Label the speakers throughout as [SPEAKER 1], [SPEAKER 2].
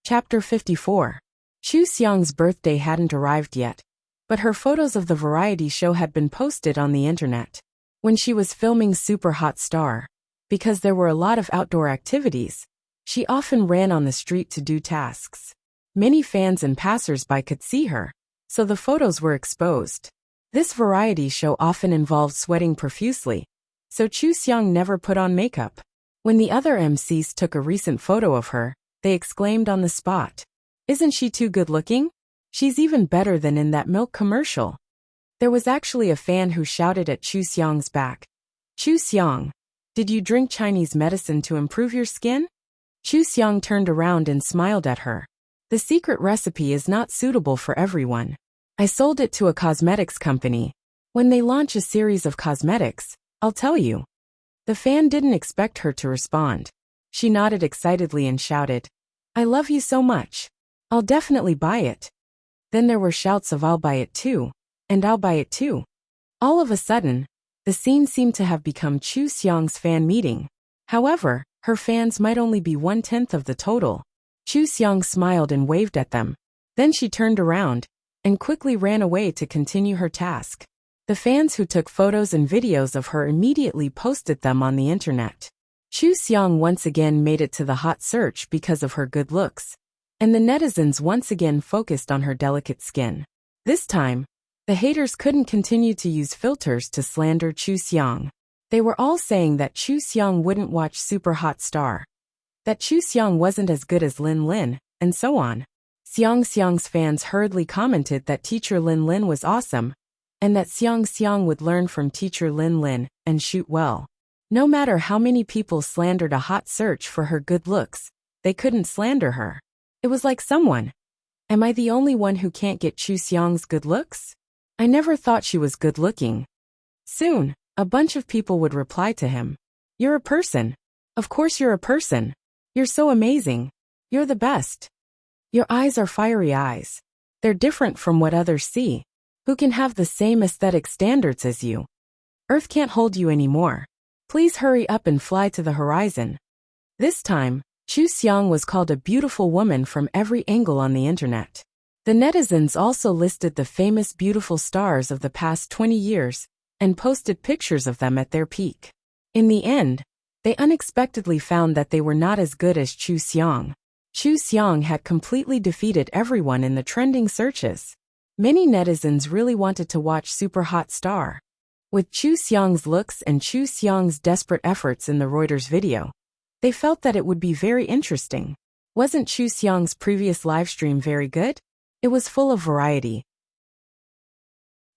[SPEAKER 1] Chapter 54. Chu Xiang's birthday hadn't arrived yet, but her photos of the variety show had been posted on the internet. When she was filming Super Hot Star, because there were a lot of outdoor activities, she often ran on the street to do tasks. Many fans and passers-by could see her, so the photos were exposed. This variety show often involved sweating profusely, so Chu Xiang never put on makeup. When the other MCs took a recent photo of her, they exclaimed on the spot, "Isn't she too good-looking? She's even better than in that milk commercial." There was actually a fan who shouted at Chu Xiang's back, "Chu Xiang, did you drink Chinese medicine to improve your skin?" Chu Xiang turned around and smiled at her. "The secret recipe is not suitable for everyone. I sold it to a cosmetics company. When they launch a series of cosmetics, I'll tell you." The fan didn't expect her to respond. She nodded excitedly and shouted, "I love you so much. I'll definitely buy it." Then there were shouts of "I'll buy it too," and "I'll buy it too." All of a sudden, the scene seemed to have become Chu Xiang's fan meeting. However, her fans might only be 1/10 of the total. Chu Xiang smiled and waved at them. Then she turned around and quickly ran away to continue her task. The fans who took photos and videos of her immediately posted them on the internet. Chu Xiang once again made it to the hot search because of her good looks, and the netizens once again focused on her delicate skin. This time, the haters couldn't continue to use filters to slander Chu Xiang. They were all saying that Chu Xiang wouldn't watch Super Hot Star, that Chu Xiang wasn't as good as Lin Lin, and so on. Xiang's fans hurriedly commented that teacher Lin Lin was awesome, and that Xiang would learn from teacher Lin Lin and shoot well. No matter how many people slandered a hot search for her good looks, they couldn't slander her. It was like someone, "Am I the only one who can't get Chu Xiang's good looks? I never thought she was good looking." Soon, a bunch of people would reply to him, "You're a person. Of course you're a person. You're so amazing. You're the best. Your eyes are fiery eyes. They're different from what others see. Who can have the same aesthetic standards as you? Earth can't hold you anymore. Please hurry up and fly to the horizon." This time, Chu Xiang was called a beautiful woman from every angle on the internet. The netizens also listed the famous beautiful stars of the past 20 years and posted pictures of them at their peak. In the end, they unexpectedly found that they were not as good as Chu Xiang. Chu Xiang had completely defeated everyone in the trending searches. Many netizens really wanted to watch Super Hot Star. With Chu Xiang's looks and Chu Xiang's desperate efforts in the Reuters video, they felt that it would be very interesting. Wasn't Chu Xiang's previous livestream very good? It was full of variety.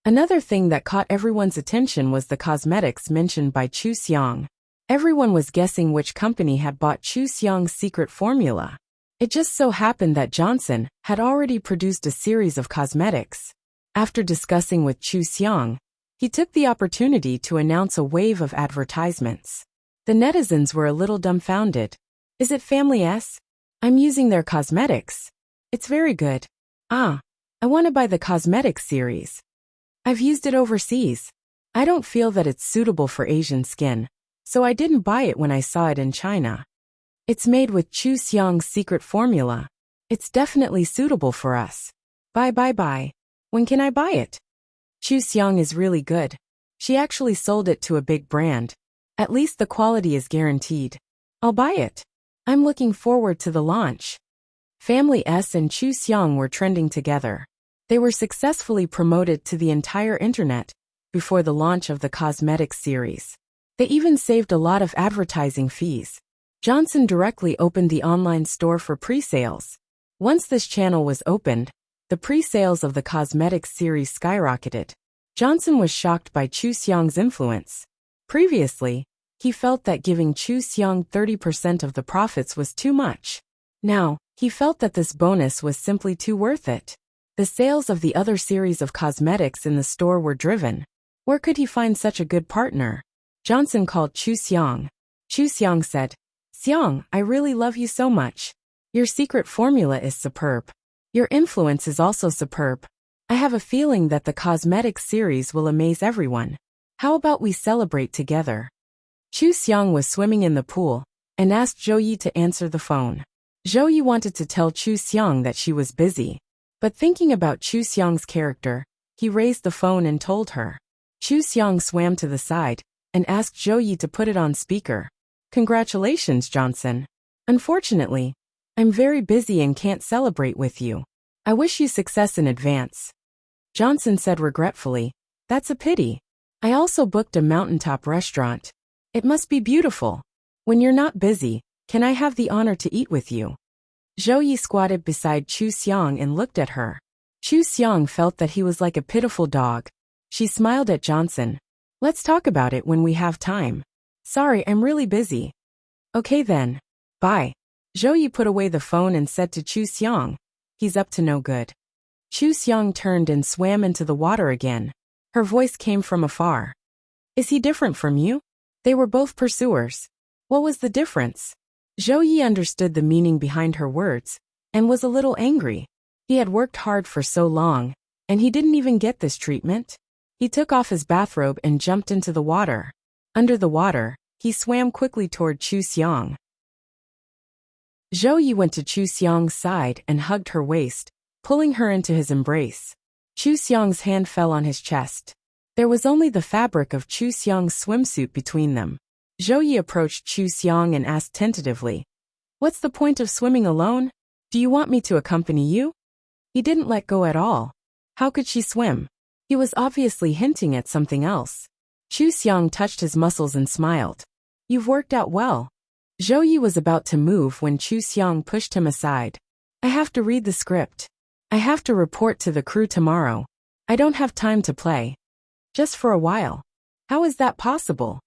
[SPEAKER 1] Another thing that caught everyone's attention was the cosmetics mentioned by Chu Xiang. Everyone was guessing which company had bought Chu Xiang's secret formula. It just so happened that Johnson had already produced a series of cosmetics. After discussing with Chu Xiang, he took the opportunity to announce a wave of advertisements. The netizens were a little dumbfounded. "Is it Family S? I'm using their cosmetics. It's very good. I want to buy the cosmetics series. I've used it overseas. I don't feel that it's suitable for Asian skin, so I didn't buy it when I saw it in China. It's made with Chu Xiang's secret formula. It's definitely suitable for us. Bye. When can I buy it? Chu Xiang is really good. She actually sold it to a big brand. At least the quality is guaranteed. I'll buy it. I'm looking forward to the launch." Family S and Chu Xiang were trending together. They were successfully promoted to the entire internet before the launch of the cosmetics series. They even saved a lot of advertising fees. Johnson directly opened the online store for pre-sales. Once this channel was opened, the pre-sales of the cosmetics series skyrocketed. Johnson was shocked by Chu Xiang's influence. Previously, he felt that giving Chu Xiang 30% of the profits was too much. Now, he felt that this bonus was simply too worth it. The sales of the other series of cosmetics in the store were driven. Where could he find such a good partner? Johnson called Chu Xiang. Chu Xiang said, "Xiang, I really love you so much. Your secret formula is superb. Your influence is also superb. I have a feeling that the cosmetics series will amaze everyone. How about we celebrate together?" Chu Xiang was swimming in the pool and asked Zhou Yi to answer the phone. Zhou wanted to tell Chu Xiang that she was busy. But thinking about Chu Xiang's character, he raised the phone and told her. Chu Xiang swam to the side and asked Zhou to put it on speaker. Congratulations, Johnson. Unfortunately, I'm very busy and can't celebrate with you. I wish you success in advance. Johnson said regretfully, That's a pity. I also booked a mountaintop restaurant. It must be beautiful. When you're not busy, can I have the honor to eat with you? Zhou squatted beside Chu Xiang and looked at her. Chu Xiang felt that he was like a pitiful dog. She smiled at Johnson. Let's talk about it when we have time. Sorry, I'm really busy. Okay then. Bye. Zhou put away the phone and said to Chu Xiang, He's up to no good. Chu Xiang turned and swam into the water again. Her voice came from afar. Is he different from you? They were both pursuers. What was the difference? Zhou understood the meaning behind her words and was a little angry. He had worked hard for so long, and he didn't even get this treatment. He took off his bathrobe and jumped into the water. Under the water, he swam quickly toward Chu Xiang. Zhou went to Chu Xiang's side and hugged her waist, pulling her into his embrace. Chu Xiang's hand fell on his chest. There was only the fabric of Chu Xiang's swimsuit between them. Zhou approached Chu Xiang and asked tentatively, What's the point of swimming alone? Do you want me to accompany you? He didn't let go at all. How could she swim? He was obviously hinting at something else. Chu Xiang touched his muscles and smiled. You've worked out well. Zhou was about to move when Chu Xiang pushed him aside. I have to read the script. I have to report to the crew tomorrow. I don't have time to play. Just for a while. How is that possible?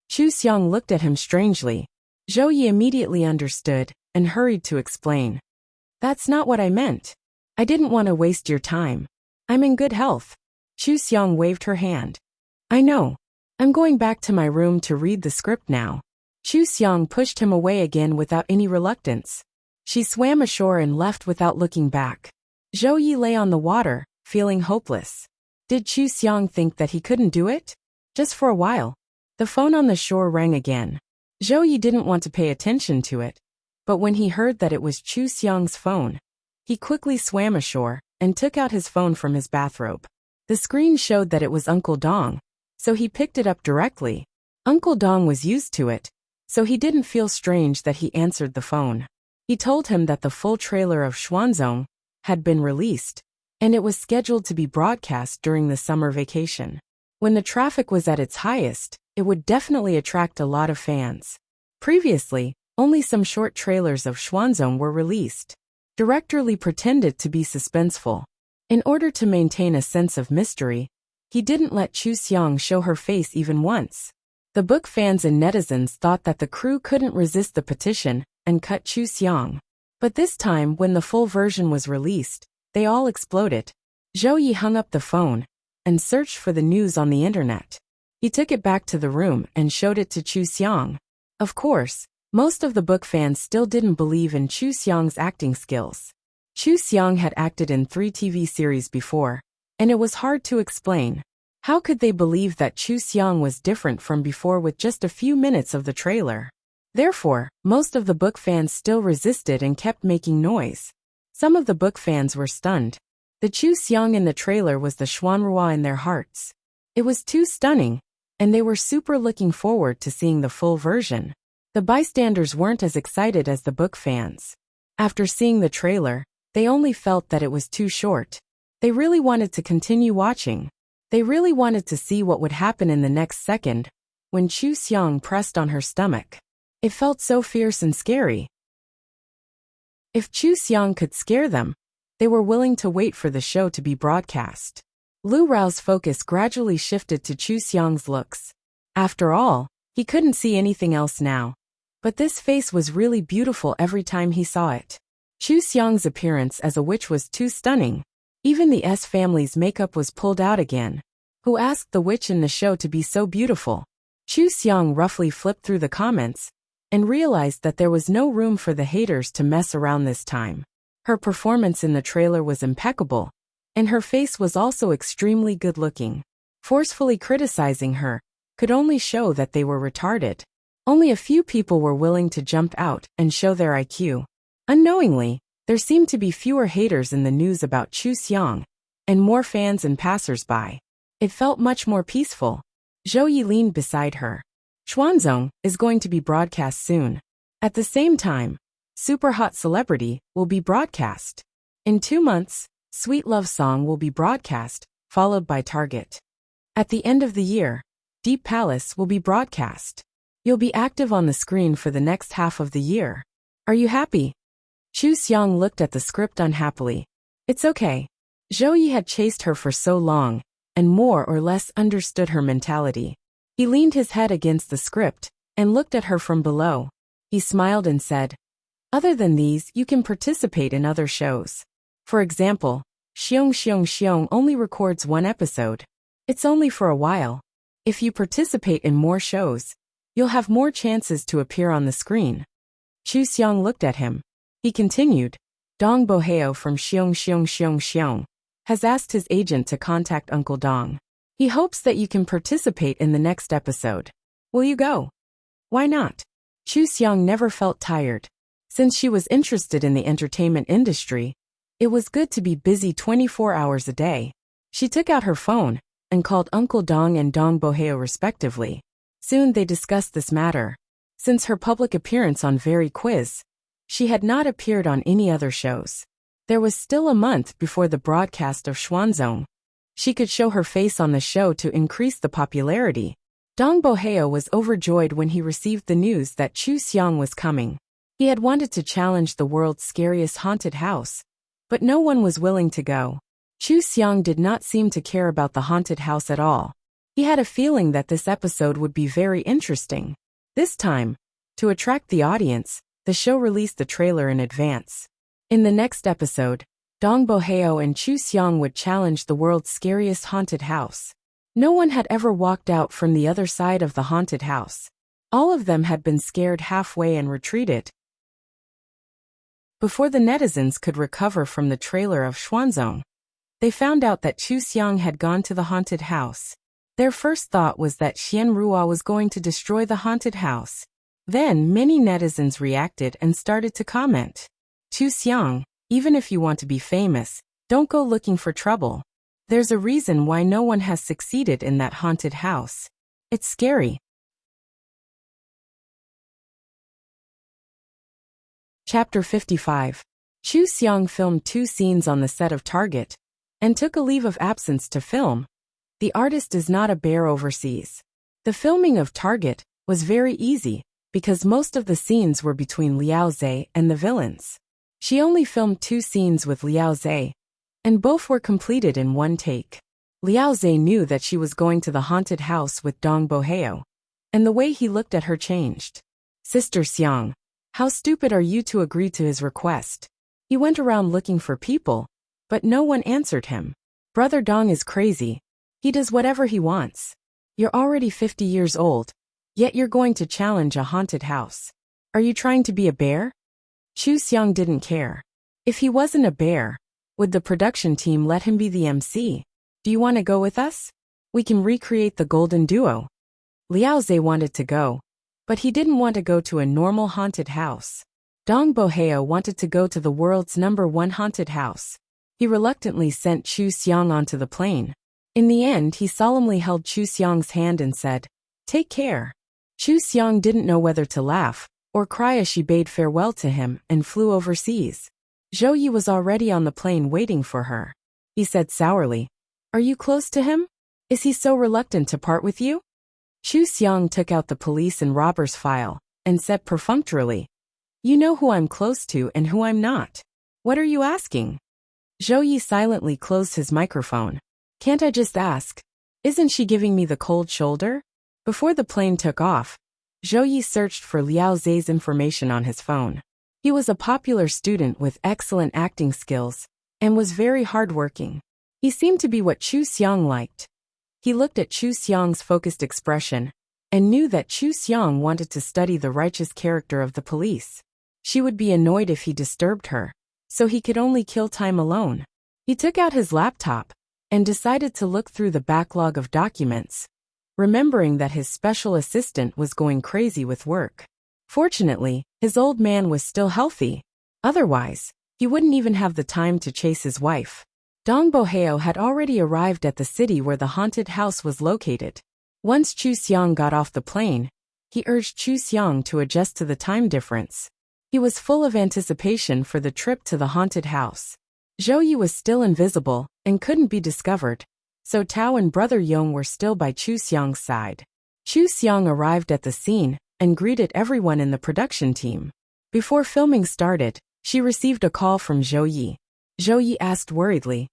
[SPEAKER 1] Chu Xiang looked at him strangely. Zhou immediately understood and hurried to explain. That's not what I meant. I didn't want to waste your time. I'm in good health. Chu Xiang waved her hand. I know. I'm going back to my room to read the script now. Chu Xiang pushed him away again without any reluctance. She swam ashore and left without looking back. Zhou lay on the water, feeling hopeless. Did Chu Xiang think that he couldn't do it? Just for a while. The phone on the shore rang again. Zhou didn't want to pay attention to it, but when he heard that it was Chu Xiang's phone, he quickly swam ashore and took out his phone from his bathrobe. The screen showed that it was Uncle Dong, so he picked it up directly. Uncle Dong was used to it, so he didn't feel strange that he answered the phone. He told him that the full trailer of Xuanzong had been released, and it was scheduled to be broadcast during the summer vacation. When the traffic was at its highest, it would definitely attract a lot of fans. Previously, only some short trailers of Xuanzong were released. Director Li pretended to be suspenseful. In order to maintain a sense of mystery, he didn't let Chu Xiang show her face even once. The book fans and netizens thought that the crew couldn't resist the petition and cut Chu Xiang. But this time, when the full version was released, they all exploded. Zhou hung up the phone and searched for the news on the internet. He took it back to the room and showed it to Chu Xiang. Of course, most of the book fans still didn't believe in Chu Xiang's acting skills. Chu Xiang had acted in 3 TV series before, and it was hard to explain. How could they believe that Chu Xiang was different from before with just a few minutes of the trailer? Therefore, most of the book fans still resisted and kept making noise. Some of the book fans were stunned. The Chu Xiang in the trailer was the Xuanrua in their hearts. It was too stunning, and they were super looking forward to seeing the full version. The bystanders weren't as excited as the book fans. After seeing the trailer, they only felt that it was too short. They really wanted to continue watching. They really wanted to see what would happen in the next second, when Chu Xiang pressed on her stomach. It felt so fierce and scary. If Chu Xiang could scare them, they were willing to wait for the show to be broadcast. Lu Rao's focus gradually shifted to Chu Xiang's looks. After all, he couldn't see anything else now. But this face was really beautiful every time he saw it. Chu Xiang's appearance as a witch was too stunning. Even the S family's makeup was pulled out again. Who asked the witch in the show to be so beautiful? Chu Xiang roughly flipped through the comments and realized that there was no room for the haters to mess around this time. Her performance in the trailer was impeccable, and her face was also extremely good-looking. Forcefully criticizing her could only show that they were retarded. Only a few people were willing to jump out and show their IQ. Unknowingly, there seemed to be fewer haters in the news about Chu Xiang, and more fans and passers-by. It felt much more peaceful. Zhou Yi leaned beside her. Xuanzong is going to be broadcast soon. At the same time, Super Hot Celebrity will be broadcast. In 2 months, Sweet Love Song will be broadcast, followed by Target. At the end of the year, Deep Palace will be broadcast. You'll be active on the screen for the next half of the year. Are you happy? Chu Xiang looked at the script unhappily. It's okay. Zhou Yi had chased her for so long, and more or less understood her mentality. He leaned his head against the script, and looked at her from below. He smiled and said, other than these, you can participate in other shows. For example, Xiong only records 1 episode. It's only for a while. If you participate in more shows, you'll have more chances to appear on the screen. Chu Xiang looked at him. He continued, Dong Boheo from Xiong has asked his agent to contact Uncle Dong. He hopes that you can participate in the next episode. Will you go? Why not? Chu Xiang never felt tired. Since she was interested in the entertainment industry, it was good to be busy 24 hours a day. She took out her phone and called Uncle Dong and Dong Boheo respectively. Soon they discussed this matter. Since her public appearance on Very Quiz, she had not appeared on any other shows. There was still a month before the broadcast of Xuanzong. She could show her face on the show to increase the popularity. Dong Boheo was overjoyed when he received the news that Chu Xiang was coming. He had wanted to challenge the world's scariest haunted house, but no one was willing to go. Chu Xiang did not seem to care about the haunted house at all. He had a feeling that this episode would be very interesting. This time, to attract the audience, the show released the trailer in advance. In the next episode, Dong Boheo and Chu Xiang would challenge the world's scariest haunted house. No one had ever walked out from the other side of the haunted house. All of them had been scared halfway and retreated. Before the netizens could recover from the trailer of Xuanzong, they found out that Chu Xiang had gone to the haunted house. Their first thought was that Xian Ruo was going to destroy the haunted house. Then many netizens reacted and started to comment. Chu Xiang, even if you want to be famous, don't go looking for trouble. There's a reason why no one has succeeded in that haunted house. It's scary. Chapter 55. Chu Xiang filmed 2 scenes on the set of Target, and took a leave of absence to film. The artist is not a bear overseas. The filming of Target was very easy, because most of the scenes were between Liao Zhe and the villains. She only filmed 2 scenes with Liao Zhe, and both were completed in 1 take. Liao Zhe knew that she was going to the haunted house with Dong Boheo, and the way he looked at her changed. Sister Xiang, how stupid are you to agree to his request? He went around looking for people, but no one answered him. Brother Dong is crazy. He does whatever he wants. You're already 50 years old, yet you're going to challenge a haunted house. Are you trying to be a bear? Chu Xiang didn't care. If he wasn't a bear, would the production team let him be the MC? Do you want to go with us? We can recreate the golden duo. Liao Zhe wanted to go, but he didn't want to go to a normal haunted house. Dong Boheo wanted to go to the world's #1 haunted house. He reluctantly sent Chu Xiang onto the plane. In the end, he solemnly held Chu Xiang's hand and said, "Take care." Chu Xiang didn't know whether to laugh or cry as she bade farewell to him and flew overseas. Zhou Yi was already on the plane waiting for her. He said sourly, "Are you close to him? Is he so reluctant to part with you?" Chu Xiang took out the police and robbers file and said perfunctorily, "You know who I'm close to and who I'm not. What are you asking?" Zhou Yi silently closed his microphone. "Can't I just ask? Isn't she giving me the cold shoulder?" Before the plane took off, Zhou Yi searched for Liao Zhe's information on his phone. He was a popular student with excellent acting skills and was very hardworking. He seemed to be what Chu Xiang liked. He looked at Chu Xiang's focused expression and knew that Chu Xiang wanted to study the righteous character of the police. She would be annoyed if he disturbed her, so he could only kill time alone. He took out his laptop and decided to look through the backlog of documents, remembering that his special assistant was going crazy with work. Fortunately, his old man was still healthy. Otherwise, he wouldn't even have the time to chase his wife. Dong Boheo had already arrived at the city where the haunted house was located. Once Chu Xiang got off the plane, he urged Chu Xiang to adjust to the time difference. He was full of anticipation for the trip to the haunted house. Zhou Yi was still invisible and couldn't be discovered, so Tao and Brother Yong were still by Chu Xiang's side. Chu Xiang arrived at the scene and greeted everyone in the production team. Before filming started, she received a call from Zhou Yi. Zhou Yi asked worriedly,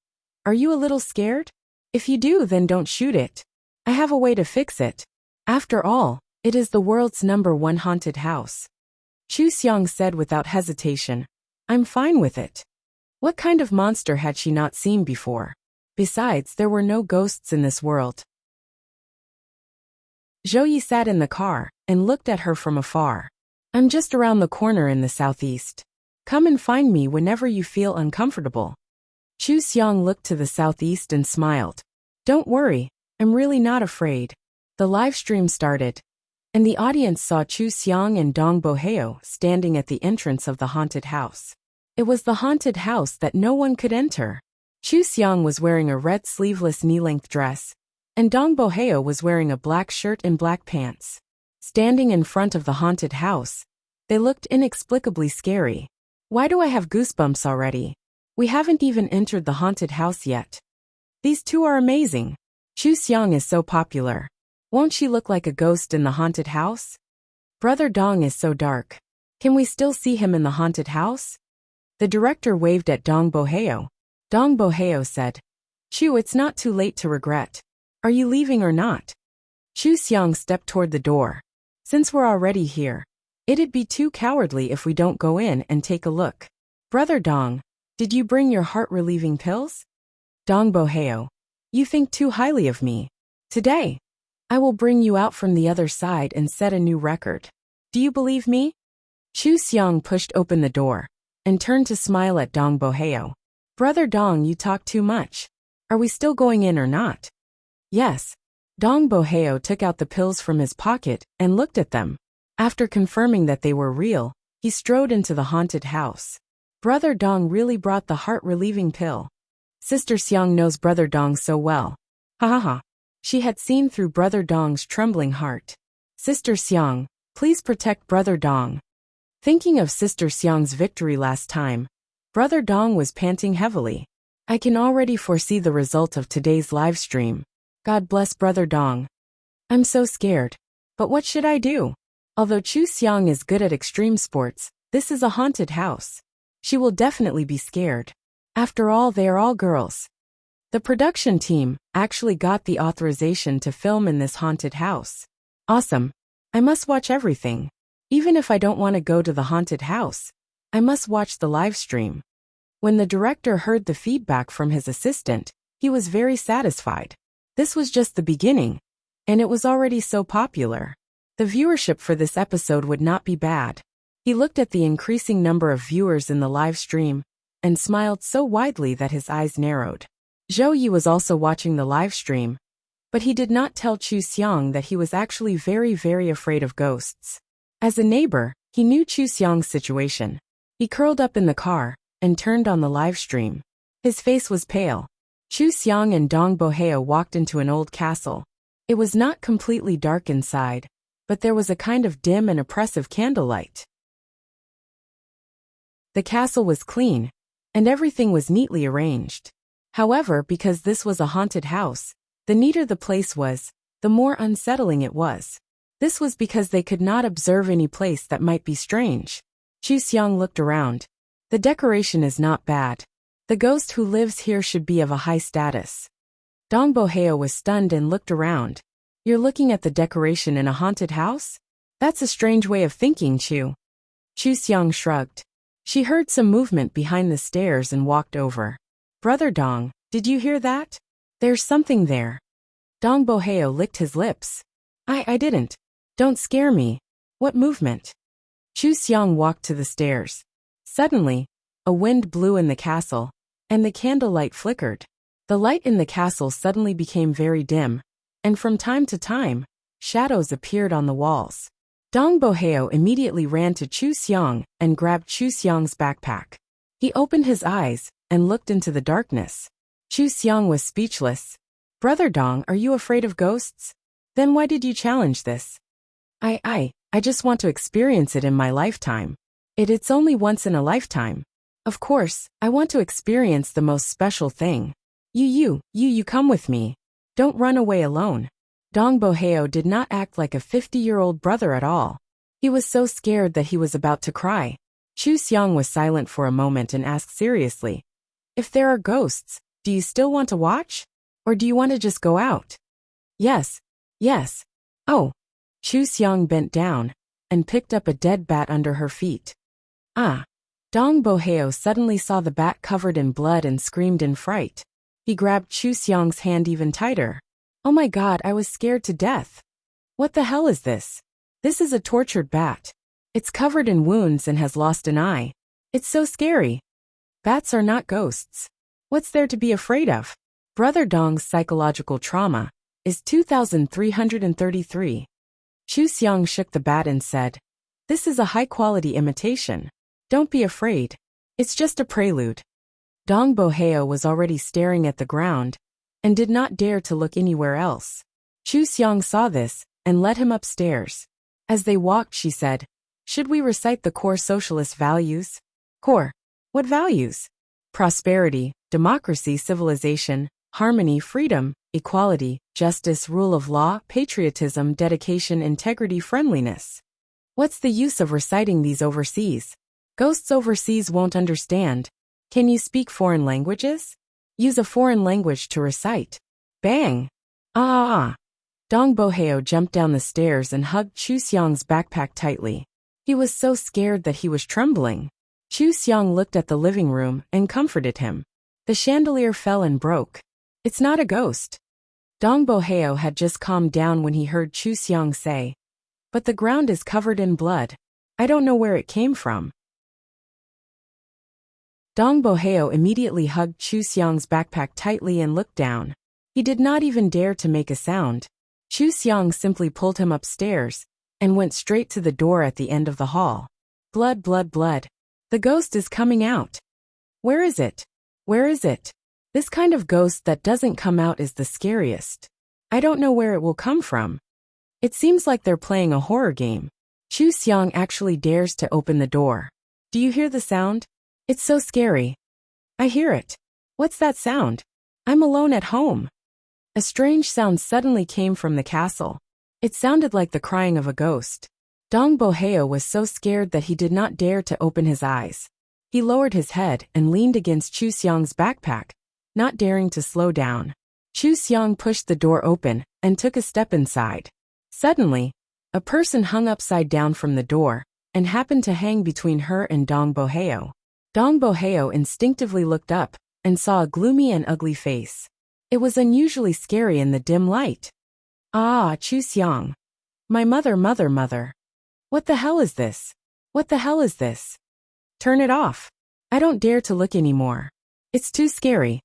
[SPEAKER 1] "Are you a little scared? If you do, then don't shoot it. I have a way to fix it. After all, it is the world's #1 haunted house." Chu Xiang said without hesitation, "I'm fine with it." What kind of monster had she not seen before? Besides, there were no ghosts in this world. Zhou Yi sat in the car and looked at her from afar. "I'm just around the corner in the southeast. Come and find me whenever you feel uncomfortable." Chu Xiang looked to the southeast and smiled. "Don't worry, I'm really not afraid." The live stream started, and the audience saw Chu Xiang and Dong Boheo standing at the entrance of the haunted house. It was the haunted house that no one could enter. Chu Xiang was wearing a red sleeveless knee-length dress, and Dong Boheo was wearing a black shirt and black pants. Standing in front of the haunted house, they looked inexplicably scary. "Why do I have goosebumps already? We haven't even entered the haunted house yet. These two are amazing. Chu Xiang is so popular. Won't she look like a ghost in the haunted house? Brother Dong is so dark. Can we still see him in the haunted house?" The director waved at Dong Boheo. Dong Boheo said, "Chu, it's not too late to regret. Are you leaving or not?" Chu Xiang stepped toward the door. "Since we're already here, it'd be too cowardly if we don't go in and take a look. Brother Dong, did you bring your heart-relieving pills?" Dong Boheo, "You think too highly of me. Today, I will bring you out from the other side and set a new record. Do you believe me?" Chu Xiang pushed open the door and turned to smile at Dong Boheo. "Brother Dong, you talk too much. Are we still going in or not?" "Yes." Dong Boheo took out the pills from his pocket and looked at them. After confirming that they were real, he strode into the haunted house. Brother Dong really brought the heart-relieving pill. Sister Xiang knows Brother Dong so well. Ha ha ha. She had seen through Brother Dong's trembling heart. "Sister Xiang, please protect Brother Dong." Thinking of Sister Xiang's victory last time, Brother Dong was panting heavily. "I can already foresee the result of today's live stream. God bless Brother Dong. I'm so scared. But what should I do? Although Chu Xiang is good at extreme sports, this is a haunted house. She will definitely be scared. After all, they are all girls." The production team actually got the authorization to film in this haunted house. Awesome. I must watch everything. Even if I don't want to go to the haunted house, I must watch the live stream. When the director heard the feedback from his assistant, he was very satisfied. This was just the beginning, and it was already so popular. The viewership for this episode would not be bad. He looked at the increasing number of viewers in the live stream and smiled so widely that his eyes narrowed. Zhou Yi was also watching the live stream, but he did not tell Chu Xiang that he was actually very, very afraid of ghosts. As a neighbor, he knew Chu Xiang's situation. He curled up in the car and turned on the live stream. His face was pale. Chu Xiang and Dong Boheo walked into an old castle. It was not completely dark inside, but there was a kind of dim and oppressive candlelight. The castle was clean, and everything was neatly arranged. However, because this was a haunted house, the neater the place was, the more unsettling it was. This was because they could not observe any place that might be strange. Chu Xiang looked around. The decoration is not bad. The ghost who lives here should be of a high status. Dong Boheo was stunned and looked around. "You're looking at the decoration in a haunted house? That's a strange way of thinking, Chu." Chu Xiang shrugged. She heard some movement behind the stairs and walked over. "Brother Dong, did you hear that? There's something there." Dong Boheo licked his lips. I didn't. Don't scare me. What movement?" Chu Xiang walked to the stairs. Suddenly, a wind blew in the castle, and the candlelight flickered. The light in the castle suddenly became very dim, and from time to time, shadows appeared on the walls. Dong Boheo immediately ran to Chu Xiang and grabbed Chu Xiang's backpack. He opened his eyes and looked into the darkness. Chu Xiang was speechless. Brother Dong, are you afraid of ghosts? Then why did you challenge this? I just want to experience it in my lifetime. It's only once in a lifetime. Of course, I want to experience the most special thing. You come with me. Don't run away alone. Dong Boheo did not act like a 50-year-old brother at all. He was so scared that he was about to cry. Chu Xiang was silent for a moment and asked seriously, if there are ghosts, do you still want to watch? Or do you want to just go out? Yes. Oh. Chu Xiang bent down and picked up a dead bat under her feet. Ah. Dong Boheo suddenly saw the bat covered in blood and screamed in fright. He grabbed Chu Xiang's hand even tighter. Oh my God, I was scared to death. What the hell is this? This is a tortured bat. It's covered in wounds and has lost an eye. It's so scary. Bats are not ghosts. What's there to be afraid of? Brother Dong's psychological trauma is 2,333. Chu Xiang shook the bat and said, this is a high-quality imitation. Don't be afraid. It's just a prelude. Dong Boheo was already staring at the ground and did not dare to look anywhere else. Chu Xiang saw this and led him upstairs. As they walked, she said, should we recite the core socialist values? Core? What values? Prosperity, democracy, civilization, harmony, freedom, equality, justice, rule of law, patriotism, dedication, integrity, friendliness. What's the use of reciting these overseas? Ghosts overseas won't understand. Can you speak foreign languages? Use a foreign language to recite. Bang! Ah! Dong Boheo jumped down the stairs and hugged Chu Xiang's backpack tightly. He was so scared that he was trembling. Chu Xiang looked at the living room and comforted him. The chandelier fell and broke. It's not a ghost. Dong Boheo had just calmed down when he heard Chu Xiang say, but the ground is covered in blood. I don't know where it came from. Dong Boheo immediately hugged Chu Xiang's backpack tightly and looked down. He did not even dare to make a sound. Chu Xiang simply pulled him upstairs and went straight to the door at the end of the hall. Blood, blood, blood. The ghost is coming out. Where is it? Where is it? This kind of ghost that doesn't come out is the scariest. I don't know where it will come from. It seems like they're playing a horror game. Chu Xiang actually dares to open the door. Do you hear the sound? It's so scary. I hear it. What's that sound? I'm alone at home. A strange sound suddenly came from the castle. It sounded like the crying of a ghost. Dong Boheo was so scared that he did not dare to open his eyes. He lowered his head and leaned against Chu Xiang's backpack, not daring to slow down. Chu Xiang pushed the door open and took a step inside. Suddenly, a person hung upside down from the door and happened to hang between her and Dong Boheo. Dong Boheo instinctively looked up and saw a gloomy and ugly face. It was unusually scary in the dim light. Ah, Chu Xiang. My mother. What the hell is this? What the hell is this? Turn it off. I don't dare to look anymore. It's too scary.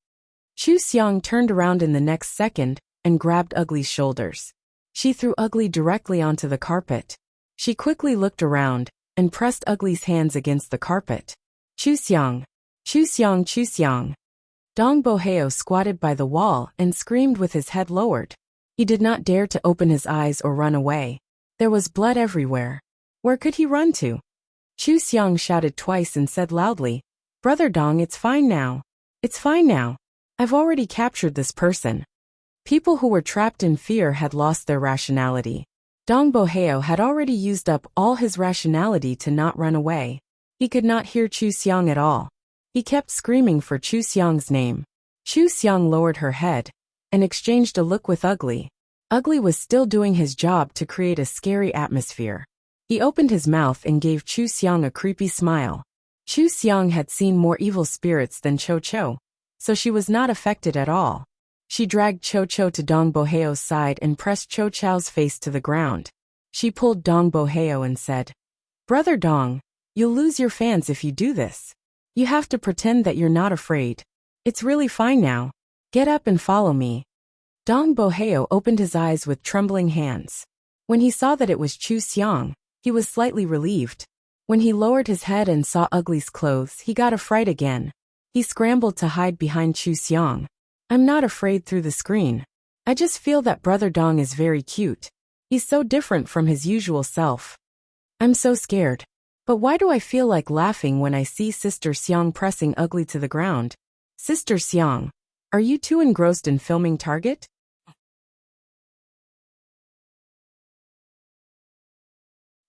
[SPEAKER 1] Chu Xiang turned around in the next second and grabbed Ugly's shoulders. She threw Ugly directly onto the carpet. She quickly looked around and pressed Ugly's hands against the carpet. Chu Xiang. Chu Xiang, Chu Xiang. Dong Boheo squatted by the wall and screamed with his head lowered. He did not dare to open his eyes or run away. There was blood everywhere. Where could he run to? Chu Xiang shouted twice and said loudly, Brother Dong, it's fine now. It's fine now. I've already captured this person. People who were trapped in fear had lost their rationality. Dong Boheo had already used up all his rationality to not run away. He could not hear Chu Xiang at all. He kept screaming for Chu Xiang's name. Chu Xiang lowered her head and exchanged a look with Ugly. Ugly was still doing his job to create a scary atmosphere. He opened his mouth and gave Chu Xiang a creepy smile. Chu Xiang had seen more evil spirits than Cho Cho, so she was not affected at all. She dragged Cho Cho to Dong Boheo's side and pressed Cho Cho's face to the ground. She pulled Dong Boheo and said, Brother Dong, you'll lose your fans if you do this. You have to pretend that you're not afraid. It's really fine now. Get up and follow me. Dong Boheo opened his eyes with trembling hands. When he saw that it was Chu Xiang, He was slightly relieved. When he lowered his head and saw Ugly's clothes, he got a fright again. He scrambled to hide behind Chu Xiang. I'm not afraid through the screen. I just feel that Brother Dong is very cute. He's so different from his usual self. I'm so scared. But why do I feel like laughing when I see Sister Xiang pressing Ugly to the ground? Sister Xiang, are you too engrossed in filming Target?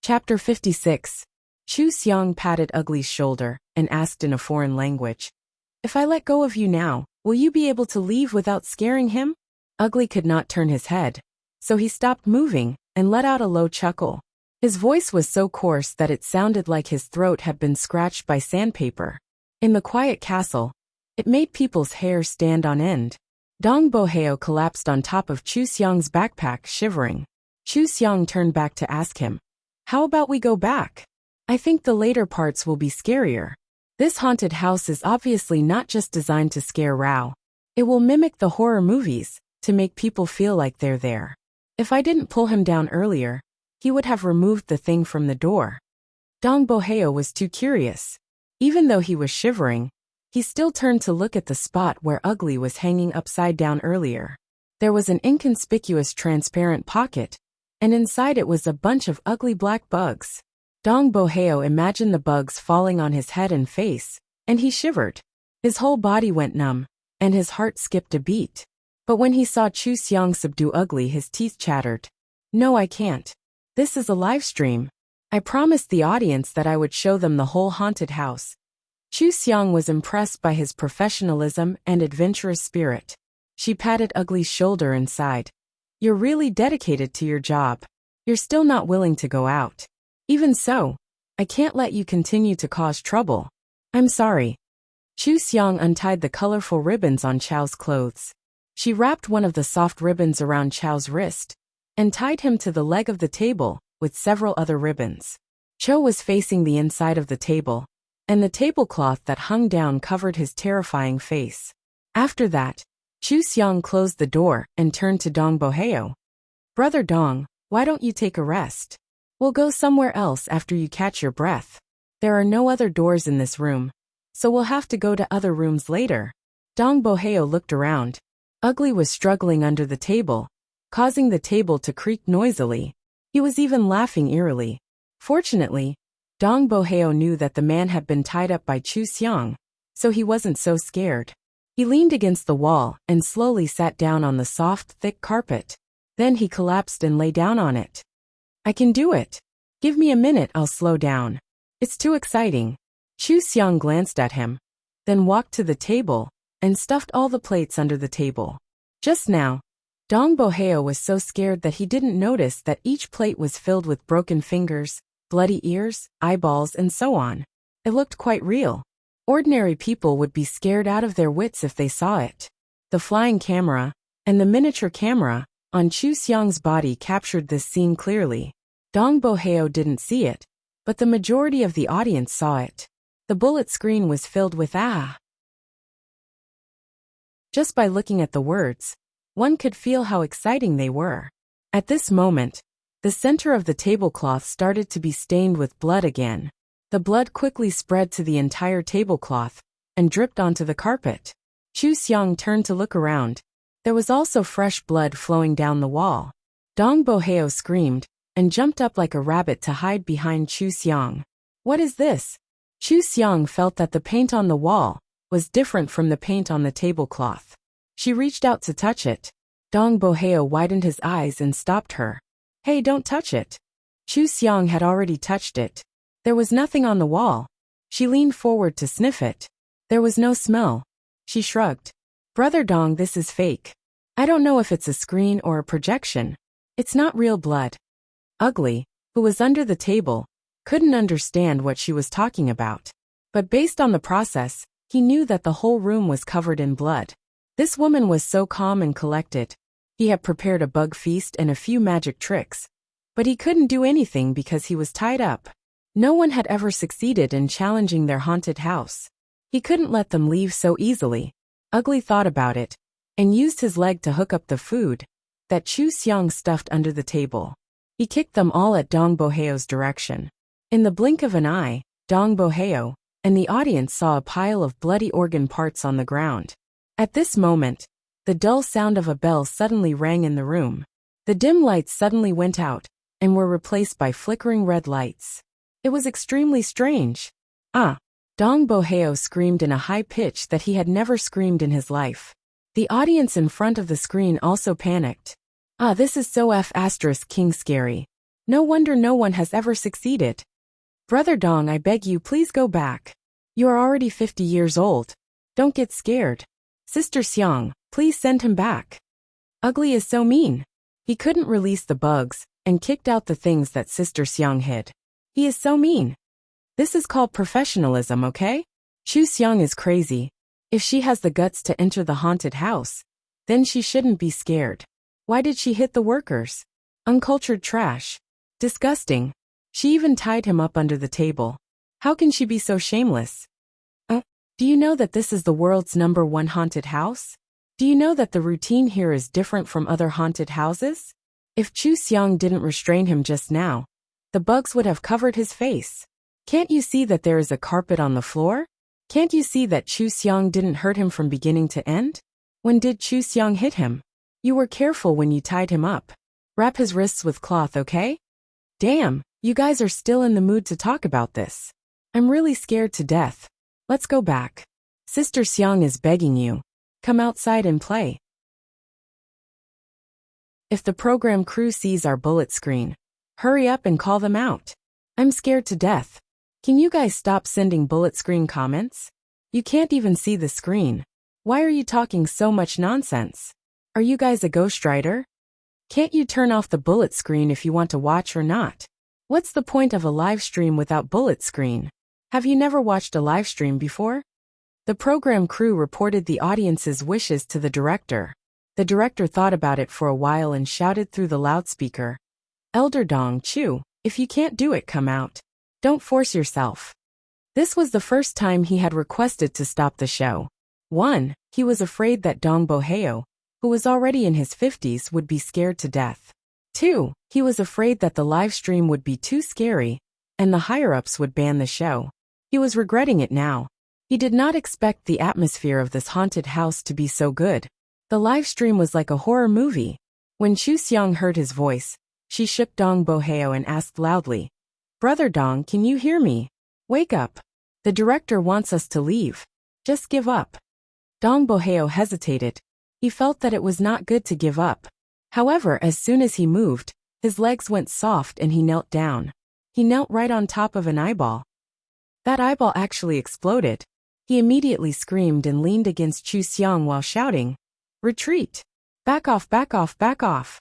[SPEAKER 1] Chapter 56. Chu Xiang patted Ugly's shoulder and asked in a foreign language, "If I let go of you now, will you be able to leave without scaring him?" Ugly could not turn his head, so he stopped moving and let out a low chuckle. His voice was so coarse that it sounded like his throat had been scratched by sandpaper. In the quiet castle, it made people's hair stand on end. Dong Boheo collapsed on top of Chu Xiang's backpack, shivering. Chu Xiang turned back to ask him, "How about we go back? I think the later parts will be scarier. This haunted house is obviously not just designed to scare Rao. It will mimic the horror movies, to make people feel like they're there. If I didn't pull him down earlier, he would have removed the thing from the door." Dong Boheo was too curious. Even though he was shivering, he still turned to look at the spot where Ugly was hanging upside down earlier. There was an inconspicuous transparent pocket, and inside it was a bunch of ugly black bugs. Dong Boheo imagined the bugs falling on his head and face, and he shivered. His whole body went numb, and his heart skipped a beat. But when he saw Chu Xiang subdue Ugly, his teeth chattered. "No, I can't. This is a live stream. I promised the audience that I would show them the whole haunted house." Chu Xiang was impressed by his professionalism and adventurous spirit. She patted Ugly's shoulder and sighed. "You're really dedicated to your job. You're still not willing to go out. Even so, I can't let you continue to cause trouble. I'm sorry." Chu Xiang untied the colorful ribbons on Chao's clothes. She wrapped one of the soft ribbons around Chao's wrist and tied him to the leg of the table with several other ribbons. Cho was facing the inside of the table, and the tablecloth that hung down covered his terrifying face. After that, Chu Xiang closed the door and turned to Dong Boheo. "Brother Dong, why don't you take a rest? We'll go somewhere else after you catch your breath. There are no other doors in this room, so we'll have to go to other rooms later." Dong Boheo looked around. Ugly was struggling under the table, causing the table to creak noisily. He was even laughing eerily. Fortunately, Dong Boheo knew that the man had been tied up by Chu Xiang, so he wasn't so scared. He leaned against the wall and slowly sat down on the soft, thick carpet. Then he collapsed and lay down on it. "I can do it. Give me a minute, I'll slow down. It's too exciting." Chu Xiang glanced at him, then walked to the table and stuffed all the plates under the table. Just now, Dong Boheo was so scared that he didn't notice that each plate was filled with broken fingers, bloody ears, eyeballs, and so on. It looked quite real. Ordinary people would be scared out of their wits if they saw it. The flying camera and the miniature camera on Chu Xiang's body captured this scene clearly. Dong Boheo didn't see it, but the majority of the audience saw it. The bullet screen was filled with "ah." Just by looking at the words, one could feel how exciting they were. At this moment, the center of the tablecloth started to be stained with blood again. The blood quickly spread to the entire tablecloth and dripped onto the carpet. Chu Xiang turned to look around. There was also fresh blood flowing down the wall. Dong Boheo screamed and jumped up like a rabbit to hide behind Chu Xiang. "What is this?" Chu Xiang felt that the paint on the wall was different from the paint on the tablecloth. She reached out to touch it. Dong Boheo widened his eyes and stopped her. "Hey, don't touch it." Chu Xiang had already touched it. There was nothing on the wall. She leaned forward to sniff it. There was no smell. She shrugged. "Brother Dong, this is fake. I don't know if it's a screen or a projection. It's not real blood." Ugly, who was under the table, couldn't understand what she was talking about. But based on the process, he knew that the whole room was covered in blood. This woman was so calm and collected. He had prepared a bug feast and a few magic tricks, but he couldn't do anything because he was tied up. No one had ever succeeded in challenging their haunted house. He couldn't let them leave so easily. Ugly thought about it and used his leg to hook up the food that Chu Xiang stuffed under the table. He kicked them all at Dong Boheo's direction. In the blink of an eye, Dong Boheo and the audience saw a pile of bloody organ parts on the ground. At this moment, the dull sound of a bell suddenly rang in the room. The dim lights suddenly went out and were replaced by flickering red lights. It was extremely strange. Ah! Dong Boheo screamed in a high pitch that he had never screamed in his life. The audience in front of the screen also panicked. Ah, this is so King scary. No wonder no one has ever succeeded. Brother Dong, I beg you, please go back. You are already 50 years old. Don't get scared. Sister Xiang, please send him back. Ugly is so mean. He couldn't release the bugs and kicked out the things that Sister Xiang hid. He is so mean. This is called professionalism, okay? Chu Xiang is crazy. If she has the guts to enter the haunted house, then she shouldn't be scared. Why did she hit the workers? Uncultured trash. Disgusting. She even tied him up under the table. How can she be so shameless? Do you know that this is the world's #1 haunted house? Do you know that the routine here is different from other haunted houses? If Chu Xiang didn't restrain him just now, the bugs would have covered his face. Can't you see that there is a carpet on the floor? Can't you see that Chu Xiang didn't hurt him from beginning to end? When did Chu Xiang hit him? You were careful when you tied him up. Wrap his wrists with cloth, okay? Damn, you guys are still in the mood to talk about this. I'm really scared to death. Let's go back. Sister Xiang is begging you. Come outside and play. If the program crew sees our bullet screen, hurry up and call them out. I'm scared to death. Can you guys stop sending bullet screen comments? You can't even see the screen. Why are you talking so much nonsense? Are you guys a ghostwriter? Can't you turn off the bullet screen if you want to watch or not? What's the point of a live stream without bullet screen? Have you never watched a live stream before? The program crew reported the audience's wishes to the director. The director thought about it for a while and shouted through the loudspeaker. Elder Dong Chu, if you can't do it, come out. Don't force yourself. This was the first time he had requested to stop the show. 1. He was afraid that Dong Boheo, who was already in his 50s, would be scared to death. 2. He was afraid that the live stream would be too scary, and the higher-ups would ban the show. He was regretting it now. He did not expect the atmosphere of this haunted house to be so good. The live stream was like a horror movie. When Chu Xiang heard his voice, she shook Dong Boheo and asked loudly, Brother Dong, can you hear me? Wake up. The director wants us to leave. Just give up. Dong Boheo hesitated. He felt that it was not good to give up. However, as soon as he moved, his legs went soft and he knelt down. He knelt right on top of an eyeball. That eyeball actually exploded. He immediately screamed and leaned against Chu Xiang while shouting, Retreat! Back off, back off, back off!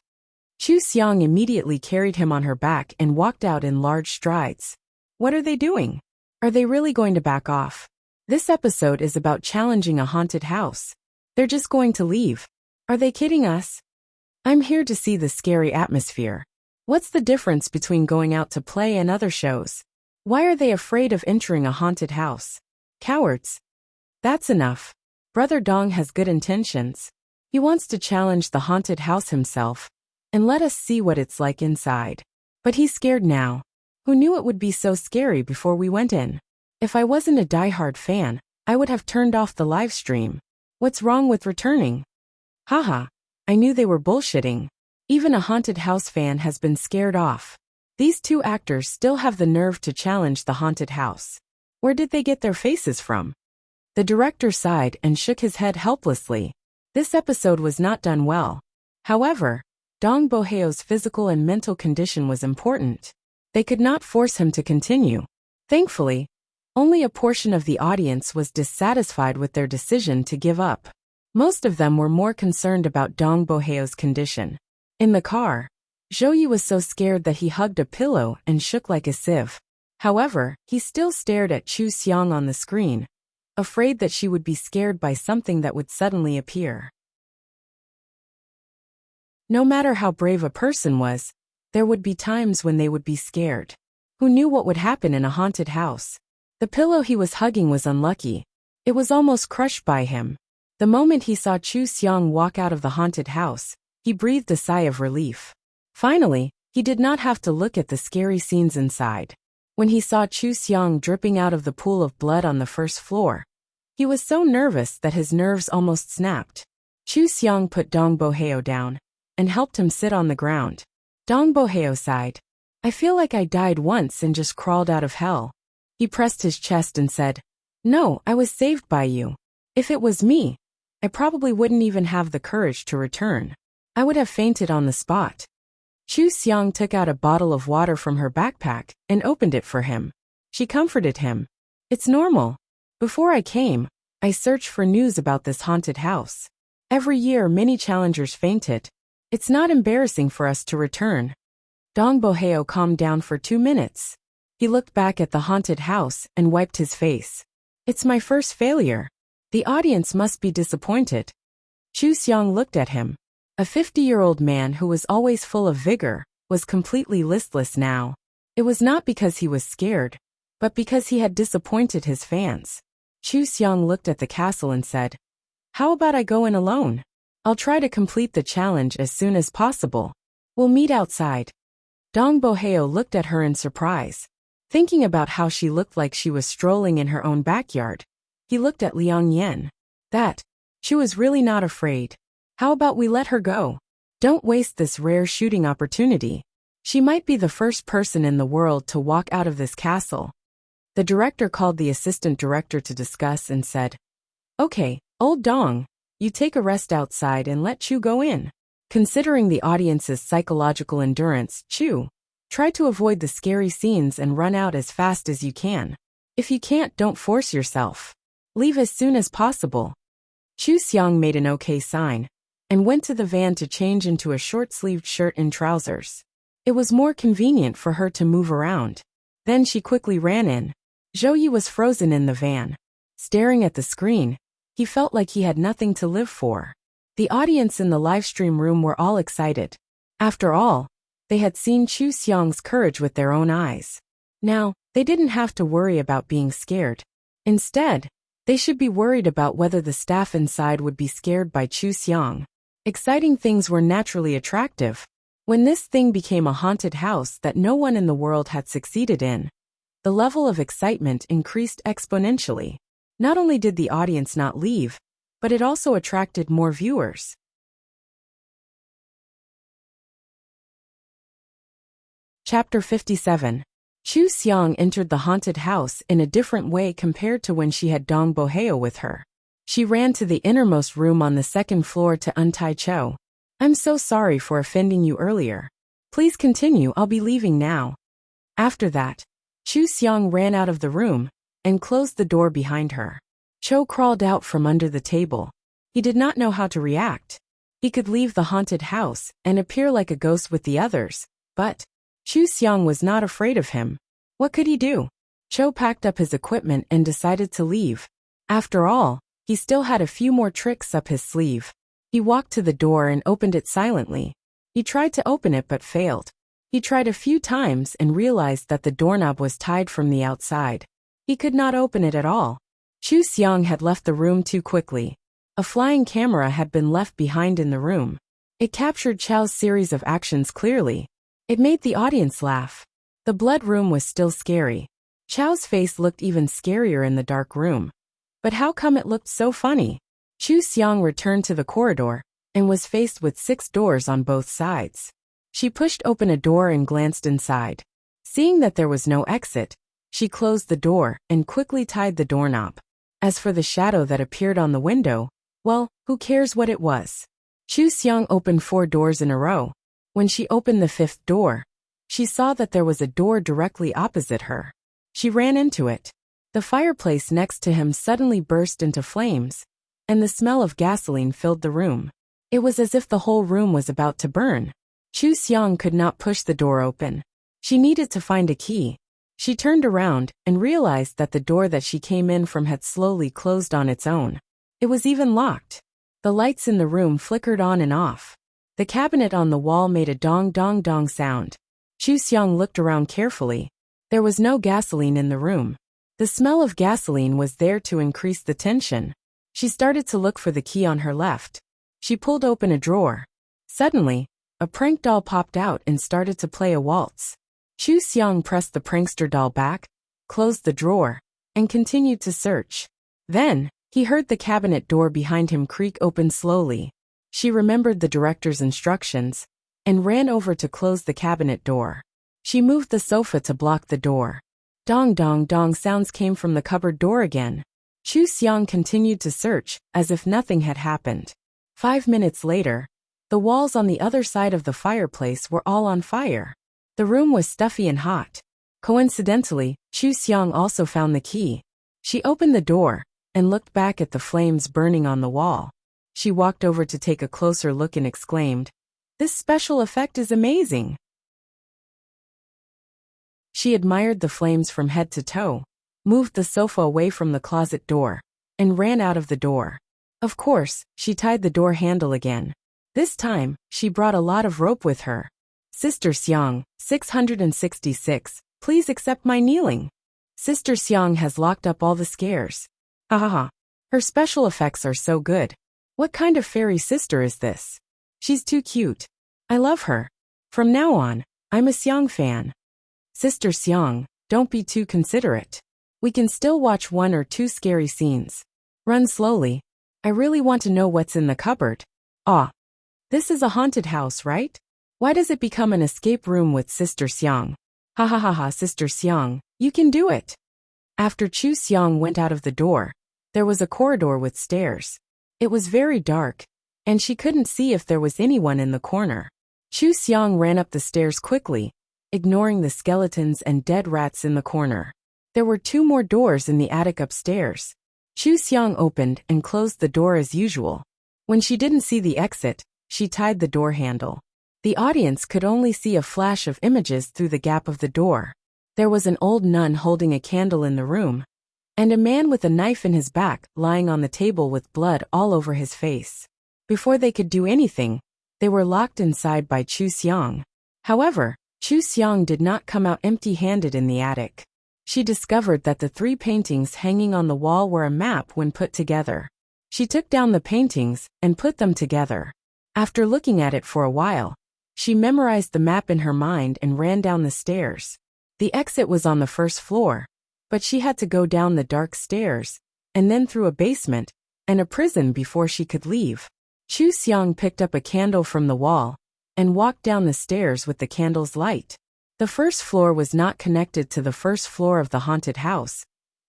[SPEAKER 1] Chu Xiang immediately carried him on her back and walked out in large strides. What are they doing? Are they really going to back off? This episode is about challenging a haunted house. They're just going to leave. Are they kidding us? I'm here to see the scary atmosphere. What's the difference between going out to play and other shows? Why are they afraid of entering a haunted house? Cowards. That's enough. Brother Dong has good intentions. He wants to challenge the haunted house himself and let us see what it's like inside. But he's scared now. Who knew it would be so scary before we went in? If I wasn't a diehard fan, I would have turned off the live stream. What's wrong with returning? Haha, I knew they were bullshitting. Even a haunted house fan has been scared off. These two actors still have the nerve to challenge the haunted house. Where did they get their faces from? The director sighed and shook his head helplessly. This episode was not done well. However, Dong Boheo's physical and mental condition was important. They could not force him to continue. Thankfully, only a portion of the audience was dissatisfied with their decision to give up. Most of them were more concerned about Dong Boheo's condition. In the car, Zhou was so scared that he hugged a pillow and shook like a sieve. However, he still stared at Chu Xiang on the screen, afraid that she would be scared by something that would suddenly appear. No matter how brave a person was, there would be times when they would be scared. Who knew what would happen in a haunted house? The pillow he was hugging was unlucky. It was almost crushed by him. The moment he saw Chu Xiang walk out of the haunted house, he breathed a sigh of relief. Finally, He did not have to look at the scary scenes inside. When he saw Chu Xiang dripping out of the pool of blood on the first floor, he was so nervous that his nerves almost snapped. Chu Xiang put Dong Boheo down and helped him sit on the ground. Dong Boheo sighed. I feel like I died once and just crawled out of hell. He pressed his chest and said, No, I was saved by you. If it was me, I probably wouldn't even have the courage to return. I would have fainted on the spot. Chu Xiang took out a bottle of water from her backpack and opened it for him. She comforted him. It's normal. Before I came, I searched for news about this haunted house. Every year many challengers fainted. It's not embarrassing for us to return. Dong Boheo calmed down for 2 minutes. He looked back at the haunted house and wiped his face. It's my first failure. The audience must be disappointed. Chu Xiang looked at him. A 50-year-old man who was always full of vigor was completely listless now. It was not because he was scared, but because he had disappointed his fans. Chu Xiang looked at the castle and said, How about I go in alone? I'll try to complete the challenge as soon as possible. We'll meet outside. Dong Boheo looked at her in surprise. Thinking about how she looked like she was strolling in her own backyard, he looked at Liang Yan. She was really not afraid. How about we let her go? Don't waste this rare shooting opportunity. She might be the first person in the world to walk out of this castle. The director called the assistant director to discuss and said, Okay, old Dong, you take a rest outside and let Chu go in. Considering the audience's psychological endurance, Chu, try to avoid the scary scenes and run out as fast as you can. If you can't, don't force yourself. Leave as soon as possible. Chu Xiang made an okay sign and went to the van to change into a short-sleeved shirt and trousers. It was more convenient for her to move around. Then she quickly ran in. Zhou Yi was frozen in the van. Staring at the screen, he felt like he had nothing to live for. The audience in the livestream room were all excited. After all, they had seen Chu Xiang's courage with their own eyes. Now, they didn't have to worry about being scared. Instead, they should be worried about whether the staff inside would be scared by Chu Xiang. Exciting things were naturally attractive. When this thing became a haunted house that no one in the world had succeeded in, the level of excitement increased exponentially. Not only did the audience not leave, but it also attracted more viewers. Chapter 57. Chu Xiang entered the haunted house in a different way compared to when she had Dong Boheo with her. She ran to the innermost room on the second floor to untie Cho. I'm so sorry for offending you earlier. Please continue, I'll be leaving now. After that, Chu Xiang ran out of the room and closed the door behind her. Cho crawled out from under the table. He did not know how to react. He could leave the haunted house and appear like a ghost with the others, but Chu Xiang was not afraid of him. What could he do? Cho packed up his equipment and decided to leave. After all, he still had a few more tricks up his sleeve. He walked to the door and opened it silently. He tried to open it but failed. He tried a few times and realized that the doorknob was tied from the outside. He could not open it at all. Chu Xiang had left the room too quickly. A flying camera had been left behind in the room. It captured Chao's series of actions clearly. It made the audience laugh. The blood room was still scary. Chao's face looked even scarier in the dark room. But how come it looked so funny? Chu Xiang returned to the corridor and was faced with 6 doors on both sides. She pushed open a door and glanced inside. Seeing that there was no exit, she closed the door and quickly tied the doorknob. As for the shadow that appeared on the window, well, who cares what it was? Chu Xiang opened 4 doors in a row. When she opened the 5th door, she saw that there was a door directly opposite her. She ran into it. The fireplace next to him suddenly burst into flames, and the smell of gasoline filled the room. It was as if the whole room was about to burn. Chu Xiang could not push the door open. She needed to find a key. She turned around and realized that the door that she came in from had slowly closed on its own. It was even locked. The lights in the room flickered on and off. The cabinet on the wall made a dong dong dong sound. Chu Xiang looked around carefully. There was no gasoline in the room. The smell of gasoline was there to increase the tension. She started to look for the key on her left. She pulled open a drawer. Suddenly, a prank doll popped out and started to play a waltz. Chu Xiang pressed the prankster doll back, closed the drawer, and continued to search. Then, he heard the cabinet door behind him creak open slowly. She remembered the director's instructions and ran over to close the cabinet door. She moved the sofa to block the door. Dong dong dong sounds came from the cupboard door again. Chu Xiang continued to search, as if nothing had happened. 5 minutes later, the walls on the other side of the fireplace were all on fire. The room was stuffy and hot. Coincidentally, Chu Xiang also found the key. She opened the door and looked back at the flames burning on the wall. She walked over to take a closer look and exclaimed, "This special effect is amazing." She admired the flames from head to toe, moved the sofa away from the closet door, and ran out of the door. Of course, she tied the door handle again. This time, she brought a lot of rope with her. "Sister Xiang, 666, please accept my kneeling. Sister Xiang has locked up all the scares. Ha ha ha. Her special effects are so good. What kind of fairy sister is this? She's too cute. I love her. From now on, I'm a Xiang fan. Sister Xiang, don't be too considerate. We can still watch 1 or 2 scary scenes. Run slowly. I really want to know what's in the cupboard. Ah. This is a haunted house, right? Why does it become an escape room with Sister Xiang? Ha ha ha ha, Sister Xiang, you can do it." After Chu Xiang went out of the door, there was a corridor with stairs. It was very dark, and she couldn't see if there was anyone in the corner. Chu Xiang ran up the stairs quickly, ignoring the skeletons and dead rats in the corner. There were 2 more doors in the attic upstairs. Chu Xiang opened and closed the door as usual. When she didn't see the exit, she tied the door handle. The audience could only see a flash of images through the gap of the door. There was an old nun holding a candle in the room, and a man with a knife in his back lying on the table with blood all over his face. Before they could do anything, they were locked inside by Chu Xiang. However, Chu Xiang did not come out empty-handed in the attic. She discovered that the 3 paintings hanging on the wall were a map when put together. She took down the paintings and put them together. After looking at it for a while, she memorized the map in her mind and ran down the stairs. The exit was on the 1st floor, but she had to go down the dark stairs, and then through a basement, and a prison before she could leave. Chu Xiang picked up a candle from the wall, and walked down the stairs with the candle's light. The 1st floor was not connected to the 1st floor of the haunted house,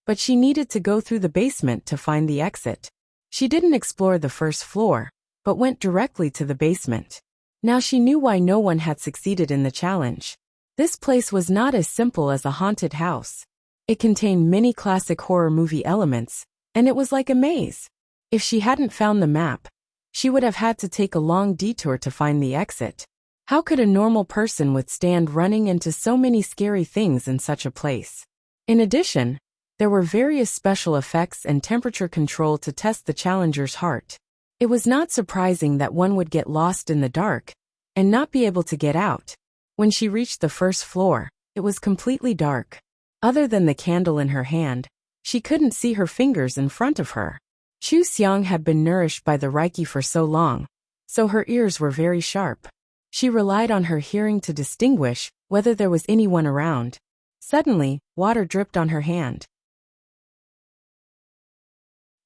[SPEAKER 1] but she needed to go through the basement to find the exit. She didn't explore the 1st floor, but went directly to the basement. Now she knew why no one had succeeded in the challenge. This place was not as simple as a haunted house. It contained many classic horror movie elements, and it was like a maze. If she hadn't found the map, she would have had to take a long detour to find the exit. How could a normal person withstand running into so many scary things in such a place? In addition, there were various special effects and temperature control to test the challenger's heart. It was not surprising that one would get lost in the dark and not be able to get out. When she reached the 1st floor, it was completely dark. Other than the candle in her hand, she couldn't see her fingers in front of her. Chu Xiang had been nourished by the Reiki for so long, so her ears were very sharp. She relied on her hearing to distinguish whether there was anyone around. Suddenly, water dripped on her hand.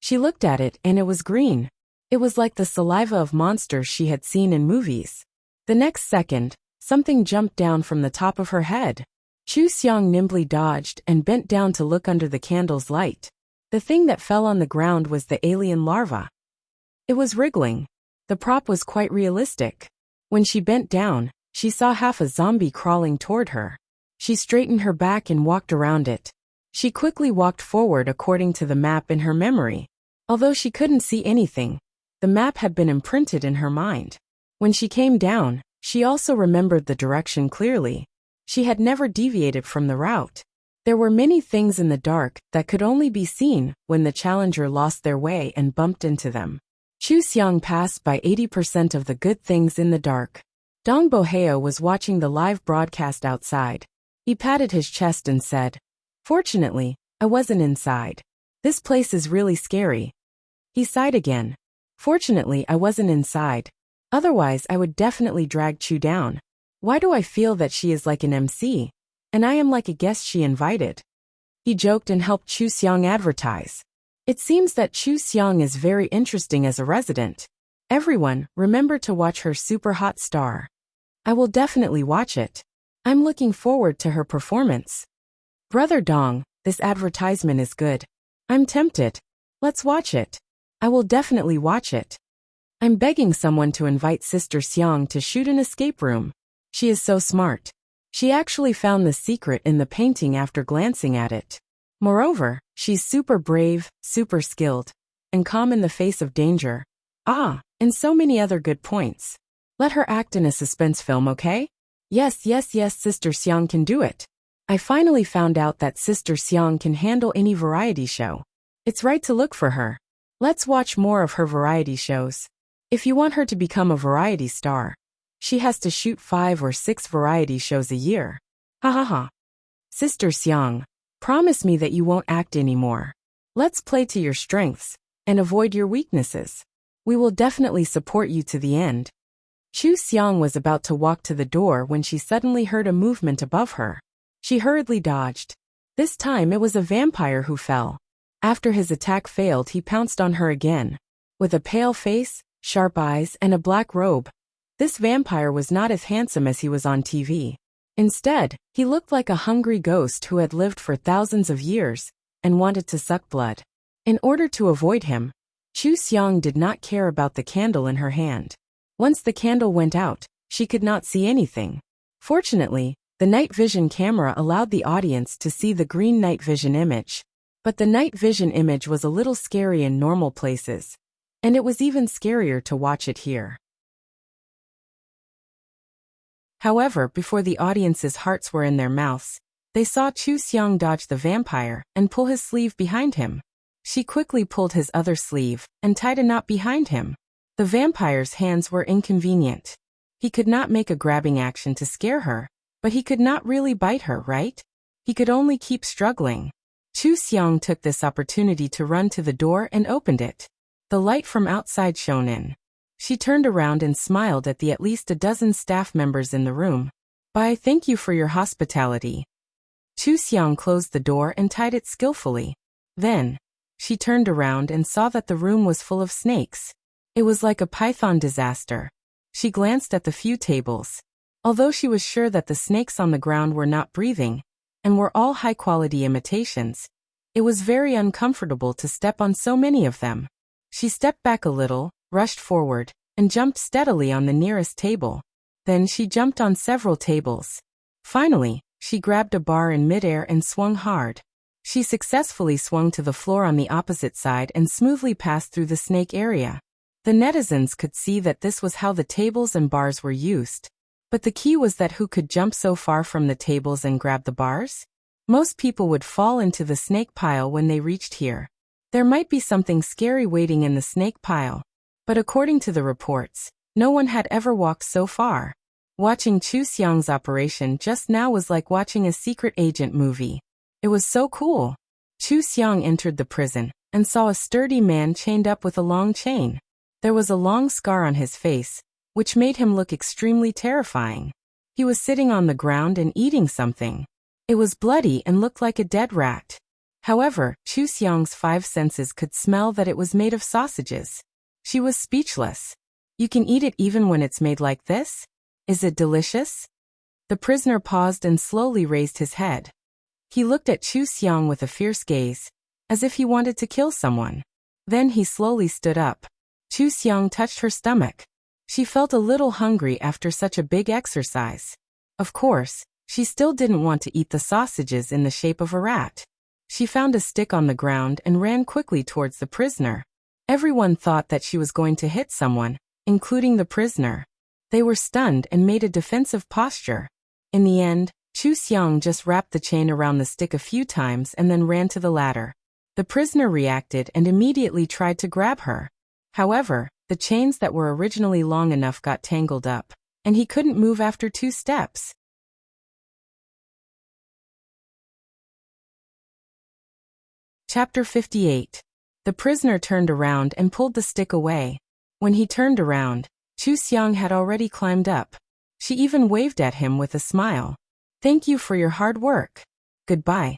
[SPEAKER 1] She looked at it and it was green. It was like the saliva of monsters she had seen in movies. The next second, something jumped down from the top of her head. Chu Xiang nimbly dodged and bent down to look under the candle's light. The thing that fell on the ground was the alien larva. It was wriggling. The prop was quite realistic. When she bent down, she saw half a zombie crawling toward her. She straightened her back and walked around it. She quickly walked forward according to the map in her memory. Although she couldn't see anything, the map had been imprinted in her mind. When she came down, she also remembered the direction clearly. She had never deviated from the route. There were many things in the dark that could only be seen when the challenger lost their way and bumped into them. Chu Xiang passed by 80% of the good things in the dark. Dong Boheo was watching the live broadcast outside. He patted his chest and said, "Fortunately, I wasn't inside. This place is really scary." He sighed again. "Fortunately, I wasn't inside. Otherwise, I would definitely drag Chu down. Why do I feel that she is like an MC? And I am like a guest she invited. He joked and helped Chu Xiang advertise. It seems that Chu Xiang is very interesting as a resident. Everyone, remember to watch her super hot star. I will definitely watch it. I'm looking forward to her performance. Brother Dong, this advertisement is good. I'm tempted. Let's watch it. I will definitely watch it. I'm begging someone to invite Sister Xiang to shoot an escape room. She is so smart. She actually found the secret in the painting after glancing at it. Moreover, she's super brave, super skilled, and calm in the face of danger. And so many other good points. Let her act in a suspense film, okay? Yes, Sister Xiang can do it. I finally found out that Sister Xiang can handle any variety show. It's right to look for her. Let's watch more of her variety shows. If you want her to become a variety star, she has to shoot 5 or 6 variety shows a year. Ha ha ha. Sister Xiang, promise me that you won't act anymore. Let's play to your strengths and avoid your weaknesses. We will definitely support you to the end. Chu Xiang was about to walk to the door when she suddenly heard a movement above her. She hurriedly dodged. This time it was a vampire who fell. After his attack failed, he pounced on her again. With a pale face, sharp eyes, and a black robe, this vampire was not as handsome as he was on TV. Instead, he looked like a hungry ghost who had lived for thousands of years and wanted to suck blood. In order to avoid him, Chu Xiang did not care about the candle in her hand. Once the candle went out, she could not see anything. Fortunately, the night vision camera allowed the audience to see the green night vision image. But the night vision image was a little scary in normal places, and it was even scarier to watch it here. However, before the audience's hearts were in their mouths, they saw Chu Xiang dodge the vampire and pull his sleeve behind him. She quickly pulled his other sleeve and tied a knot behind him. The vampire's hands were inconvenient. He could not make a grabbing action to scare her, but he could not really bite her, right? He could only keep struggling. Chu Xiang took this opportunity to run to the door and opened it. The light from outside shone in. She turned around and smiled at the at least a dozen staff members in the room. "Bye, thank you for your hospitality." Chu Xiang closed the door and tied it skillfully. Then, she turned around and saw that the room was full of snakes. It was like a python disaster. She glanced at the few tables. Although she was sure that the snakes on the ground were not breathing, and were all high-quality imitations, it was very uncomfortable to step on so many of them. She stepped back a little, rushed forward, and jumped steadily on the nearest table. Then she jumped on several tables. Finally, she grabbed a bar in midair and swung hard. She successfully swung to the floor on the opposite side and smoothly passed through the snake area. The netizens could see that this was how the tables and bars were used. But the key was that who could jump so far from the tables and grab the bars? Most people would fall into the snake pile when they reached here. There might be something scary waiting in the snake pile. But according to the reports, no one had ever walked so far. Watching Chu Xiang's operation just now was like watching a secret agent movie. It was so cool. Chu Xiang entered the prison and saw a sturdy man chained up with a long chain. There was a long scar on his face, which made him look extremely terrifying. He was sitting on the ground and eating something. It was bloody and looked like a dead rat. However, Chu Xiang's 5 senses could smell that it was made of sausages. She was speechless. "You can eat it even when it's made like this? Is it delicious?" The prisoner paused and slowly raised his head. He looked at Chu Xiang with a fierce gaze, as if he wanted to kill someone. Then he slowly stood up. Chu Xiang touched her stomach. She felt a little hungry after such a big exercise. Of course, she still didn't want to eat the sausages in the shape of a rat. She found a stick on the ground and ran quickly towards the prisoner. Everyone thought that she was going to hit someone, including the prisoner. They were stunned and made a defensive posture. In the end, Chu Xiang just wrapped the chain around the stick a few times and then ran to the ladder. The prisoner reacted and immediately tried to grab her. However, the chains that were originally long enough got tangled up, and he couldn't move after 2 steps. Chapter 58. The prisoner turned around and pulled the stick away. When he turned around, Chu Xiang had already climbed up. She even waved at him with a smile. Thank you for your hard work. Goodbye.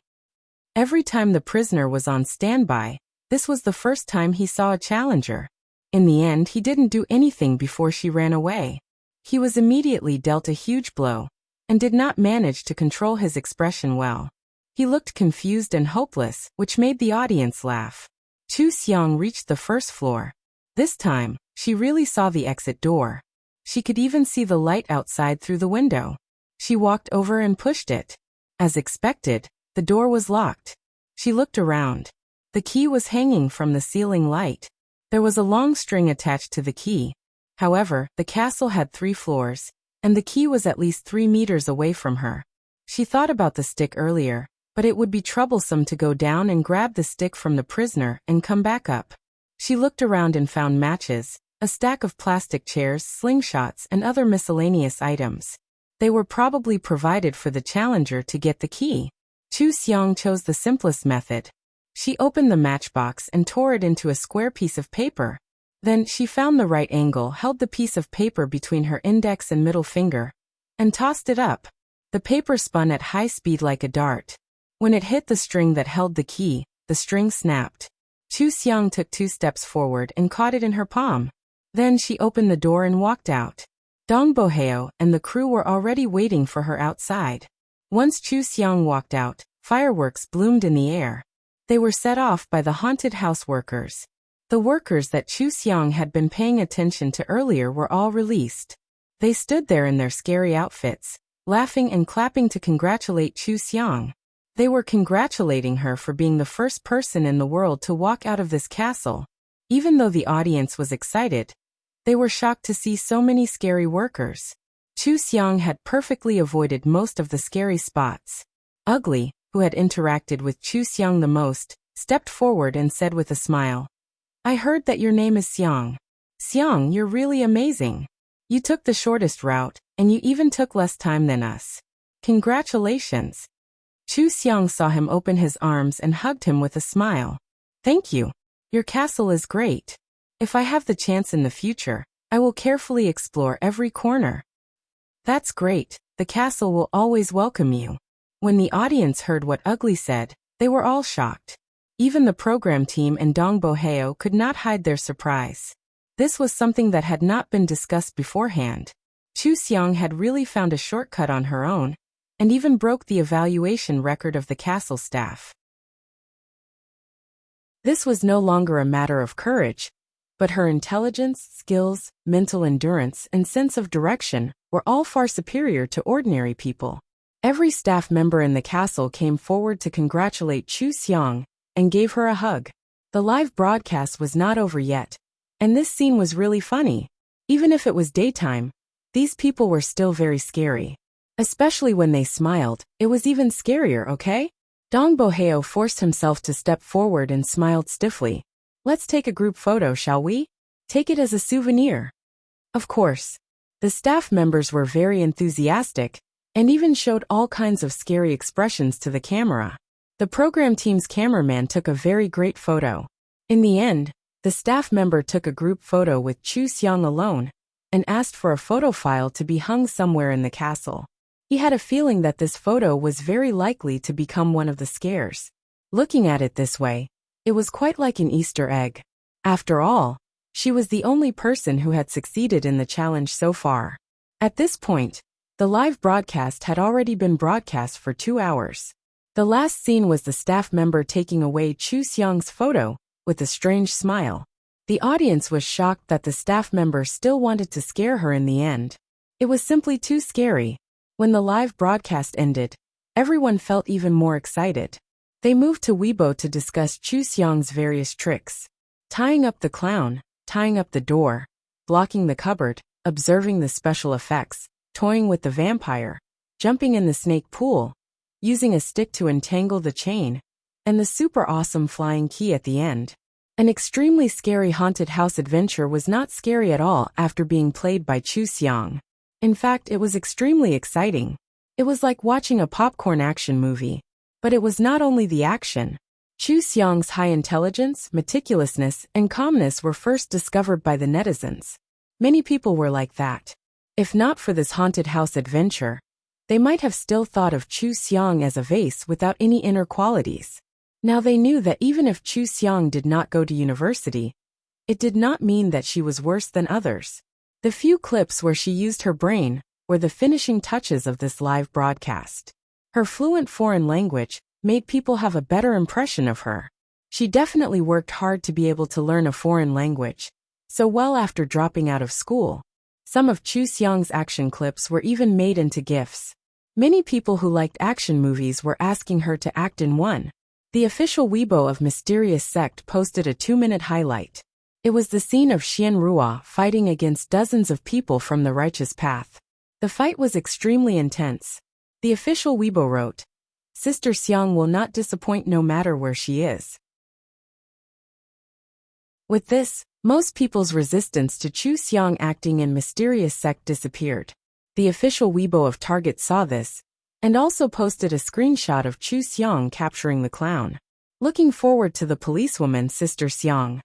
[SPEAKER 1] Every time the prisoner was on standby, this was the first time he saw a challenger. In the end, he didn't do anything before she ran away. He was immediately dealt a huge blow, and did not manage to control his expression well. He looked confused and hopeless, which made the audience laugh. Chu Xiang reached the first floor. This time, she really saw the exit door. She could even see the light outside through the window. She walked over and pushed it. As expected, the door was locked. She looked around. The key was hanging from the ceiling light. There was a long string attached to the key. However, the castle had 3 floors, and the key was at least 3 meters away from her. She thought about the stick earlier, but it would be troublesome to go down and grab the stick from the prisoner and come back up. She looked around and found matches, a stack of plastic chairs, slingshots, and other miscellaneous items. They were probably provided for the challenger to get the key. Chu Xiang chose the simplest method. She opened the matchbox and tore it into a square piece of paper. Then she found the right angle, held the piece of paper between her index and middle finger, and tossed it up. The paper spun at high speed like a dart. When it hit the string that held the key, the string snapped. Chu Xiang took 2 steps forward and caught it in her palm. Then she opened the door and walked out. Dong Boheo and the crew were already waiting for her outside. Once Chu Xiang walked out, fireworks bloomed in the air. They were set off by the haunted house workers. The workers that Chu Xiang had been paying attention to earlier were all released. They stood there in their scary outfits, laughing and clapping to congratulate Chu Xiang. They were congratulating her for being the first person in the world to walk out of this castle. Even though the audience was excited, they were shocked to see so many scary workers. Chu Xiang had perfectly avoided most of the scary spots. Ugly, who had interacted with Chu Xiang the most, stepped forward and said with a smile, I heard that your name is Xiang. Xiang, you're really amazing. You took the shortest route, and you even took less time than us. Congratulations. Chu Xiang saw him open his arms and hugged him with a smile. Thank you. Your castle is great. If I have the chance in the future, I will carefully explore every corner. That's great. The castle will always welcome you. When the audience heard what Ugly said, they were all shocked. Even the program team and Dong Boheo could not hide their surprise. This was something that had not been discussed beforehand. Chu Xiang had really found a shortcut on her own, and even broke the evaluation record of the castle staff. This was no longer a matter of courage, but her intelligence, skills, mental endurance, and sense of direction were all far superior to ordinary people. Every staff member in the castle came forward to congratulate Chu Xiang and gave her a hug. The live broadcast was not over yet, and this scene was really funny. Even if it was daytime, these people were still very scary. Especially when they smiled, it was even scarier, okay? Dong Boheo forced himself to step forward and smiled stiffly. Let's take a group photo, shall we? Take it as a souvenir. Of course. The staff members were very enthusiastic, and even showed all kinds of scary expressions to the camera. The program team's cameraman took a very great photo. In the end, the staff member took a group photo with Chu Xiang alone, and asked for a photo file to be hung somewhere in the castle. He had a feeling that this photo was very likely to become one of the scares. Looking at it this way, it was quite like an Easter egg. After all, she was the only person who had succeeded in the challenge so far. At this point, the live broadcast had already been broadcast for 2 hours. The last scene was the staff member taking away Chu Xiang's photo, with a strange smile. The audience was shocked that the staff member still wanted to scare her in the end. It was simply too scary. When the live broadcast ended, everyone felt even more excited. They moved to Weibo to discuss Chu Xiang's various tricks. Tying up the clown, tying up the door, blocking the cupboard, observing the special effects, toying with the vampire, jumping in the snake pool, using a stick to entangle the chain, and the super awesome flying key at the end. An extremely scary haunted house adventure was not scary at all after being played by Chu Xiang. In fact, it was extremely exciting. It was like watching a popcorn action movie. But it was not only the action. Chu Xiang's high intelligence, meticulousness, and calmness were first discovered by the netizens. Many people were like that. If not for this haunted house adventure, they might have still thought of Chu Xiang as a vase without any inner qualities. Now they knew that even if Chu Xiang did not go to university, it did not mean that she was worse than others. The few clips where she used her brain were the finishing touches of this live broadcast. Her fluent foreign language made people have a better impression of her. She definitely worked hard to be able to learn a foreign language so well after dropping out of school. Some of Chu Xiang's action clips were even made into GIFs. Many people who liked action movies were asking her to act in one. The official Weibo of Mysterious Sect posted a 2-minute highlight. It was the scene of Xian Ruo fighting against dozens of people from the righteous path. The fight was extremely intense. The official Weibo wrote, "Sister Xiang will not disappoint no matter where she is." With this, most people's resistance to Chu Xiang acting in Mysterious Sect disappeared. The official Weibo of Target saw this, and also posted a screenshot of Chu Xiang capturing the clown. Looking forward to the policewoman Sister Xiang.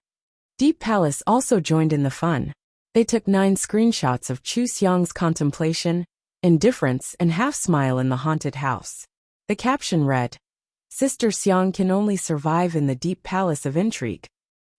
[SPEAKER 1] Deep Palace also joined in the fun. They took 9 screenshots of Chu Xiang's contemplation, indifference and half-smile in the haunted house. The caption read, "Sister Xiang can only survive in the deep palace of intrigue."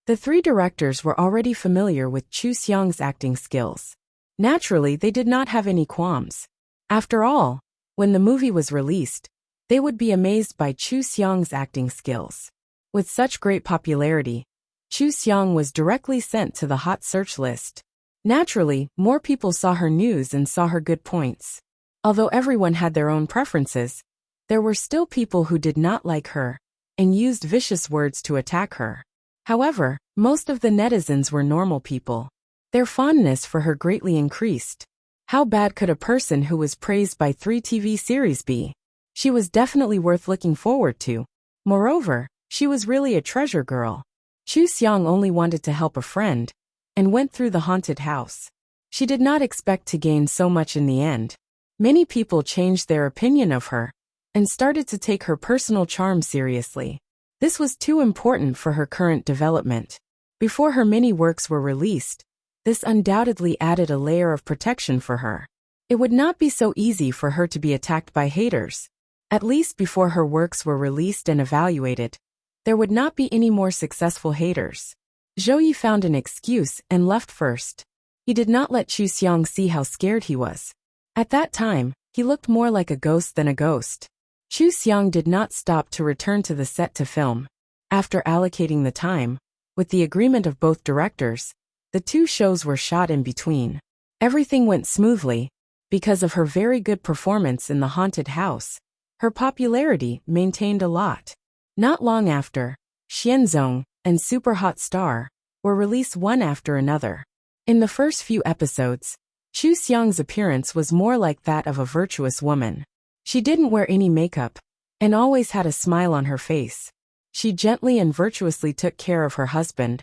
[SPEAKER 1] The 3 directors were already familiar with Chu Xiang's acting skills. Naturally, they did not have any qualms. After all, when the movie was released, they would be amazed by Chu Xiang's acting skills. With such great popularity, Chu Xiang was directly sent to the hot search list. Naturally, more people saw her news and saw her good points. Although everyone had their own preferences, there were still people who did not like her and used vicious words to attack her. However, most of the netizens were normal people. Their fondness for her greatly increased. How bad could a person who was praised by 3 TV series be? She was definitely worth looking forward to. Moreover, she was really a treasure girl. Chu Xiang only wanted to help a friend and went through the haunted house. She did not expect to gain so much in the end. Many people changed their opinion of her and started to take her personal charm seriously. This was too important for her current development. Before her many works were released, this undoubtedly added a layer of protection for her. It would not be so easy for her to be attacked by haters. At least before her works were released and evaluated, there would not be any more successful haters. Zhou Yi found an excuse and left first. He did not let Chu Xiang see how scared he was. At that time, he looked more like a ghost than a ghost. Chu Xiang did not stop to return to the set to film. After allocating the time, with the agreement of both directors, the 2 shows were shot in between. Everything went smoothly. Because of her very good performance in the haunted house, her popularity maintained a lot. Not long after, Xianzong and Super Hot Star were released one after another. In the first few episodes, Chu Xiang's appearance was more like that of a virtuous woman. She didn't wear any makeup and always had a smile on her face. She gently and virtuously took care of her husband,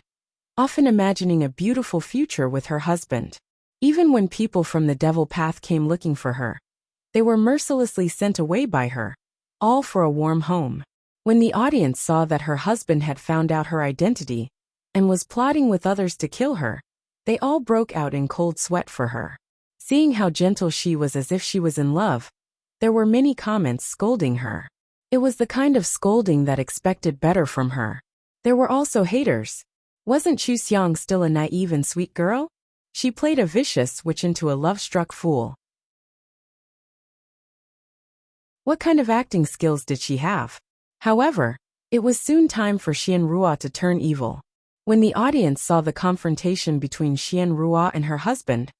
[SPEAKER 1] often imagining a beautiful future with her husband. Even when people from the devil path came looking for her, they were mercilessly sent away by her, all for a warm home. When the audience saw that her husband had found out her identity and was plotting with others to kill her, they all broke out in cold sweat for her. Seeing how gentle she was as if she was in love, there were many comments scolding her. It was the kind of scolding that expected better from her. There were also haters. Wasn't Chu Xiang still a naive and sweet girl? She played a vicious witch into a love-struck fool. What kind of acting skills did she have? However, it was soon time for Xian Ruo to turn evil. When the audience saw the confrontation between Xian Ruo and her husband,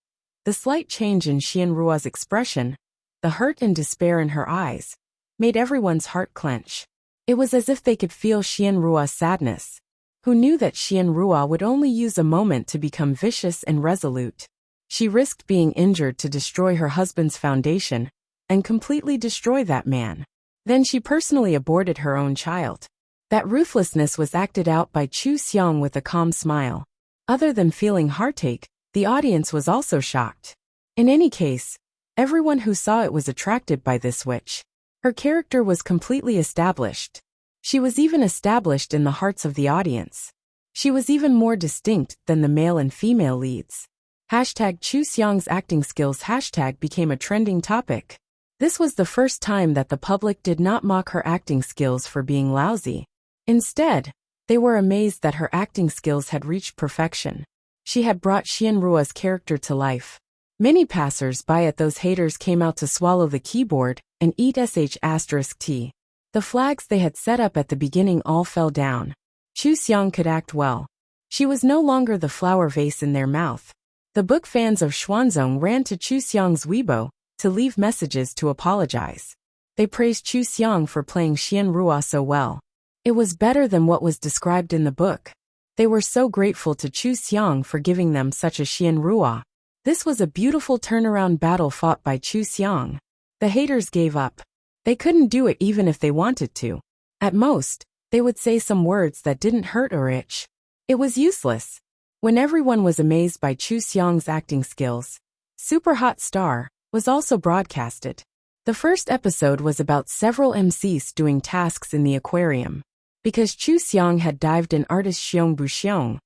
[SPEAKER 1] the slight change in Xian Ruo's expression, the hurt and despair in her eyes, made everyone's heart clench. It was as if they could feel Xian Ruo's sadness, who knew that Xian Ruo would only use a moment to become vicious and resolute. She risked being injured to destroy her husband's foundation and completely destroy that man. Then she personally aborted her own child. That ruthlessness was acted out by Chu Xiang with a calm smile. Other than feeling heartache, the audience was also shocked. In any case, everyone who saw it was attracted by this witch. Her character was completely established. She was even established in the hearts of the audience. She was even more distinct than the male and female leads. Hashtag Chu Xiang's acting skills hashtag became a trending topic. This was the first time that the public did not mock her acting skills for being lousy. Instead, they were amazed that her acting skills had reached perfection. She had brought Xianrua's character to life. Many passers-by at those haters came out to swallow the keyboard and eat **tea. The flags they had set up at the beginning all fell down. Chu Xiang could act well. She was no longer the flower vase in their mouth. The book fans of Xuanzong ran to Chu Xiang's Weibo to leave messages to apologize. They praised Chu Xiang for playing Xianrua so well. It was better than what was described in the book. They were so grateful to Chu Xiang for giving them such a Xianrua. This was a beautiful turnaround battle fought by Chu Xiang. The haters gave up. They couldn't do it even if they wanted to. At most, they would say some words that didn't hurt or itch. It was useless. When everyone was amazed by Chu Xiang's acting skills, Super Hot Star was also broadcasted. The first episode was about several MCs doing tasks in the aquarium. Because Chu Xiang had dived in artist Xiong Buxiong,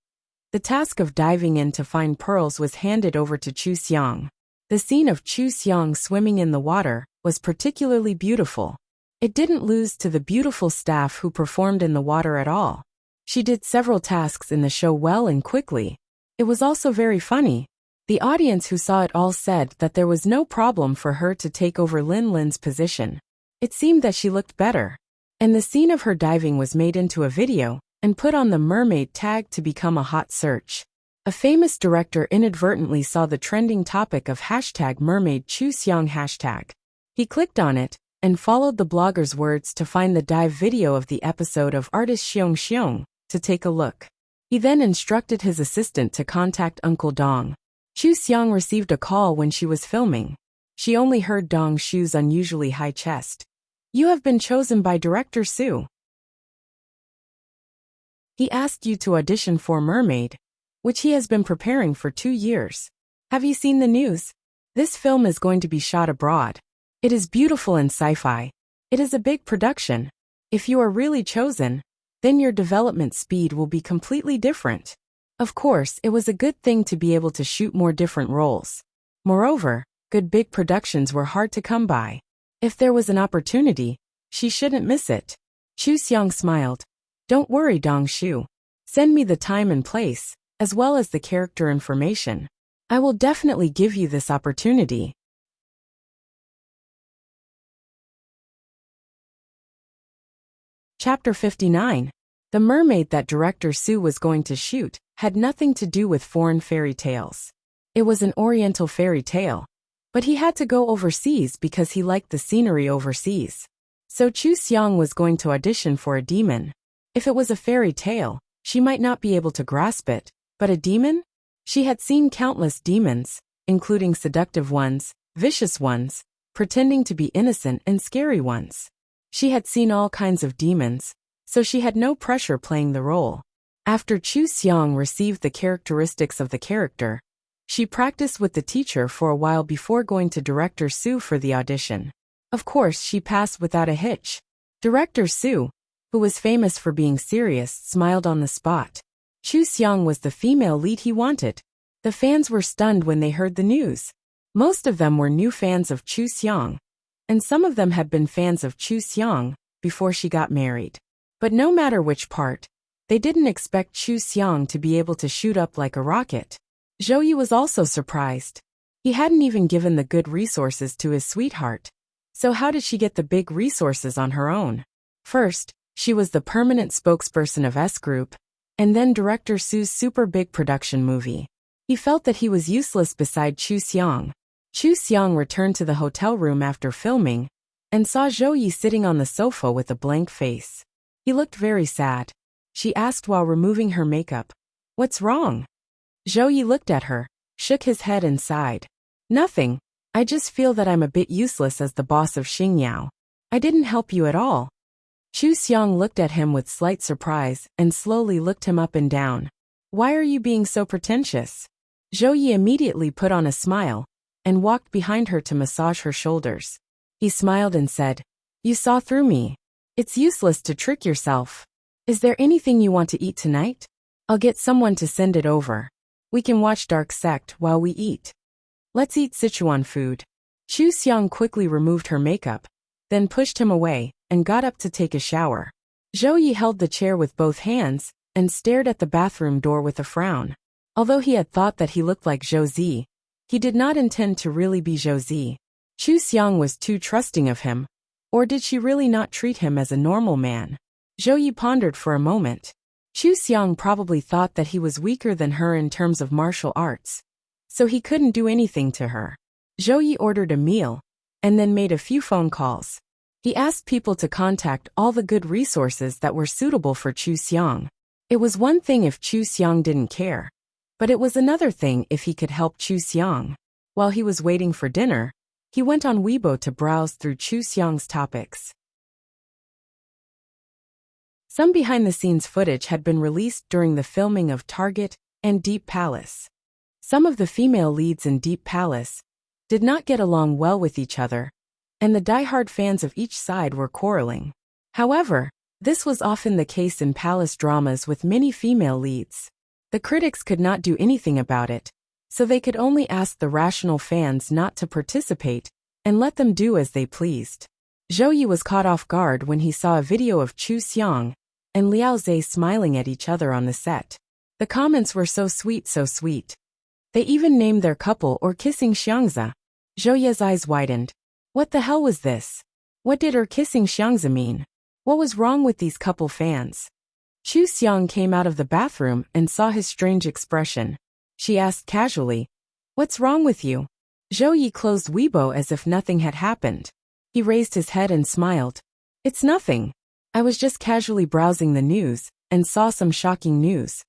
[SPEAKER 1] the task of diving in to find pearls was handed over to Chu Xiang. The scene of Chu Xiang swimming in the water was particularly beautiful. It didn't lose to the beautiful staff who performed in the water at all. She did several tasks in the show well and quickly. It was also very funny. The audience who saw it all said that there was no problem for her to take over Lin Lin's position. It seemed that she looked better. And the scene of her diving was made into a video and put on the mermaid tag to become a hot search. A famous director inadvertently saw the trending topic of hashtag mermaid Chu Xiang hashtag. He clicked on it and followed the blogger's words to find the dive video of the episode of artist Xiong Xiong to take a look. He then instructed his assistant to contact Uncle Dong. Chu Xiang received a call when she was filming. She only heard Dong Shu's unusually high chest. "You have been chosen by Director Su. He asked you to audition for Mermaid, which he has been preparing for 2 years. Have you seen the news? This film is going to be shot abroad. It is beautiful and sci-fi. It is a big production. If you are really chosen, then your development speed will be completely different." Of course, it was a good thing to be able to shoot more different roles. Moreover, good big productions were hard to come by. If there was an opportunity, she shouldn't miss it. Chu Xiang smiled. "Don't worry, Dong Shu. Send me the time and place, as well as the character information. I will definitely give you this opportunity." Chapter 59. The mermaid that Director Su was going to shoot had nothing to do with foreign fairy tales. It was an oriental fairy tale. But he had to go overseas because he liked the scenery overseas. So Chu Xiang was going to audition for a demon. If it was a fairy tale, she might not be able to grasp it, but a demon? She had seen countless demons, including seductive ones, vicious ones, pretending to be innocent and scary ones. She had seen all kinds of demons, so she had no pressure playing the role. After Chu Xiang received the characteristics of the character, she practiced with the teacher for a while before going to Director Su for the audition. Of course, she passed without a hitch. Director Su, who was famous for being serious, smiled on the spot. Chu Xiang was the female lead he wanted. The fans were stunned when they heard the news. Most of them were new fans of Chu Xiang, and some of them had been fans of Chu Xiang before she got married. But no matter which part, they didn't expect Chu Xiang to be able to shoot up like a rocket. Zhou Yi was also surprised. He hadn't even given the good resources to his sweetheart. So how did she get the big resources on her own? First, she was the permanent spokesperson of S Group, and then Director Su's super big production movie. He felt that he was useless beside Chu Xiang. Chu Xiang returned to the hotel room after filming, and saw Zhou Yi sitting on the sofa with a blank face. He looked very sad. She asked while removing her makeup, "What's wrong?" Zhou Yi looked at her, shook his head and sighed. "Nothing. I just feel that I'm a bit useless as the boss of Xingyao. I didn't help you at all." Chu Xiang looked at him with slight surprise and slowly looked him up and down. "Why are you being so pretentious?" Zhou Yi immediately put on a smile and walked behind her to massage her shoulders. He smiled and said, "You saw through me. It's useless to trick yourself. Is there anything you want to eat tonight? I'll get someone to send it over." We can watch Dark Sect while we eat. Let's eat Sichuan food. Chu Xiang quickly removed her makeup, then pushed him away, and got up to take a shower. Zhou Yi held the chair with both hands, and stared at the bathroom door with a frown. Although he had thought that he looked like Zhou Zi, he did not intend to really be Zhou Zi. Chu Xiang was too trusting of him. Or did she really not treat him as a normal man? Zhou Yi pondered for a moment. Chu Xiang probably thought that he was weaker than her in terms of martial arts, so he couldn't do anything to her. Zhou Yi ordered a meal, and then made a few phone calls. He asked people to contact all the good resources that were suitable for Chu Xiang. It was one thing if Chu Xiang didn't care, but it was another thing if he could help Chu Xiang. While he was waiting for dinner, he went on Weibo to browse through Chu Xiang's topics. Some behind-the-scenes footage had been released during the filming of Target and Deep Palace. Some of the female leads in Deep Palace did not get along well with each other, and the die-hard fans of each side were quarreling. However, this was often the case in palace dramas with many female leads. The critics could not do anything about it, so they could only ask the rational fans not to participate and let them do as they pleased. Zhou Yi was caught off guard when he saw a video of Chu Xiang and Liao Zhe smiling at each other on the set. The comments were so sweet, so sweet. They even named their couple or kissing Xiangzi. Zhou Yi's eyes widened. What the hell was this? What did her kissing Xiangzi mean? What was wrong with these couple fans? Chu Xiang came out of the bathroom and saw his strange expression. She asked casually, "What's wrong with you?" Zhou Yi closed Weibo as if nothing had happened. He raised his head and smiled. "It's nothing. I was just casually browsing the news and saw some shocking news."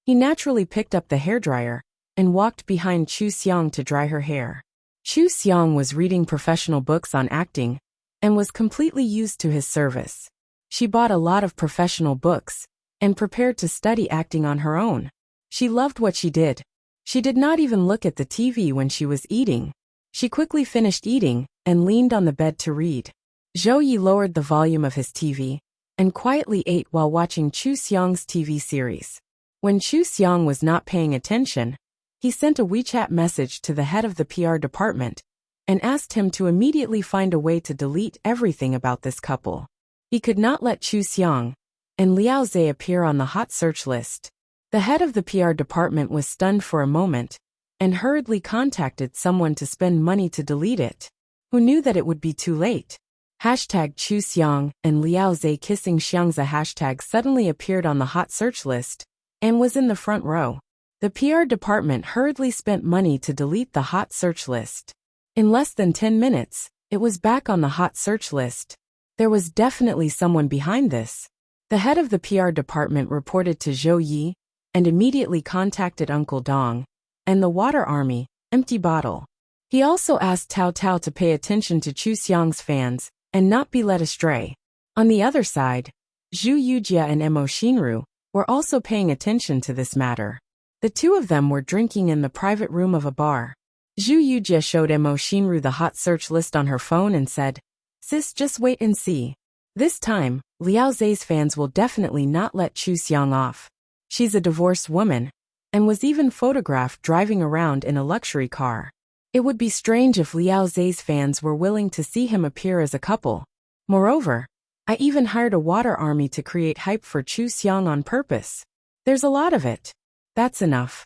[SPEAKER 1] He naturally picked up the hairdryer and walked behind Chu Xiang to dry her hair. Chu Xiang was reading professional books on acting and was completely used to his service. She bought a lot of professional books and prepared to study acting on her own. She loved what she did. She did not even look at the TV when she was eating. She quickly finished eating and leaned on the bed to read. Zhou Yi lowered the volume of his TV and quietly ate while watching Chu Xiang's TV series. When Chu Xiang was not paying attention, he sent a WeChat message to the head of the PR department and asked him to immediately find a way to delete everything about this couple. He could not let Chu Xiang and Liao Zhe appear on the hot search list. The head of the PR department was stunned for a moment and hurriedly contacted someone to spend money to delete it. Who knew that it would be too late? Hashtag Chu Xiang and Liao Zhe kissing Xiangzi hashtag suddenly appeared on the hot search list and was in the front row. The PR department hurriedly spent money to delete the hot search list. In less than 10 minutes, it was back on the hot search list. There was definitely someone behind this. The head of the PR department reported to Zhou Yi and immediately contacted Uncle Dong and the Water Army, Empty Bottle. He also asked Tao Tao to pay attention to Chu Xiang's fans and not be led astray. On the other side, Zhu Yujia and Mo Xinru were also paying attention to this matter. The two of them were drinking in the private room of a bar. Zhu Yujia showed Mo Xinru the hot search list on her phone and said, "Sis, just wait and see. This time, Liao Zhe's fans will definitely not let Chu Xiang off. She's a divorced woman, and was even photographed driving around in a luxury car. It would be strange if Liao Zhe's fans were willing to see him appear as a couple. Moreover, I even hired a water army to create hype for Chu Xiang on purpose. There's a lot of it. That's enough.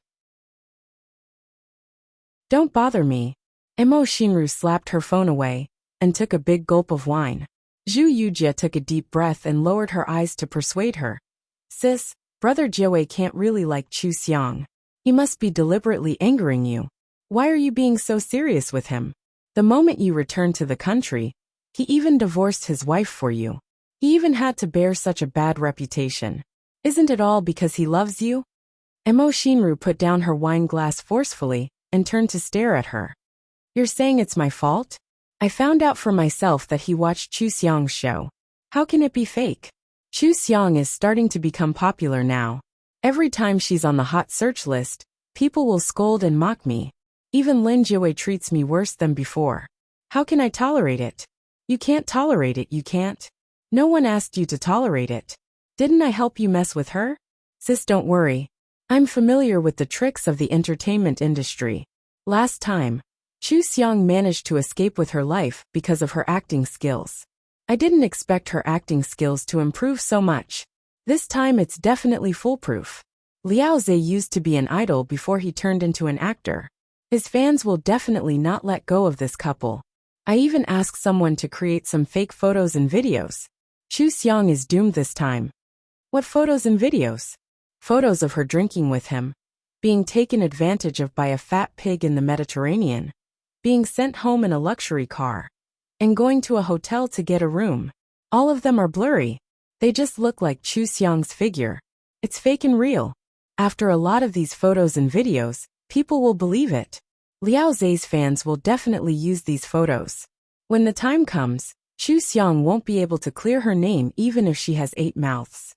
[SPEAKER 1] Don't bother me." Mo Xinru slapped her phone away and took a big gulp of wine. Zhu Yujia took a deep breath and lowered her eyes to persuade her. "Sis, Brother Jiawei can't really like Chu Xiang. He must be deliberately angering you. Why are you being so serious with him? The moment you returned to the country, he even divorced his wife for you. He even had to bear such a bad reputation. Isn't it all because he loves you?" Mo Xinru put down her wine glass forcefully and turned to stare at her. "You're saying it's my fault? I found out for myself that he watched Chu Xiang's show. How can it be fake? Chu Xiang is starting to become popular now. Every time she's on the hot search list, people will scold and mock me. Even Lin Jiawei treats me worse than before. How can I tolerate it?" "You can't tolerate it, you can't. No one asked you to tolerate it. Didn't I help you mess with her? Sis, don't worry. I'm familiar with the tricks of the entertainment industry. Last time, Chu Xiang managed to escape with her life because of her acting skills. I didn't expect her acting skills to improve so much. This time it's definitely foolproof. Liao Ze used to be an idol before he turned into an actor. His fans will definitely not let go of this couple. I even asked someone to create some fake photos and videos. Chu Xiang is doomed this time. What photos and videos? Photos of her drinking with him, being taken advantage of by a fat pig in the Mediterranean, being sent home in a luxury car, and going to a hotel to get a room. All of them are blurry. They just look like Chu Xiang's figure. It's fake and real. After a lot of these photos and videos, people will believe it. Liao Ze's fans will definitely use these photos. When the time comes, Chu Xiang won't be able to clear her name even if she has 8 mouths.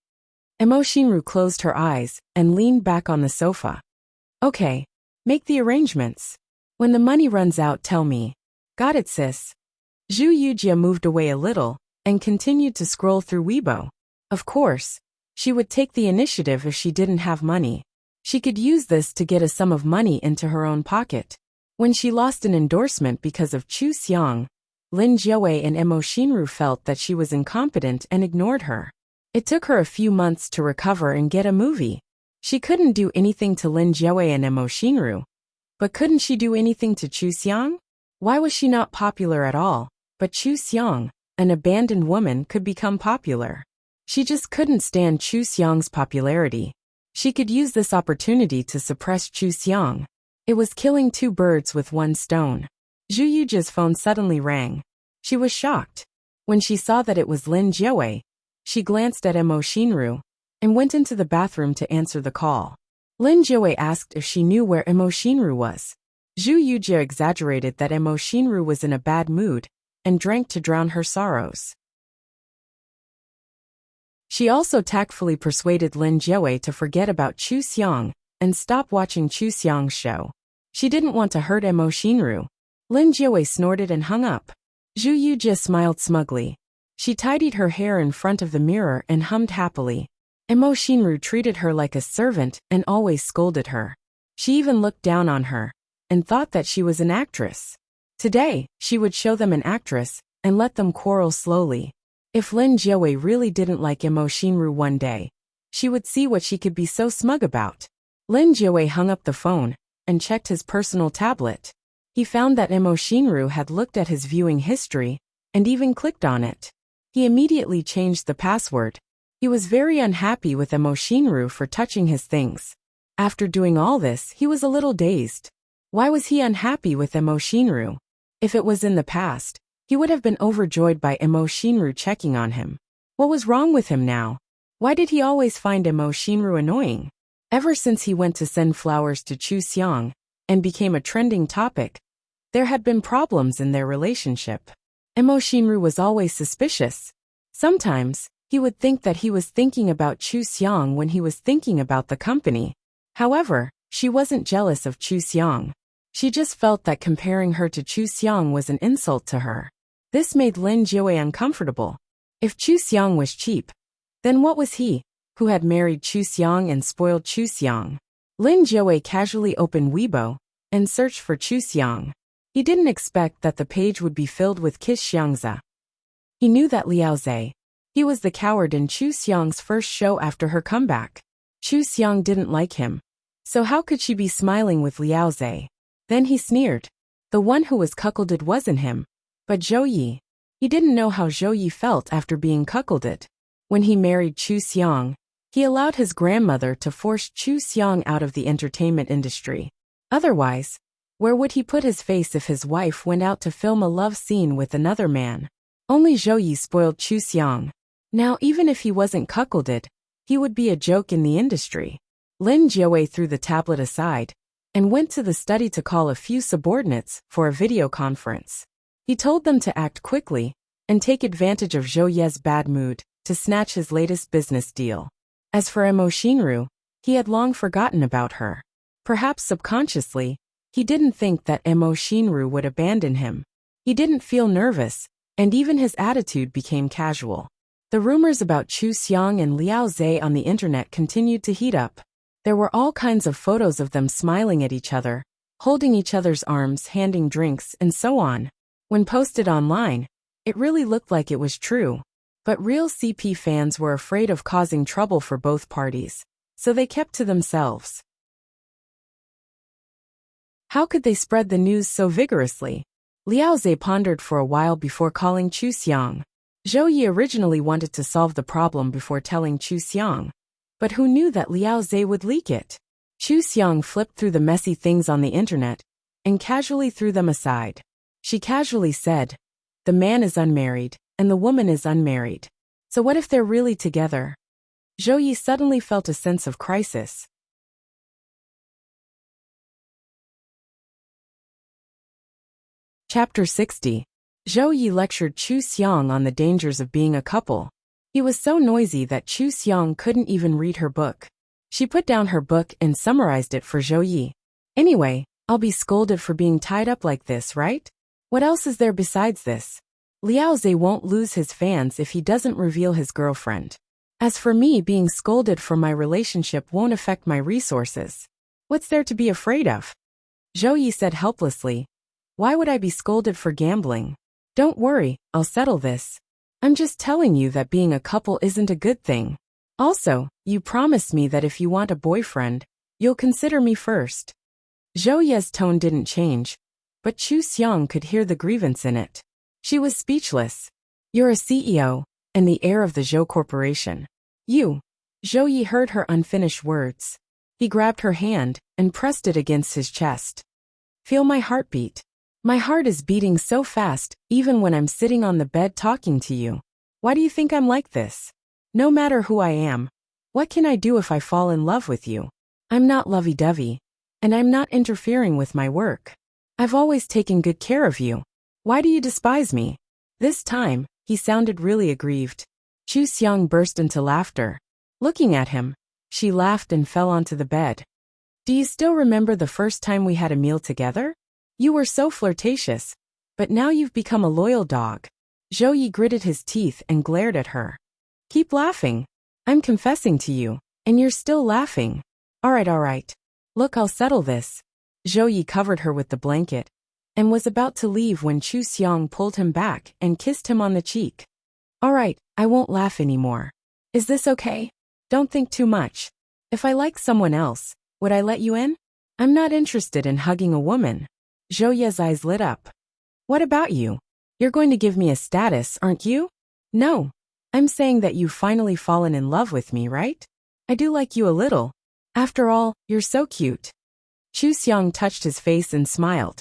[SPEAKER 1] Emo Shinru closed her eyes and leaned back on the sofa. Okay, make the arrangements. When the money runs out, tell me. Got it, sis. Zhu Yujia moved away a little and continued to scroll through Weibo. Of course, she would take the initiative if she didn't have money. She could use this to get a sum of money into her own pocket. When she lost an endorsement because of Chu Xiang, Lin Jiawei and Emo Shinru felt that she was incompetent and ignored her. It took her a few months to recover and get a movie. She couldn't do anything to Lin Jiawei and Emo Shinru. But couldn't she do anything to Chu Xiang? Why was she not popular at all? But Chu Xiang, an abandoned woman, could become popular. She just couldn't stand Chu Xiang's popularity. She could use this opportunity to suppress Chu Xiang. It was killing 2 birds with 1 stone. Zhu Yujia's phone suddenly rang. She was shocked. When she saw that it was Lin Jiawei, she glanced at Emo Shinru and went into the bathroom to answer the call. Lin Jiawei asked if she knew where Emo Shinru was. Zhu Yujia exaggerated that Emo Shinru was in a bad mood and drank to drown her sorrows. She also tactfully persuaded Lin Jiawei to forget about Chu Xiang and stop watching Chu Xiang's show. She didn't want to hurt Emo Shinru. Lin Jiawei snorted and hung up. Zhu Yujia smiled smugly. She tidied her hair in front of the mirror and hummed happily. Emo Shinru treated her like a servant and always scolded her. She even looked down on her and thought that she was an actress. Today, she would show them an actress and let them quarrel slowly. If Lin Jiawei really didn't like Emo Shinru one day, she would see what she could be so smug about. Lin Jiawei hung up the phone and checked his personal tablet. He found that Emo Shinru had looked at his viewing history and even clicked on it. He immediately changed the password. He was very unhappy with Emo Shinru for touching his things. After doing all this, he was a little dazed. Why was he unhappy with Emo Shinru? If it was in the past, he would have been overjoyed by Emo Shinru checking on him. What was wrong with him now? Why did he always find Emo Shinru annoying? Ever since he went to send flowers to Chu Xiang and became a trending topic, there had been problems in their relationship. Emo Shinru was always suspicious. Sometimes, he would think that he was thinking about Chu Xiang when he was thinking about the company. However, she wasn't jealous of Chu Xiang. She just felt that comparing her to Chu Xiang was an insult to her. This made Lin Jiawei uncomfortable. If Chu Xiang was cheap, then what was he, who had married Chu Xiang and spoiled Chu Xiang? Lin Jiawei casually opened Weibo and searched for Chu Xiang. He didn't expect that the page would be filled with Kiss Xiangza. He knew that Liao Ze. He was the coward in Chu Xiang's first show after her comeback. Chu Xiang didn't like him. So how could she be smiling with Liao Ze? Then he sneered. The one who was cuckolded wasn't him, but Zhou Yi. He didn't know how Zhou Yi felt after being cuckolded. When he married Chu Xiang, he allowed his grandmother to force Chu Xiang out of the entertainment industry. Otherwise, where would he put his face if his wife went out to film a love scene with another man? Only Zhou Yi spoiled Chu Xiang. Now even if he wasn't cuckolded, he would be a joke in the industry. Lin Jiawei threw the tablet aside and went to the study to call a few subordinates for a video conference. He told them to act quickly and take advantage of Zhou Ye's bad mood to snatch his latest business deal. As for Emo Shinru, he had long forgotten about her. Perhaps subconsciously, he didn't think that Emo Shinru would abandon him. He didn't feel nervous, and even his attitude became casual. The rumors about Chu Xiang and Liao Ze on the internet continued to heat up. There were all kinds of photos of them smiling at each other, holding each other's arms, handing drinks, and so on. When posted online, it really looked like it was true. But real CP fans were afraid of causing trouble for both parties, so they kept to themselves. How could they spread the news so vigorously? Liao Ze pondered for a while before calling Chu Xiang. Zhou Yi originally wanted to solve the problem before telling Chu Xiang, but who knew that Liao Ze would leak it? Chu Xiang flipped through the messy things on the internet and casually threw them aside. She casually said, "The man is unmarried, and the woman is unmarried. So what if they're really together?" Zhou Yi suddenly felt a sense of crisis. Chapter 60. Zhou Yi lectured Chu Xiang on the dangers of being a couple. He was so noisy that Chu Xiang couldn't even read her book. She put down her book and summarized it for Zhou Yi. "Anyway, I'll be scolded for being tied up like this, right? What else is there besides this? Liao Ze won't lose his fans if he doesn't reveal his girlfriend. As for me, being scolded for my relationship won't affect my resources. What's there to be afraid of?" Zhou Yi said helplessly, "Why would I be scolded for gambling? Don't worry, I'll settle this. I'm just telling you that being a couple isn't a good thing. Also, you promised me that if you want a boyfriend, you'll consider me first." Zhou Ye's tone didn't change, but Chu Xiang could hear the grievance in it. She was speechless. "You're a CEO, and the heir of the Zhou Corporation. Zhou Yi heard her unfinished words. He grabbed her hand and pressed it against his chest. "Feel my heartbeat. My heart is beating so fast, even when I'm sitting on the bed talking to you. Why do you think I'm like this? No matter who I am, what can I do if I fall in love with you? I'm not lovey-dovey, and I'm not interfering with my work. I've always taken good care of you. Why do you despise me?" This time, he sounded really aggrieved. Chu Xiang burst into laughter. Looking at him, she laughed and fell onto the bed. "Do you still remember the first time we had a meal together? You were so flirtatious, but now you've become a loyal dog." Zhou Yi gritted his teeth and glared at her. "Keep laughing. I'm confessing to you, and you're still laughing. All right. Look, I'll settle this." Zhou Yi covered her with the blanket and was about to leave when Chu Xiang pulled him back and kissed him on the cheek. "All right, I won't laugh anymore. Is this okay? Don't think too much. If I like someone else, would I let you in? I'm not interested in hugging a woman." Zhou Ye's eyes lit up. "What about you? You're going to give me a status, aren't you?" "No. I'm saying that you've finally fallen in love with me, right? I do like you a little. After all, you're so cute." Chu Xiang touched his face and smiled.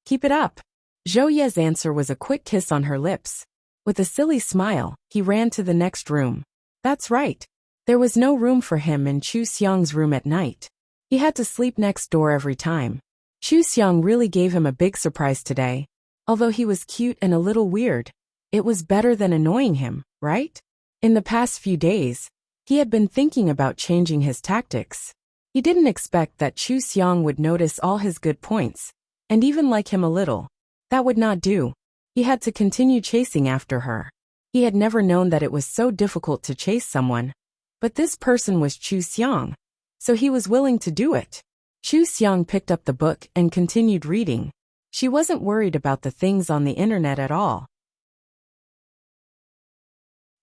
[SPEAKER 1] "Keep it up." Zhou Ye's answer was a quick kiss on her lips. With a silly smile, he ran to the next room. That's right. There was no room for him in Chu Xiang's room at night. He had to sleep next door every time. Chu Xiang really gave him a big surprise today. Although he was cute and a little weird, it was better than annoying him, right? In the past few days, he had been thinking about changing his tactics. He didn't expect that Chu Xiang would notice all his good points, and even like him a little. That would not do. He had to continue chasing after her. He had never known that it was so difficult to chase someone. But this person was Chu Xiang, so he was willing to do it. Chu Xiang picked up the book and continued reading. She wasn't worried about the things on the internet at all.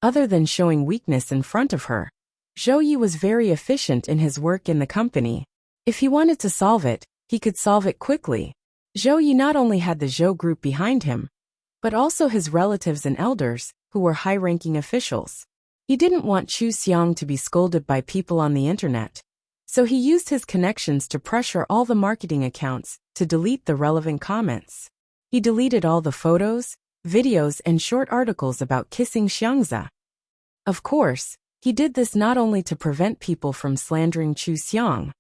[SPEAKER 1] Other than showing weakness in front of her, Zhou Yi was very efficient in his work in the company. If he wanted to solve it, he could solve it quickly. Zhou Yi not only had the Zhou group behind him, but also his relatives and elders, who were high-ranking officials. He didn't want Chu Xiang to be scolded by people on the internet, so he used his connections to pressure all the marketing accounts to delete the relevant comments. He deleted all the photos, videos, and short articles about kissing Xiangza. Of course, he did this not only to prevent people from slandering Chu Xiang,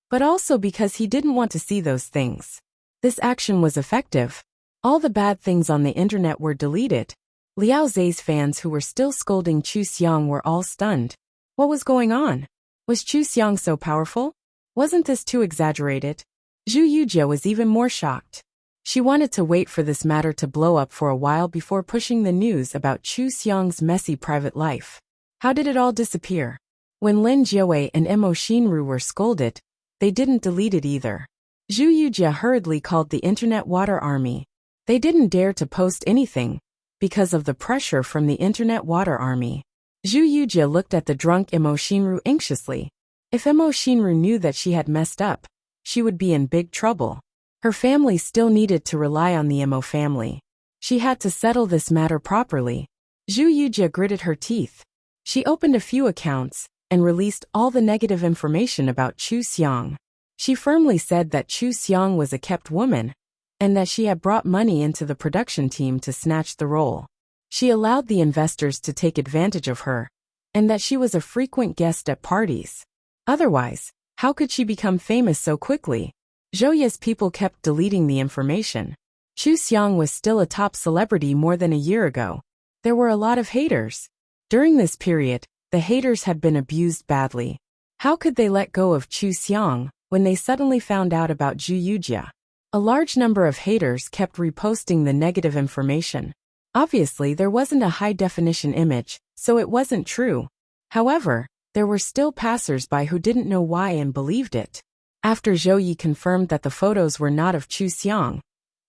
[SPEAKER 1] but also because he didn't want to see those things. This action was effective. All the bad things on the internet were deleted. Liao Ze's fans who were still scolding Chu Xiang were all stunned. What was going on? Was Chu Xiang so powerful? Wasn't this too exaggerated? Zhu Yujie was even more shocked. She wanted to wait for this matter to blow up for a while before pushing the news about Chu Xiang's messy private life. How did it all disappear? When Lin Jiawei and Emo Shinru were scolded, they didn't delete it either. Zhu Yujia hurriedly called the Internet Water Army. They didn't dare to post anything because of the pressure from the Internet Water Army. Zhu Yujia looked at the drunk Emo Shinru anxiously. If Emo Shinru knew that she had messed up, she would be in big trouble. Her family still needed to rely on the Emo family. She had to settle this matter properly. Zhu Yujia gritted her teeth. She opened a few accounts and released all the negative information about Chu Xiang. She firmly said that Chu Xiang was a kept woman and that she had brought money into the production team to snatch the role. She allowed the investors to take advantage of her and that she was a frequent guest at parties. Otherwise, how could she become famous so quickly? Zhouya's people kept deleting the information. Chu Xiang was still a top celebrity more than a year ago. There were a lot of haters. During this period, the haters had been abused badly. How could they let go of Chu Xiang when they suddenly found out about Zhu Yujia? A large number of haters kept reposting the negative information. Obviously, there wasn't a high-definition image, so it wasn't true. However, there were still passers-by who didn't know why and believed it. After Zhou Yi confirmed that the photos were not of Chu Xiang,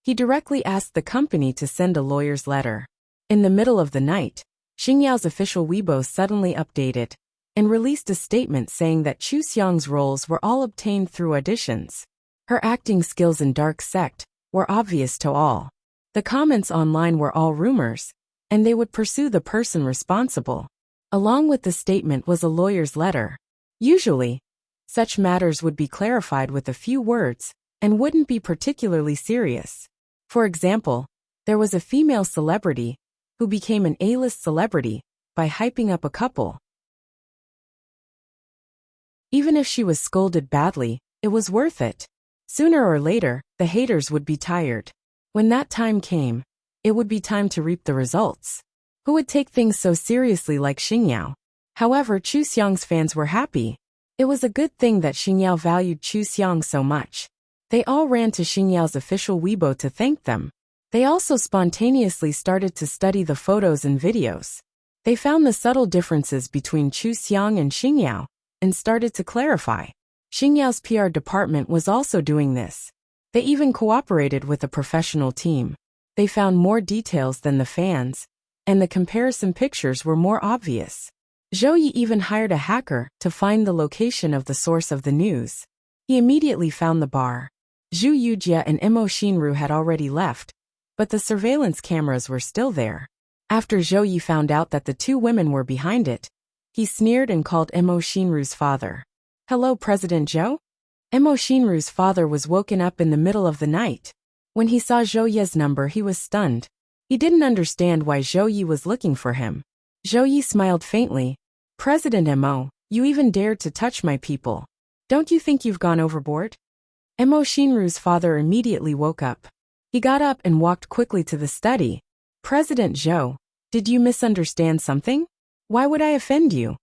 [SPEAKER 1] he directly asked the company to send a lawyer's letter. In the middle of the night, Xingyao's official Weibo suddenly updated and released a statement saying that Chu Xiang's roles were all obtained through auditions. Her acting skills in Dark Sect were obvious to all. The comments online were all rumors, and they would pursue the person responsible. Along with the statement was a lawyer's letter. Usually, such matters would be clarified with a few words and wouldn't be particularly serious. For example, there was a female celebrity who became an A-list celebrity by hyping up a couple. Even if she was scolded badly, it was worth it. Sooner or later, the haters would be tired. When that time came, it would be time to reap the results. Who would take things so seriously like Xingyao? However, Chu Xiang's fans were happy. It was a good thing that Xingyao valued Chu Xiang so much. They all ran to Xingyao's official Weibo to thank them. They also spontaneously started to study the photos and videos. They found the subtle differences between Chu Xiang and Xingyao and started to clarify. Xingyao's PR department was also doing this. They even cooperated with a professional team. They found more details than the fans, and the comparison pictures were more obvious. Zhou Yi even hired a hacker to find the location of the source of the news. He immediately found the bar. Zhu Yujia and Emo Shinru had already left, but the surveillance cameras were still there. After Zhou Yi found out that the two women were behind it, he sneered and called Emo Shinru's father. "Hello, President Zhou?" Emo Shinru's father was woken up in the middle of the night. When he saw Zhou Yi's number, he was stunned. He didn't understand why Zhou Yi was looking for him. Zhou Yi smiled faintly. "President Emo, you even dared to touch my people. Don't you think you've gone overboard?" Emo Shinru's father immediately woke up. He got up and walked quickly to the study. "President Zhou, did you misunderstand something? Why would I offend you?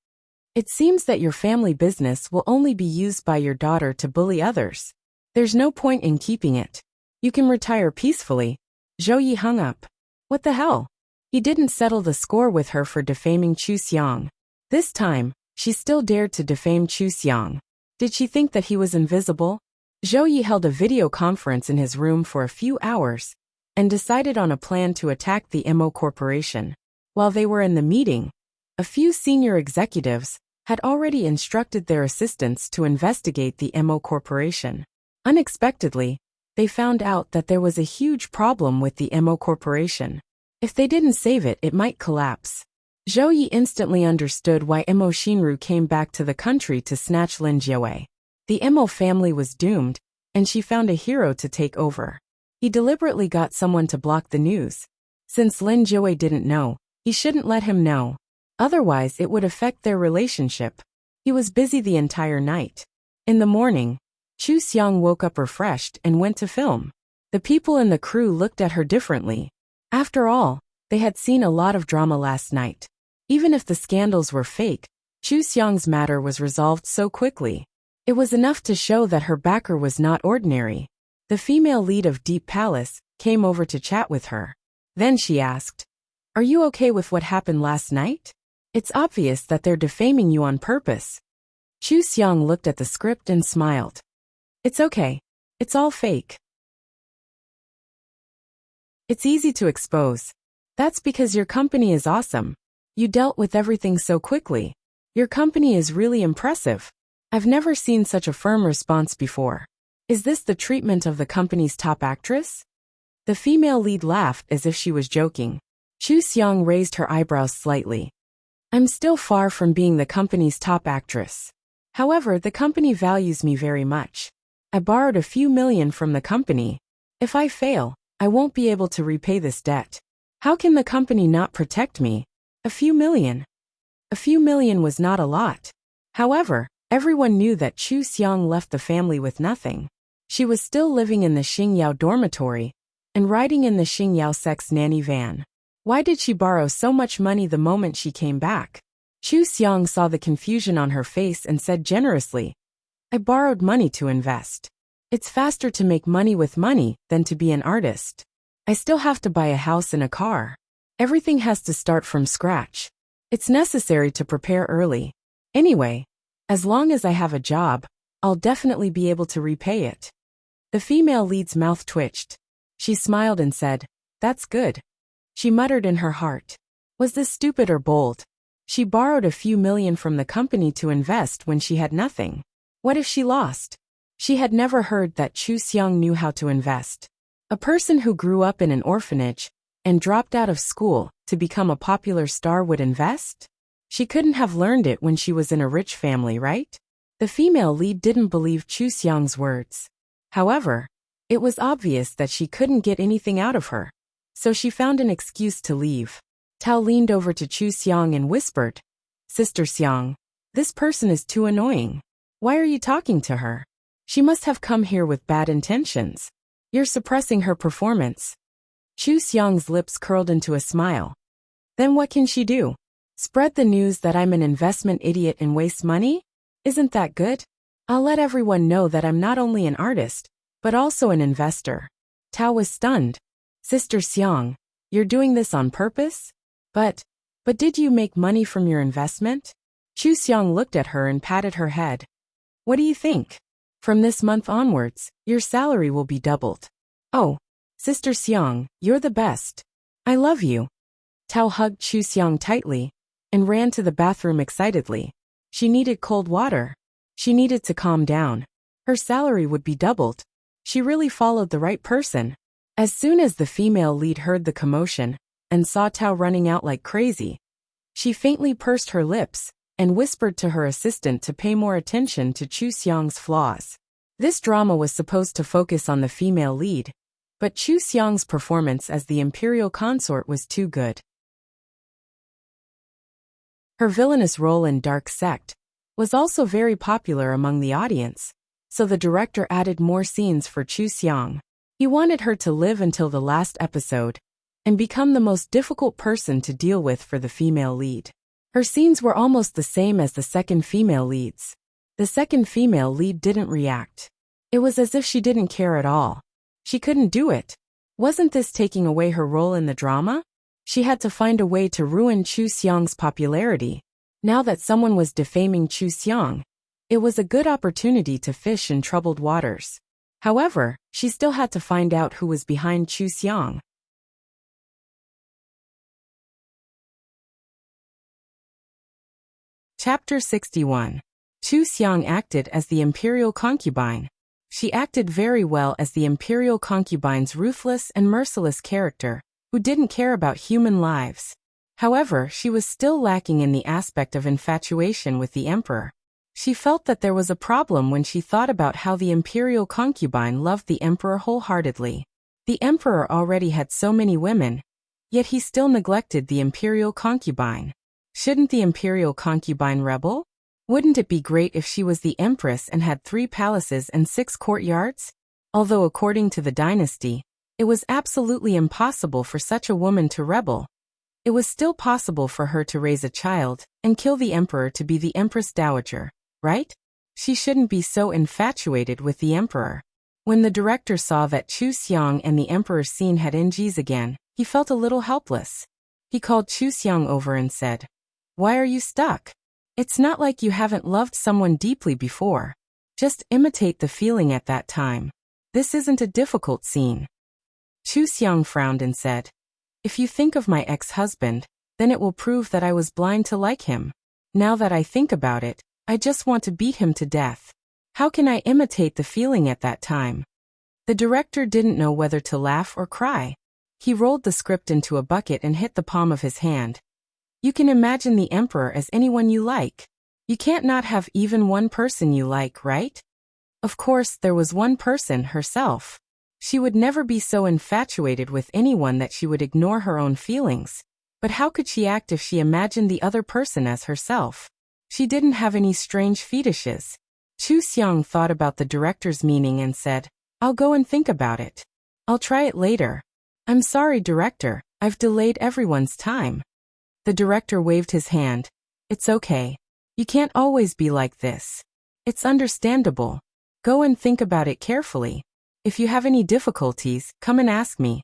[SPEAKER 1] It seems that your family business will only be used by your daughter to bully others. There's no point in keeping it. You can retire peacefully." Zhou Yi hung up. What the hell? He didn't settle the score with her for defaming Chu Xiang. This time, she still dared to defame Chu Xiang. Did she think that he was invisible? Zhou Yi held a video conference in his room for a few hours and decided on a plan to attack the Emo Corporation. While they were in the meeting, a few senior executives had already instructed their assistants to investigate the Emo Corporation. Unexpectedly, they found out that there was a huge problem with the Emo Corporation. If they didn't save it, it might collapse. Zhou Yi instantly understood why Emo Shinru came back to the country to snatch Lin Jiawei. The Emo family was doomed, and she found a hero to take over. He deliberately got someone to block the news. Since Lin Jiawei didn't know, he shouldn't let him know. Otherwise, it would affect their relationship. He was busy the entire night. In the morning, Chu Xiang woke up refreshed and went to film. The people in the crew looked at her differently. After all, they had seen a lot of drama last night. Even if the scandals were fake, Chu Xiang's matter was resolved so quickly. It was enough to show that her backer was not ordinary. The female lead of Deep Palace came over to chat with her. Then she asked, "Are you okay with what happened last night?" It's obvious that they're defaming you on purpose. Chu Xiang looked at the script and smiled. It's okay. It's all fake. It's easy to expose. That's because your company is awesome. You dealt with everything so quickly. Your company is really impressive. I've never seen such a firm response before. Is this the treatment of the company's top actress? The female lead laughed as if she was joking. Chu Xiang raised her eyebrows slightly. I'm still far from being the company's top actress. However, the company values me very much. I borrowed a few million from the company. If I fail, I won't be able to repay this debt. How can the company not protect me? A few million. A few million was not a lot. However, everyone knew that Chu Xiang left the family with nothing. She was still living in the Xingyao dormitory and riding in the Xingyao sex nanny van. Why did she borrow so much money the moment she came back? Chu Xiang saw the confusion on her face and said generously, I borrowed money to invest. It's faster to make money with money than to be an artist. I still have to buy a house and a car. Everything has to start from scratch. It's necessary to prepare early. Anyway, as long as I have a job, I'll definitely be able to repay it. The female lead's mouth twitched. She smiled and said, That's good. She muttered in her heart. Was this stupid or bold? She borrowed a few million from the company to invest when she had nothing. What if she lost? She had never heard that Chu Xiang knew how to invest. A person who grew up in an orphanage and dropped out of school to become a popular star would invest? She couldn't have learned it when she was in a rich family, right? The female lead didn't believe Chu Xiang's words. However, it was obvious that she couldn't get anything out of her. So she found an excuse to leave. Tao leaned over to Chu Xiang and whispered, Sister Xiang, this person is too annoying. Why are you talking to her? She must have come here with bad intentions. You're suppressing her performance. Chu Xiang's lips curled into a smile. Then what can she do? Spread the news that I'm an investment idiot and waste money? Isn't that good? I'll let everyone know that I'm not only an artist, but also an investor. Tao was stunned. Sister Xiang, you're doing this on purpose? But did you make money from your investment? Chu Xiang looked at her and patted her head. What do you think? From this month onwards, your salary will be doubled. Oh, Sister Xiang, you're the best. I love you. Tao hugged Chu Xiang tightly and ran to the bathroom excitedly. She needed cold water. She needed to calm down. Her salary would be doubled. She really followed the right person. As soon as the female lead heard the commotion and saw Tao running out like crazy, she faintly pursed her lips and whispered to her assistant to pay more attention to Chu Xiang's flaws. This drama was supposed to focus on the female lead, but Chu Xiang's performance as the imperial consort was too good. Her villainous role in Dark Sect was also very popular among the audience, so the director added more scenes for Chu Xiang. He wanted her to live until the last episode and become the most difficult person to deal with for the female lead. Her scenes were almost the same as the second female leads. The second female lead didn't react. It was as if she didn't care at all. She couldn't do it. Wasn't this taking away her role in the drama? She had to find a way to ruin Chu Xiang's popularity. Now that someone was defaming Chu Xiang, it was a good opportunity to fish in troubled waters. However, she still had to find out who was behind Chu Xiang. Chapter 61. Chu Xiang acted as the imperial concubine. She acted very well as the imperial concubine's ruthless and merciless character, who didn't care about human lives. However, she was still lacking in the aspect of infatuation with the emperor. She felt that there was a problem when she thought about how the imperial concubine loved the emperor wholeheartedly. The emperor already had so many women, yet he still neglected the imperial concubine. Shouldn't the imperial concubine rebel? Wouldn't it be great if she was the empress and had 3 palaces and 6 courtyards? Although according to the dynasty, it was absolutely impossible for such a woman to rebel, it was still possible for her to raise a child and kill the emperor to be the empress dowager, right? She shouldn't be so infatuated with the emperor. When the director saw that Chu Xiang and the emperor's scene had NGs again, he felt a little helpless. He called Chu Xiang over and said, Why are you stuck? It's not like you haven't loved someone deeply before. Just imitate the feeling at that time. This isn't a difficult scene. Chu Xiang frowned and said, if you think of my ex-husband, then it will prove that I was blind to like him. Now that I think about it, I just want to beat him to death. How can I imitate the feeling at that time? The director didn't know whether to laugh or cry. He rolled the script into a bucket and hit the palm of his hand. You can imagine the emperor as anyone you like. You can't not have even one person you like, right? Of course, there was one person, herself. She would never be so infatuated with anyone that she would ignore her own feelings. But how could she act if she imagined the other person as herself? She didn't have any strange fetishes. Chu Xiang thought about the director's meaning and said, I'll go and think about it. I'll try it later. I'm sorry, director, I've delayed everyone's time. The director waved his hand. It's okay. You can't always be like this. It's understandable. Go and think about it carefully. If you have any difficulties, come and ask me.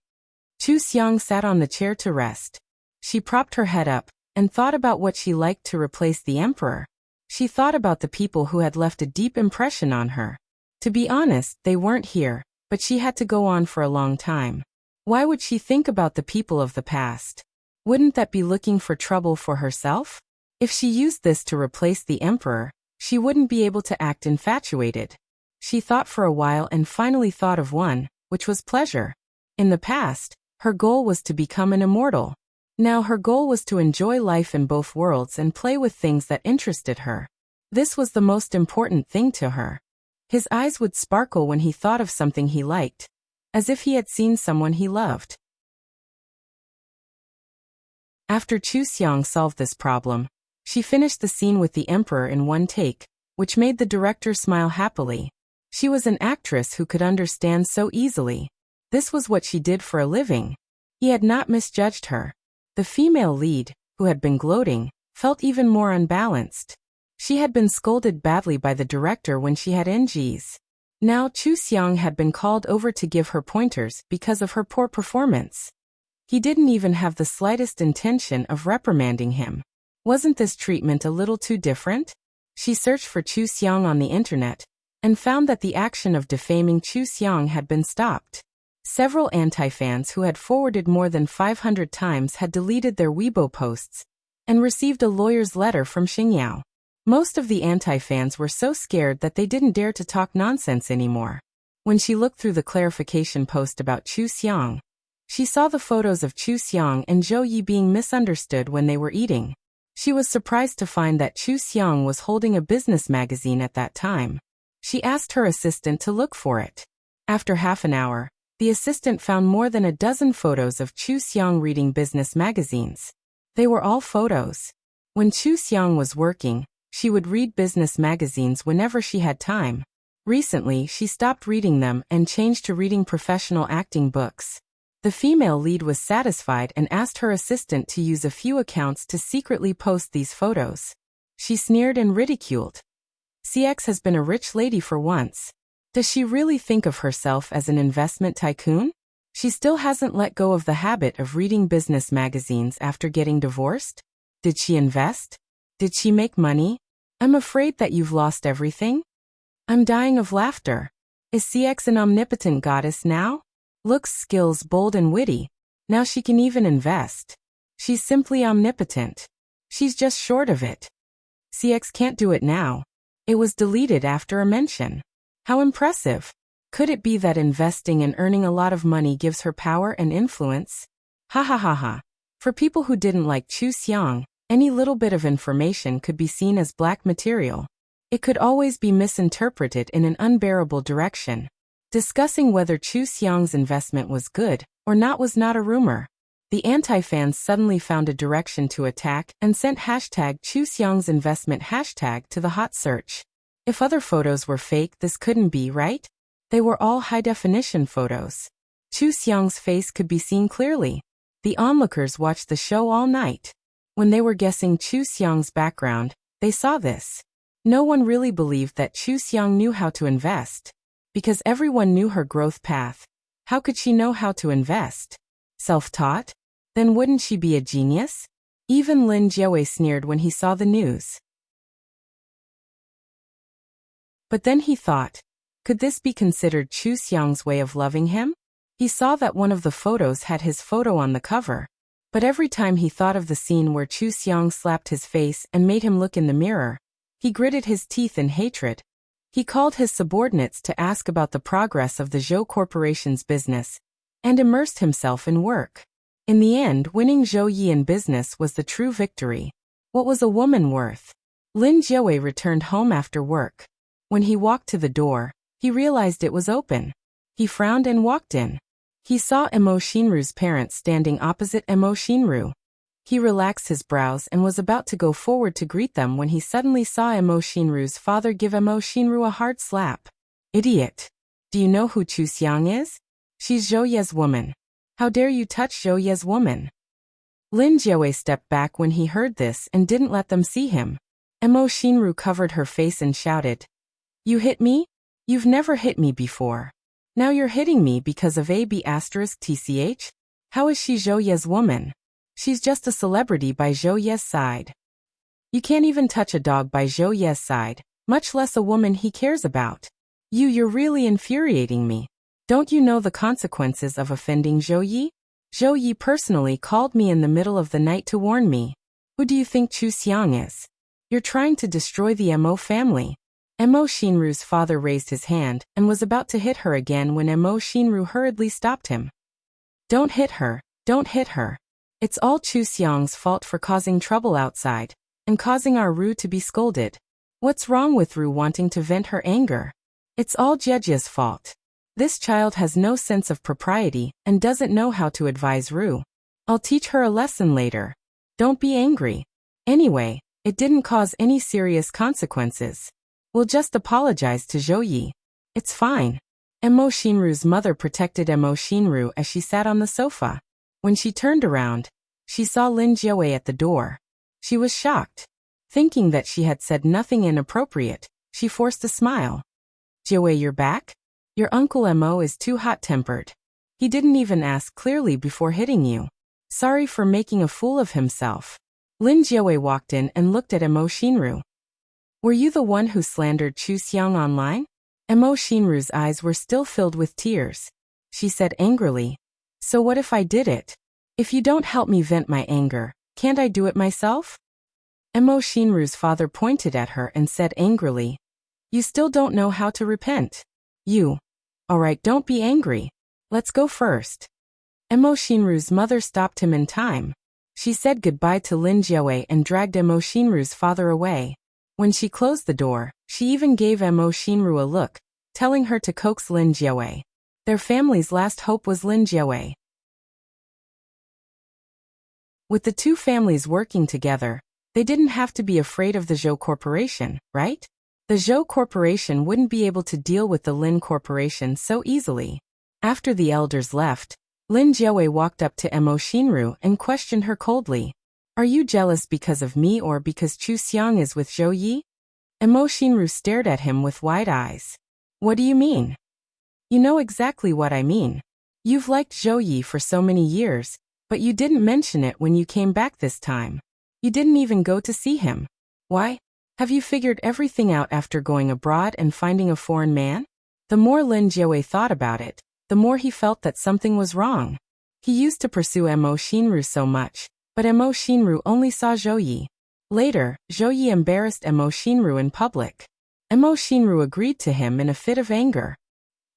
[SPEAKER 1] Chu Xiang sat on the chair to rest. She propped her head up and thought about what she liked to replace the emperor. She thought about the people who had left a deep impression on her. To be honest, they weren't here, but she had to go on for a long time. Why would she think about the people of the past? Wouldn't that be looking for trouble for herself? If she used this to replace the emperor, she wouldn't be able to act infatuated. She thought for a while and finally thought of one, which was pleasure. In the past, her goal was to become an immortal. Now her goal was to enjoy life in both worlds and play with things that interested her. This was the most important thing to her. His eyes would sparkle when he thought of something he liked, as if he had seen someone he loved. After Chu Xiang solved this problem, she finished the scene with the emperor in one take, which made the director smile happily. She was an actress who could understand so easily. This was what she did for a living. He had not misjudged her. The female lead, who had been gloating, felt even more unbalanced. She had been scolded badly by the director when she had NGs. Now Chu Xiang had been called over to give her pointers because of her poor performance. He didn't even have the slightest intention of reprimanding him. Wasn't this treatment a little too different? She searched for Chu Xiang on the internet and found that the action of defaming Chu Xiang had been stopped. Several anti-fans who had forwarded more than 500 times had deleted their Weibo posts and received a lawyer's letter from Xingyao. Most of the anti-fans were so scared that they didn't dare to talk nonsense anymore. When she looked through the clarification post about Chu Xiang, she saw the photos of Chu Xiang and Zhou Yi being misunderstood when they were eating. She was surprised to find that Chu Xiang was holding a business magazine at that time. She asked her assistant to look for it. After half an hour, the assistant found more than a dozen photos of Chu Xiang reading business magazines. They were all photos. When Chu Xiang was working, she would read business magazines whenever she had time. Recently, she stopped reading them and changed to reading professional acting books. The female lead was satisfied and asked her assistant to use a few accounts to secretly post these photos. She sneered and ridiculed. CX has been a rich lady for once. Does she really think of herself as an investment tycoon? She still hasn't let go of the habit of reading business magazines after getting divorced? Did she invest? Did she make money? I'm afraid that you've lost everything. I'm dying of laughter. Is CX an omnipotent goddess now? Looks, skills, bold and witty. Now she can even invest. She's simply omnipotent. She's just short of it. CX can't do it now. It was deleted after a mention. How impressive. Could it be that investing and earning a lot of money gives her power and influence? Ha ha ha ha. For people who didn't like Chu Xiang, any little bit of information could be seen as black material. It could always be misinterpreted in an unbearable direction. Discussing whether Chu Xiang's investment was good or not was not a rumor. The anti-fans suddenly found a direction to attack and sent hashtag Chu Xiang's investment hashtag to the hot search. If other photos were fake, this couldn't be, right? They were all high-definition photos. Chu Xiang's face could be seen clearly. The onlookers watched the show all night. When they were guessing Chu Xiang's background, they saw this. No one really believed that Chu Xiang knew how to invest. Because everyone knew her growth path. How could she know how to invest? Self-taught? Then wouldn't she be a genius? Even Lin Jiawei sneered when he saw the news. But then he thought, could this be considered Chu Xiang's way of loving him? He saw that one of the photos had his photo on the cover. But every time he thought of the scene where Chu Xiang slapped his face and made him look in the mirror, he gritted his teeth in hatred. He called his subordinates to ask about the progress of the Zhou Corporation's business, and immersed himself in work. In the end, winning Zhou Yi in business was the true victory. What was a woman worth? Lin Jiawei returned home after work. When he walked to the door, he realized it was open. He frowned and walked in. He saw Emo Shinru's parents standing opposite Emo Shinru. He relaxed his brows and was about to go forward to greet them when he suddenly saw Emo Shinru's father give Emo Shinru a hard slap. Idiot! Do you know who Chu Xiang is? She's Zhou Ye's woman. How dare you touch Zhou Ye's woman? Lin Jiawei stepped back when he heard this and didn't let them see him. Emo Shinru covered her face and shouted, "You hit me? You've never hit me before. Now you're hitting me because of AB*TCH? How is she Zhou Ye's woman? She's just a celebrity by Zhou Ye's side. You can't even touch a dog by Zhou Ye's side, much less a woman he cares about. You're really infuriating me. Don't you know the consequences of offending Zhou Yi? Zhou Yi personally called me in the middle of the night to warn me. Who do you think Chu Xiang is? You're trying to destroy the Mo family." Emo Shinru's father raised his hand and was about to hit her again when Emo Shinru hurriedly stopped him. "Don't hit her, don't hit her. It's all Chu Xiang's fault for causing trouble outside, and causing our Ru to be scolded. What's wrong with Ru wanting to vent her anger? It's all Jiejia's fault. This child has no sense of propriety and doesn't know how to advise Ru. I'll teach her a lesson later. Don't be angry. Anyway, it didn't cause any serious consequences. We'll just apologize to Zhou Yi. It's fine." Emo Shinru's mother protected Emo Shinru as she sat on the sofa. When she turned around, she saw Lin Jiawei at the door. She was shocked. Thinking that she had said nothing inappropriate, she forced a smile. "Jiawei, you're back? Your uncle Emo is too hot-tempered. He didn't even ask clearly before hitting you. Sorry for making a fool of himself." Lin Jiawei walked in and looked at Emo Shinru. "Were you the one who slandered Chu Xiang online?" Emo Shinru's eyes were still filled with tears. She said angrily, "So what if I did it? If you don't help me vent my anger, can't I do it myself?" Emo Shinru's father pointed at her and said angrily, "You still don't know how to repent. You. Alright, don't be angry. Let's go first." Emo Shinru's mother stopped him in time. She said goodbye to Lin Jiawei and dragged Emo Shinru's father away. When she closed the door, she even gave Emo Shinru a look, telling her to coax Lin Jiawei. Their family's last hope was Lin Jiawei. With the two families working together, they didn't have to be afraid of the Zhou Corporation, right? The Zhou Corporation wouldn't be able to deal with the Lin Corporation so easily. After the elders left, Lin Jiawei walked up to Emo Shinru and questioned her coldly. "Are you jealous because of me or because Chu Xiang is with Zhou Yi?" Emo Shinru stared at him with wide eyes. "What do you mean?" "You know exactly what I mean. You've liked Zhou Yi for so many years, but you didn't mention it when you came back this time. You didn't even go to see him. Why? Have you figured everything out after going abroad and finding a foreign man?" The more Lin Jiawei thought about it, the more he felt that something was wrong. He used to pursue Emo Shinru so much, but Emo Shinru only saw Zhou Yi. Later, Zhou Yi embarrassed Emo Shinru in public. Emo Shinru agreed to him in a fit of anger.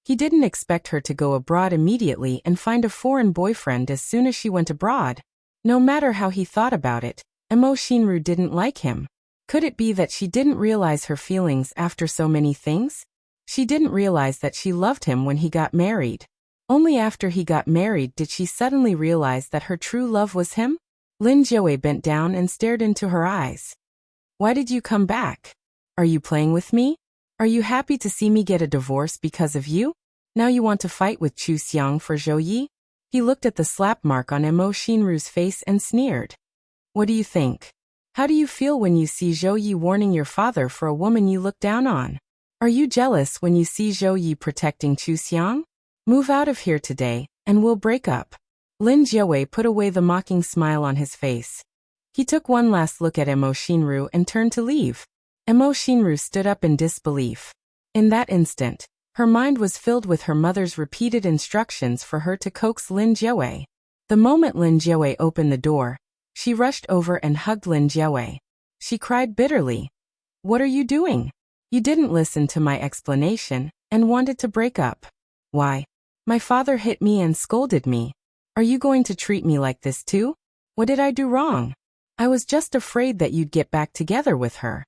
[SPEAKER 1] He didn't expect her to go abroad immediately and find a foreign boyfriend as soon as she went abroad. No matter how he thought about it, Emo Shinru didn't like him. Could it be that she didn't realize her feelings after so many things? She didn't realize that she loved him when he got married. Only after he got married did she suddenly realize that her true love was him? Lin Jiawei bent down and stared into her eyes. "Why did you come back? Are you playing with me? Are you happy to see me get a divorce because of you? Now you want to fight with Chu Xiang for Zhou Yi?" He looked at the slap mark on Emo Shinru's face and sneered. "What do you think? How do you feel when you see Zhou Yi warning your father for a woman you look down on? Are you jealous when you see Zhou Yi protecting Chu Xiang? Move out of here today, and we'll break up." Lin Jiawei put away the mocking smile on his face. He took one last look at Emo Shinru and turned to leave. Emo Shinru stood up in disbelief. In that instant, her mind was filled with her mother's repeated instructions for her to coax Lin Jiawei. The moment Lin Jiawei opened the door, she rushed over and hugged Lin Jiawei. She cried bitterly. "What are you doing? You didn't listen to my explanation and wanted to break up. Why? My father hit me and scolded me. Are you going to treat me like this too? What did I do wrong? I was just afraid that you'd get back together with her."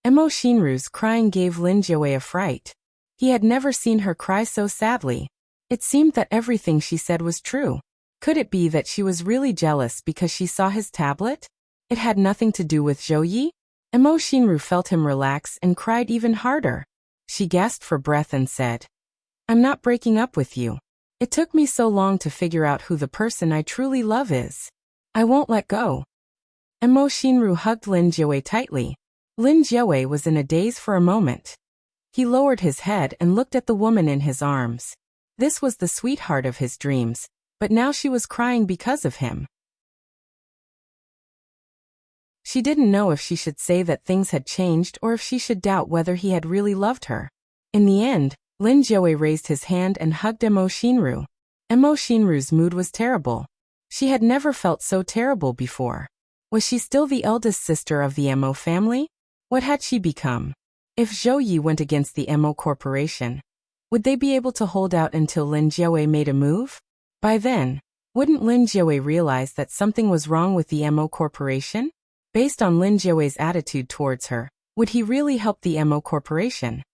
[SPEAKER 1] Emo Shinru's crying gave Lin Jiawei a fright. He had never seen her cry so sadly. It seemed that everything she said was true. Could it be that she was really jealous because she saw his tablet? It had nothing to do with Zhou Yi? Emo Shinru felt him relax and cried even harder. She gasped for breath and said, "I'm not breaking up with you. It took me so long to figure out who the person I truly love is. I won't let go." Emo Shinru hugged Lin Jiawei tightly. Lin Jiawei was in a daze for a moment. He lowered his head and looked at the woman in his arms. This was the sweetheart of his dreams, but now she was crying because of him. She didn't know if she should say that things had changed or if she should doubt whether he had really loved her. In the end, Lin Jiawei raised his hand and hugged Emo Shinru. Emo Shinru's mood was terrible. She had never felt so terrible before. Was she still the eldest sister of the Emo family? What had she become? If Zhou Yi went against the Emo Corporation, would they be able to hold out until Lin Jiawei made a move? By then, wouldn't Lin Jiawei realize that something was wrong with the Emo Corporation? Based on Lin Jiawei's attitude towards her, would he really help the Emo Corporation?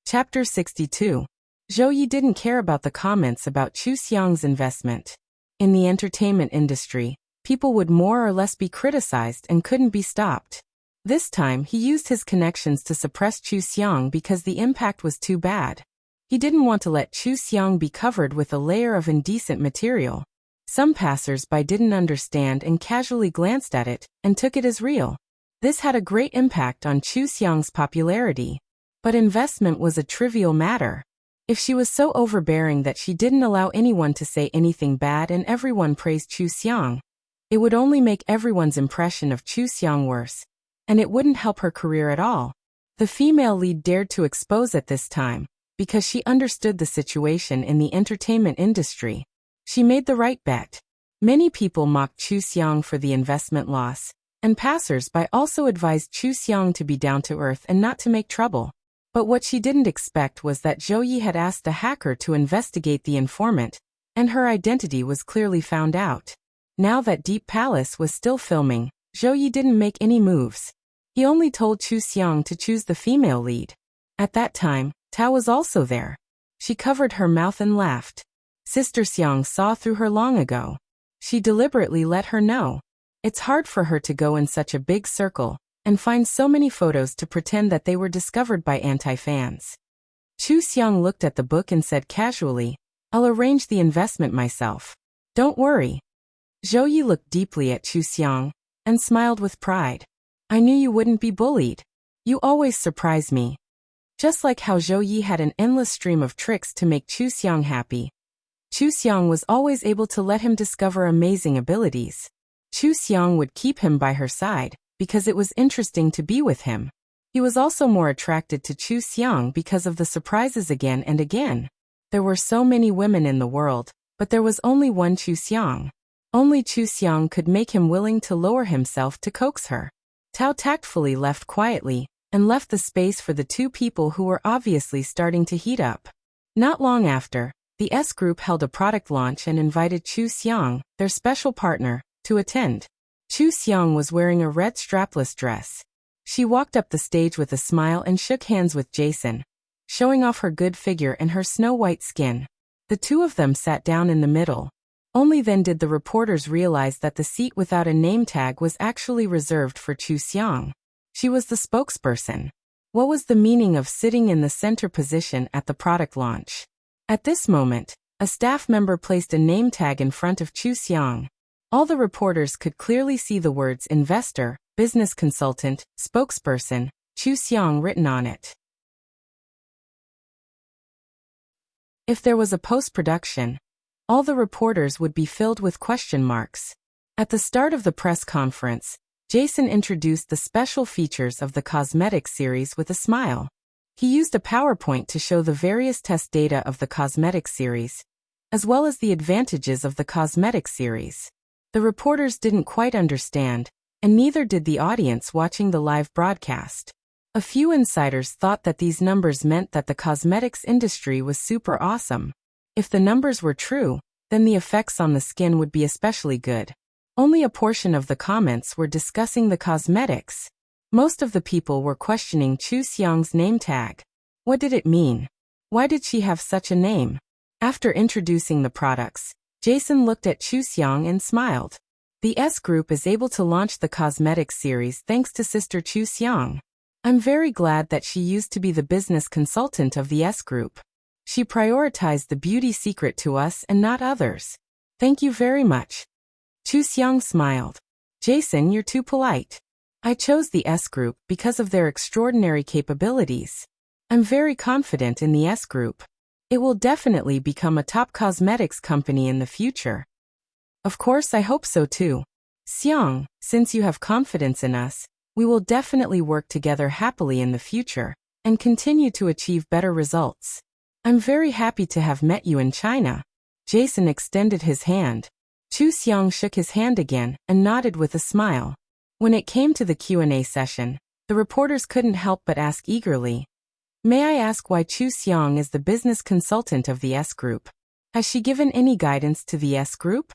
[SPEAKER 1] Chapter 62. Zhou Yi didn't care about the comments about Chu Xiang's investment. In the entertainment industry, people would more or less be criticized and couldn't be stopped. This time he used his connections to suppress Chu Xiang because the impact was too bad. He didn't want to let Chu Xiang be covered with a layer of indecent material. Some passers-by didn't understand and casually glanced at it and took it as real. This had a great impact on Chu Xiang's popularity. But investment was a trivial matter. If she was so overbearing that she didn't allow anyone to say anything bad and everyone praised Chu Xiang, it would only make everyone's impression of Chu Xiang worse, and it wouldn't help her career at all. The female lead dared to expose at this time, because she understood the situation in the entertainment industry. She made the right bet. Many people mocked Chu Xiang for the investment loss, and passers-by also advised Chu Xiang to be down to earth and not to make trouble. But what she didn't expect was that Zhou Yi had asked a hacker to investigate the informant, and her identity was clearly found out. Now that Deep Palace was still filming, Zhou Yi didn't make any moves. He only told Chu Xiang to choose the female lead. At that time, Tao was also there. She covered her mouth and laughed. Sister Xiang saw through her long ago. She deliberately let her know. It's hard for her to go in such a big circle and find so many photos to pretend that they were discovered by anti-fans. Chu Xiang looked at the book and said casually, "I'll arrange the investment myself. Don't worry." Zhou Yi looked deeply at Chu Xiang and smiled with pride. "I knew you wouldn't be bullied. You always surprise me." Just like how Zhou Yi had an endless stream of tricks to make Chu Xiang happy, Chu Xiang was always able to let him discover amazing abilities. Chu Xiang would keep him by her side, because it was interesting to be with him. He was also more attracted to Chu Xiang because of the surprises again and again. There were so many women in the world, but there was only one Chu Xiang. Only Chu Xiang could make him willing to lower himself to coax her. Tao tactfully left quietly, and left the space for the two people who were obviously starting to heat up. Not long after, the S Group held a product launch and invited Chu Xiang, their special partner, to attend. Chu Xiang was wearing a red strapless dress. She walked up the stage with a smile and shook hands with Jason, showing off her good figure and her snow-white skin. The two of them sat down in the middle. Only then did the reporters realize that the seat without a name tag was actually reserved for Chu Xiang. She was the spokesperson. What was the meaning of sitting in the center position at the product launch? At this moment, a staff member placed a name tag in front of Chu Xiang. All the reporters could clearly see the words investor, business consultant, spokesperson, Chu Xiang written on it. If there was a post-production, all the reporters would be filled with question marks. At the start of the press conference, Jason introduced the special features of the cosmetics series with a smile. He used a PowerPoint to show the various test data of the cosmetics series, as well as the advantages of the cosmetics series. The reporters didn't quite understand, and neither did the audience watching the live broadcast. A few insiders thought that these numbers meant that the cosmetics industry was super awesome. If the numbers were true, then the effects on the skin would be especially good. Only a portion of the comments were discussing the cosmetics. Most of the people were questioning Chu Xiang's name tag. What did it mean? Why did she have such a name? After introducing the products, Jason looked at Chu Xiang and smiled. The S Group is able to launch the cosmetics series thanks to Sister Chu Xiang. I'm very glad that she used to be the business consultant of the S Group. She prioritized the beauty secret to us and not others. Thank you very much. Chu Xiang smiled. Jason, you're too polite. I chose the S Group because of their extraordinary capabilities. I'm very confident in the S Group. It will definitely become a top cosmetics company in the future. Of course, I hope so too. Xiang, since you have confidence in us, we will definitely work together happily in the future and continue to achieve better results. I'm very happy to have met you in China. Jason extended his hand. Chu Xiang shook his hand again and nodded with a smile. When it came to the Q&A session, the reporters couldn't help but ask eagerly, "May I ask why Chu Xiang is the business consultant of the S Group? Has she given any guidance to the S Group?"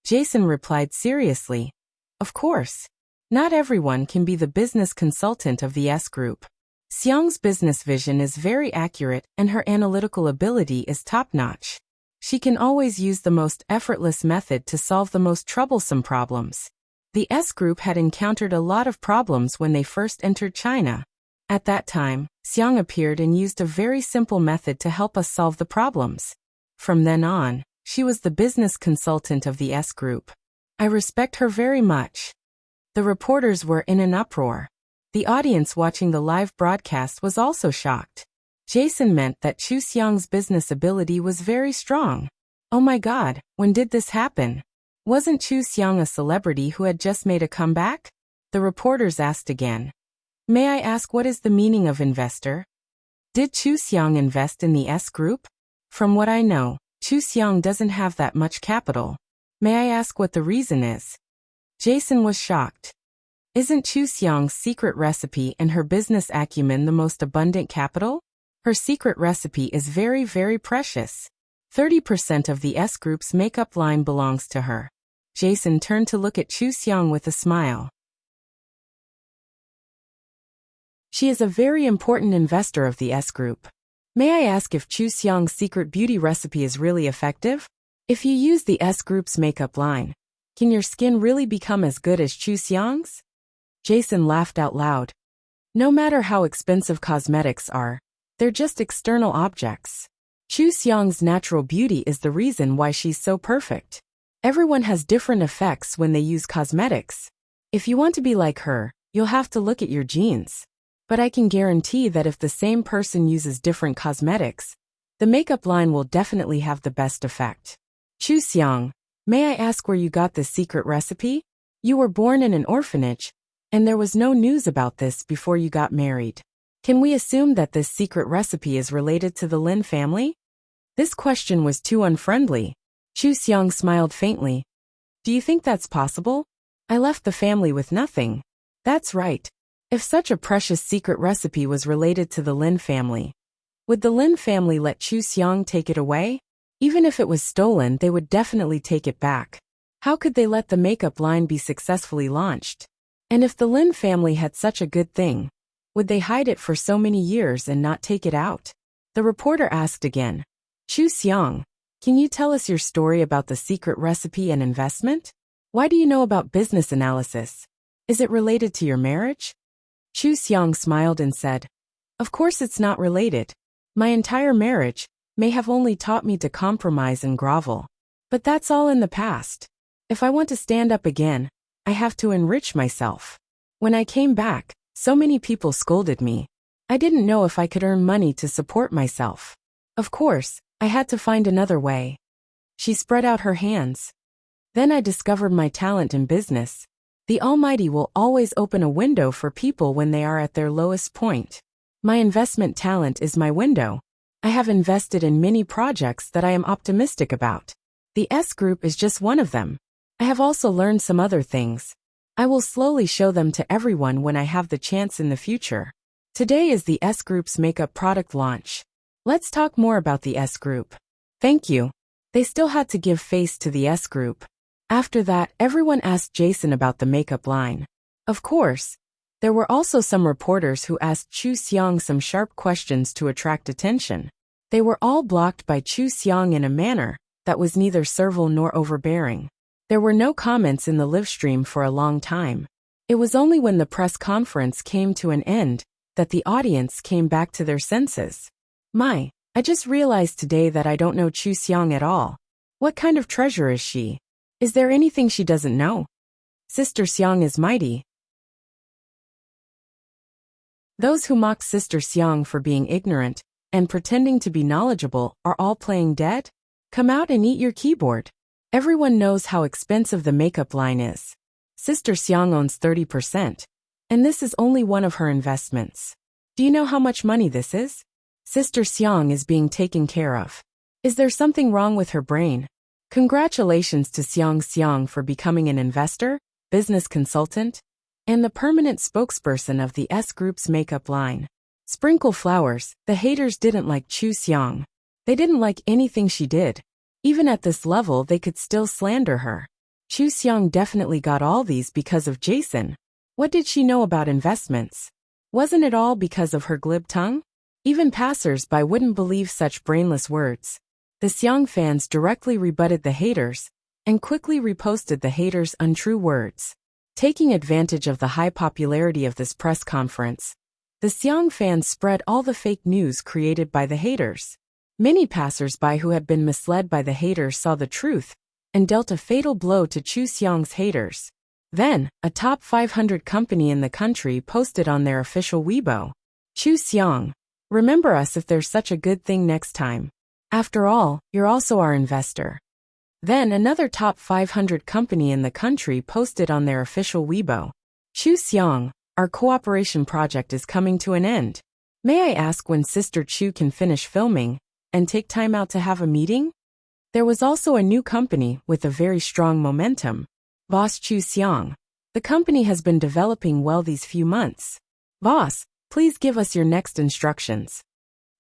[SPEAKER 1] Jason replied seriously, "Of course. Not everyone can be the business consultant of the S Group. Xiang's business vision is very accurate and her analytical ability is top-notch. She can always use the most effortless method to solve the most troublesome problems." The S Group had encountered a lot of problems when they first entered China. At that time, Xiang appeared and used a very simple method to help us solve the problems. From then on, she was the business consultant of the S Group. I respect her very much. The reporters were in an uproar. The audience watching the live broadcast was also shocked. Jason meant that Chu Xiang's business ability was very strong. Oh my God, when did this happen? Wasn't Chu Xiang a celebrity who had just made a comeback? The reporters asked again. May I ask what is the meaning of investor? Did Chu Xiang invest in the S Group? From what I know, Chu Xiang doesn't have that much capital. May I ask what the reason is? Jason was shocked. Isn't Chu Xiang's secret recipe and her business acumen the most abundant capital? Her secret recipe is very, very precious. 30% of the S Group's makeup line belongs to her. Jason turned to look at Chu Xiang with a smile. She is a very important investor of the S Group. May I ask if Chu Xiang's secret beauty recipe is really effective? If you use the S Group's makeup line, can your skin really become as good as Chu Xiang's? Jason laughed out loud. No matter how expensive cosmetics are, they're just external objects. Chu Xiang's natural beauty is the reason why she's so perfect. Everyone has different effects when they use cosmetics. If you want to be like her, you'll have to look at your genes. But I can guarantee that if the same person uses different cosmetics, the makeup line will definitely have the best effect. Chu Xiang, may I ask where you got this secret recipe? You were born in an orphanage, and there was no news about this before you got married. Can we assume that this secret recipe is related to the Lin family? This question was too unfriendly. Chu Xiang smiled faintly. Do you think that's possible? I left the family with nothing. That's right. If such a precious secret recipe was related to the Lin family, would the Lin family let Chu Xiang take it away? Even if it was stolen, they would definitely take it back. How could they let the makeup line be successfully launched? And if the Lin family had such a good thing, would they hide it for so many years and not take it out? The reporter asked again. Chu Xiang, can you tell us your story about the secret recipe and investment? Why do you know about business analysis? Is it related to your marriage? Chu Xiang smiled and said, Of course it's not related. My entire marriage may have only taught me to compromise and grovel. But that's all in the past. If I want to stand up again, I have to enrich myself. When I came back, so many people scolded me. I didn't know if I could earn money to support myself. Of course, I had to find another way. She spread out her hands. Then I discovered my talent in business. The Almighty will always open a window for people when they are at their lowest point. My investment talent is my window. I have invested in many projects that I am optimistic about. The S Group is just one of them. I have also learned some other things. I will slowly show them to everyone when I have the chance in the future. Today is the S Group's makeup product launch. Let's talk more about the S Group. Thank you. They still had to give face to the S Group. After that, everyone asked Jason about the makeup line. Of course, there were also some reporters who asked Chu Xiang some sharp questions to attract attention. They were all blocked by Chu Xiang in a manner that was neither servile nor overbearing. There were no comments in the livestream for a long time. It was only when the press conference came to an end that the audience came back to their senses. I just realized today that I don't know Chu Xiang at all. What kind of treasure is she? Is there anything she doesn't know? Sister Xiang is mighty. Those who mocked Sister Xiang for being ignorant and pretending to be knowledgeable are all playing dead? Come out and eat your keyboard. Everyone knows how expensive the makeup line is. Sister Xiang owns 30%, and this is only one of her investments. Do you know how much money this is? Sister Xiang is being taken care of. Is there something wrong with her brain? Congratulations to Xiang for becoming an investor, business consultant, and the permanent spokesperson of the S Group's makeup line. Sprinkle flowers. The haters didn't like Chu Xiang. They didn't like anything she did. Even at this level, they could still slander her. Chu Xiang definitely got all these because of Jason. What did she know about investments? Wasn't it all because of her glib tongue? Even passers-by wouldn't believe such brainless words. The Xiang fans directly rebutted the haters and quickly reposted the haters' untrue words. Taking advantage of the high popularity of this press conference, the Xiang fans spread all the fake news created by the haters. Many passers-by who had been misled by the haters saw the truth and dealt a fatal blow to Chu Xiang's haters. Then, a top 500 company in the country posted on their official Weibo, "Chu Xiang, remember us if there's such a good thing next time. After all, you're also our investor." Then another top 500 company in the country posted on their official Weibo, "Chu Xiang, our cooperation project is coming to an end. May I ask when Sister Chu can finish filming and take time out to have a meeting?" There was also a new company with a very strong momentum, Boss Chu Xiang. The company has been developing well these few months. Boss, please give us your next instructions.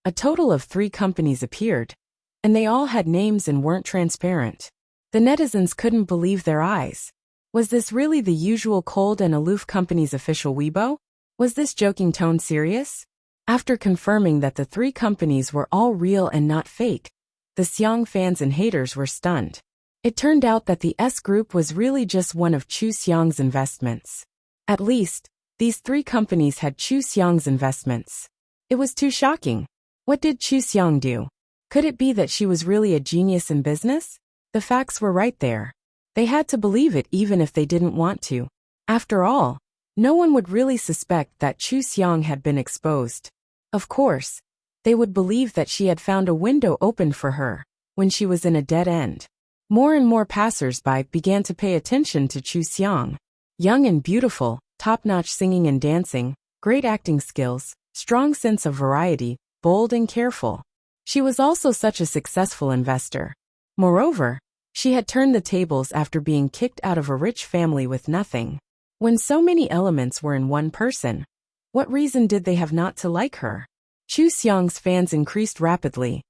[SPEAKER 1] A total of 3 companies appeared, and they all had names and weren't transparent. The netizens couldn't believe their eyes. Was this really the usual cold and aloof company's official Weibo? Was this joking tone serious? After confirming that the 3 companies were all real and not fake, the Xiang fans and haters were stunned. It turned out that the S Group was really just one of Chu Xiang's investments. At least, these 3 companies had Chu Xiang's investments. It was too shocking. What did Chu Xiang do? Could it be that she was really a genius in business? The facts were right there. They had to believe it even if they didn't want to. After all, no one would really suspect that Chu Xiang had been exposed. Of course, they would believe that she had found a window opened for her when she was in a dead end. More and more passers-by began to pay attention to Chu Xiang. Young and beautiful, top-notch singing and dancing, great acting skills, strong sense of variety, bold and careful. She was also such a successful investor. Moreover, she had turned the tables after being kicked out of a rich family with nothing. When so many elements were in one person, what reason did they have not to like her? Chu Xiang's fans increased rapidly.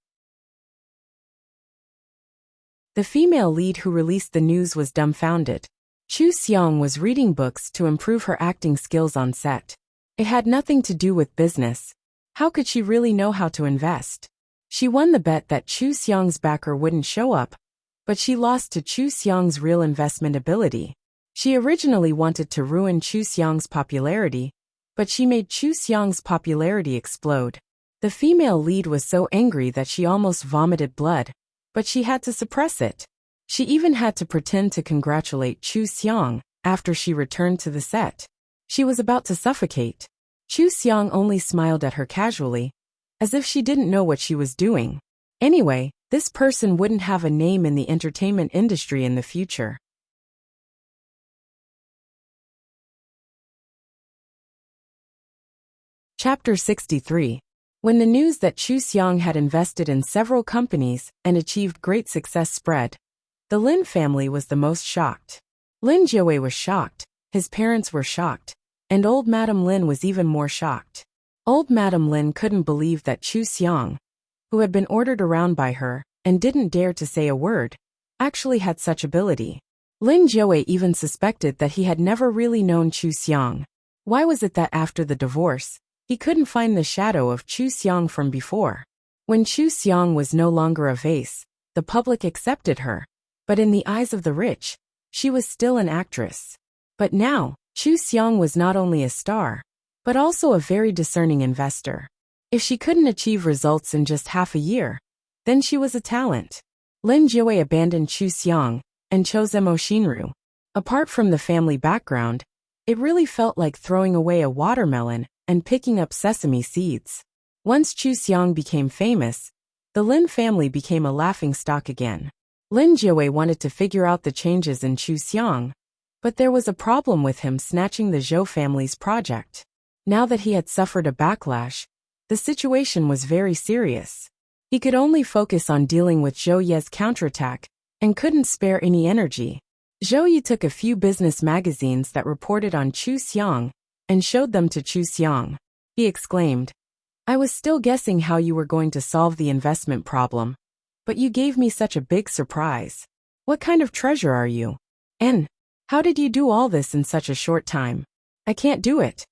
[SPEAKER 1] The female lead who released the news was dumbfounded. Chu Xiang was reading books to improve her acting skills on set. It had nothing to do with business. How could she really know how to invest? She won the bet that Chu Xiang's backer wouldn't show up, but she lost to Chu Xiang's real investment ability. She originally wanted to ruin Chu Xiang's popularity, but she made Chu Xiang's popularity explode. The female lead was so angry that she almost vomited blood, but she had to suppress it. She even had to pretend to congratulate Chu Xiang after she returned to the set. She was about to suffocate. Chu Xiang only smiled at her casually, as if she didn't know what she was doing. Anyway, This person wouldn't have a name in the entertainment industry in the future. Chapter 63. When the news that Chu Xiang had invested in several companies and achieved great success spread, the Lin family was the most shocked. Lin Jiawei was shocked, his parents were shocked, and old Madam Lin was even more shocked. Old Madam Lin couldn't believe that Chu Xiang, who had been ordered around by her and didn't dare to say a word, actually had such ability. Lin Jiawei even suspected that he had never really known Chu Xiang. Why was it that after the divorce, he couldn't find the shadow of Chu Xiang from before? When Chu Xiang was no longer a vase, the public accepted her, but in the eyes of the rich, she was still an actress. But now, Chu Xiang was not only a star, but also a very discerning investor. If she couldn't achieve results in just half a year, then she was a talent. Lin Jiawei abandoned Chu Xiang and chose Mo Xinru. Apart from the family background, it really felt like throwing away a watermelon and picking up sesame seeds. Once Chu Xiang became famous, the Lin family became a laughingstock again. Lin Jiawei wanted to figure out the changes in Chu Xiang, but there was a problem with him snatching the Zhou family's project. Now that he had suffered a backlash, the situation was very serious. He could only focus on dealing with Zhou Ye's counterattack and couldn't spare any energy. Zhou Ye took a few business magazines that reported on Chu Xiang and showed them to Chu Xiang. He exclaimed, "I was still guessing how you were going to solve the investment problem, but you gave me such a big surprise. What kind of treasure are you? And how did you do all this in such a short time? I can't do it."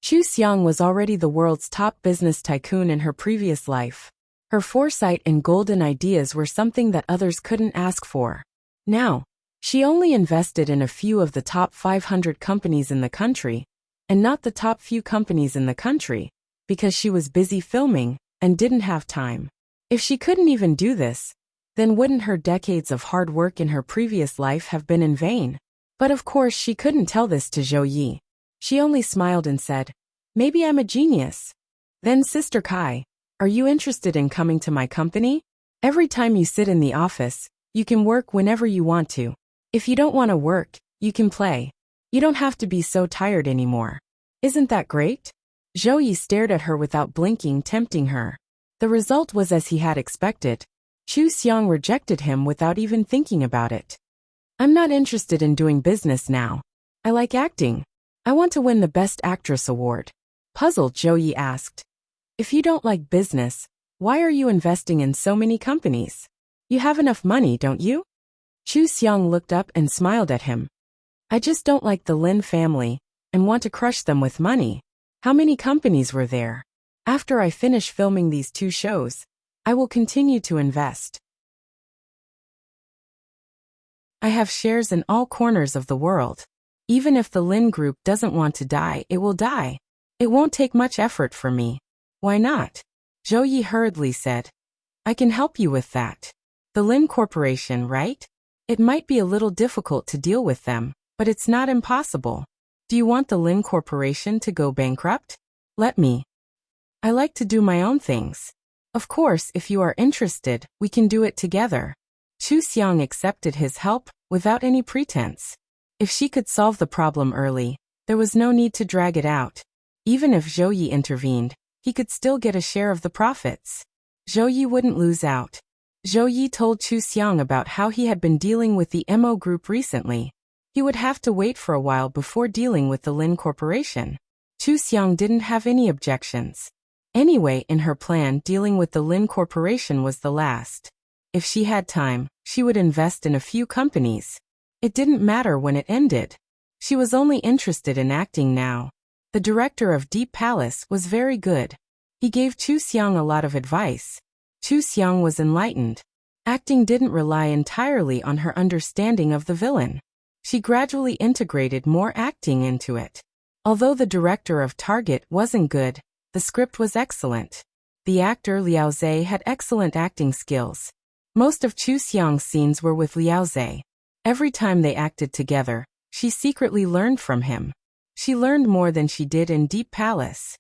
[SPEAKER 1] Chu Xiang was already the world's top business tycoon in her previous life. Her foresight and golden ideas were something that others couldn't ask for. Now, she only invested in a few of the top 500 companies in the country, and not the top few companies in the country, because she was busy filming and didn't have time. If she couldn't even do this, then wouldn't her decades of hard work in her previous life have been in vain? But of course she couldn't tell this to Zhou Ye. She only smiled and said, "Maybe I'm a genius." Then Sister Kai, are you interested in coming to my company? Every time you sit in the office, you can work whenever you want to. If you don't want to work, you can play. You don't have to be so tired anymore. Isn't that great? Zhou Ye stared at her without blinking, tempting her. The result was as he had expected. Chu Xiang rejected him without even thinking about it. "I'm not interested in doing business now. I like acting. I want to win the Best Actress award." Puzzled, Zhou Ye asked, "If you don't like business, why are you investing in so many companies? You have enough money, don't you?" Chu Xiang looked up and smiled at him. "I just don't like the Lin family and want to crush them with money. How many companies were there? After I finish filming these 2 shows, I will continue to invest. I have shares in all corners of the world. Even if the Lin Group doesn't want to die, it will die. It won't take much effort for me. Why not?" Zhou Ye hurriedly said, "I can help you with that. The Lin Corporation, right? It might be a little difficult to deal with them, but it's not impossible. Do you want the Lin Corporation to go bankrupt? Let me. I like to do my own things. Of course, if you are interested, we can do it together." Chu Xiang accepted his help without any pretense. If she could solve the problem early, there was no need to drag it out. Even if Zhou Ye intervened, he could still get a share of the profits. Zhou Ye wouldn't lose out. Zhou Ye told Chu Xiang about how he had been dealing with the Mo Group recently. He would have to wait for a while before dealing with the Lin Corporation. Chu Xiang didn't have any objections. Anyway, in her plan, dealing with the Lin Corporation was the last. If she had time, she would invest in a few companies. It didn't matter when it ended. She was only interested in acting now. The director of Deep Palace was very good. He gave Chu Xiang a lot of advice. Chu Xiang was enlightened. Acting didn't rely entirely on her understanding of the villain. She gradually integrated more acting into it. Although the director of Target wasn't good, the script was excellent. The actor Liao Zhe had excellent acting skills. Most of Chu Xiang's scenes were with Liao Zhe. Every time they acted together, she secretly learned from him. She learned more than she did in Deep Palace.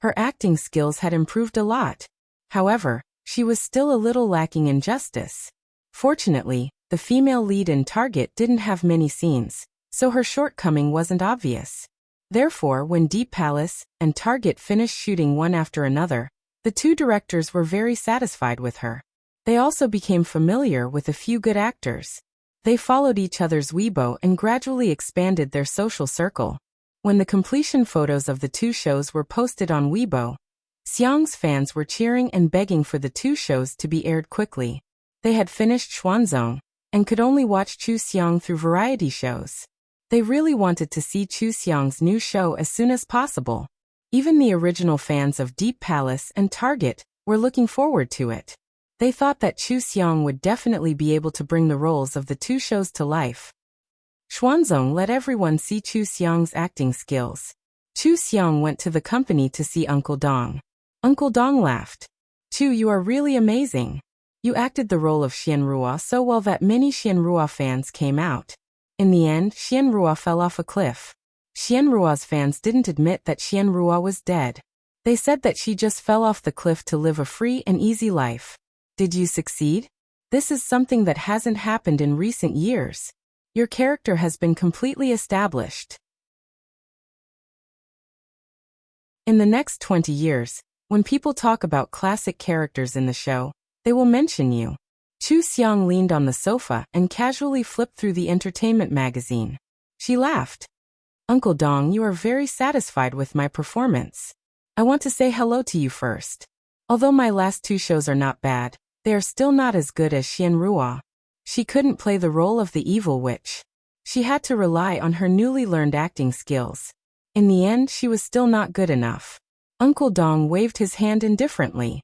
[SPEAKER 1] Her acting skills had improved a lot. However, she was still a little lacking in justice. Fortunately, the female lead in Target didn't have many scenes, so her shortcoming wasn't obvious. Therefore, when Deep Palace and Target finished shooting one after another, the two directors were very satisfied with her. They also became familiar with a few good actors. They followed each other's Weibo and gradually expanded their social circle. When the completion photos of the two shows were posted on Weibo, Xiang's fans were cheering and begging for the two shows to be aired quickly. They had finished Xuanzong and could only watch Chu Xiang through variety shows. They really wanted to see Chu Xiang's new show as soon as possible. Even the original fans of Deep Palace and Target were looking forward to it. They thought that Chu Xiang would definitely be able to bring the roles of the two shows to life. Xuanzong let everyone see Chu Xiang's acting skills. Chu Xiang went to the company to see Uncle Dong. Uncle Dong laughed. "Chu, you are really amazing. You acted the role of Xianrua so well that many Xianrua fans came out. In the end, Xianrua fell off a cliff. Xianrua's fans didn't admit that Xianrua was dead. They said that she just fell off the cliff to live a free and easy life. Did you succeed? This is something that hasn't happened in recent years. Your character has been completely established. In the next 20 years, when people talk about classic characters in the show, they will mention you." Chu Xiang leaned on the sofa and casually flipped through the entertainment magazine. She laughed. "Uncle Dong, you are very satisfied with my performance. I want to say hello to you first. Although my last two shows are not bad, they are still not as good as Xianrua. She couldn't play the role of the evil witch. She had to rely on her newly learned acting skills. In the end, she was still not good enough." Uncle Dong waved his hand indifferently.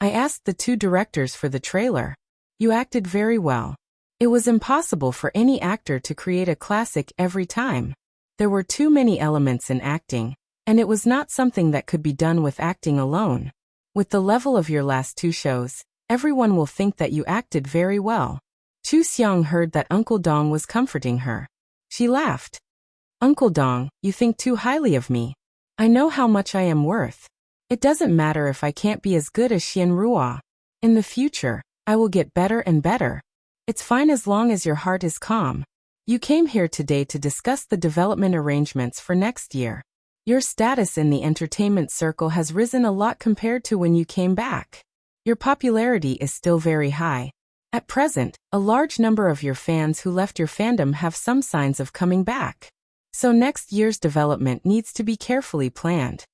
[SPEAKER 1] "I asked the two directors for the trailer. You acted very well. It was impossible for any actor to create a classic every time. There were too many elements in acting, and it was not something that could be done with acting alone. With the level of your last two shows, everyone will think that you acted very well." Chu Xiang heard that Uncle Dong was comforting her. She laughed. "Uncle Dong, you think too highly of me. I know how much I am worth. It doesn't matter if I can't be as good as Xianrua. In the future, I will get better and better. It's fine as long as your heart is calm. You came here today to discuss the development arrangements for next year. Your status in the entertainment circle has risen a lot compared to when you came back. Your popularity is still very high. At present, a large number of your fans who left your fandom have some signs of coming back. So next year's development needs to be carefully planned."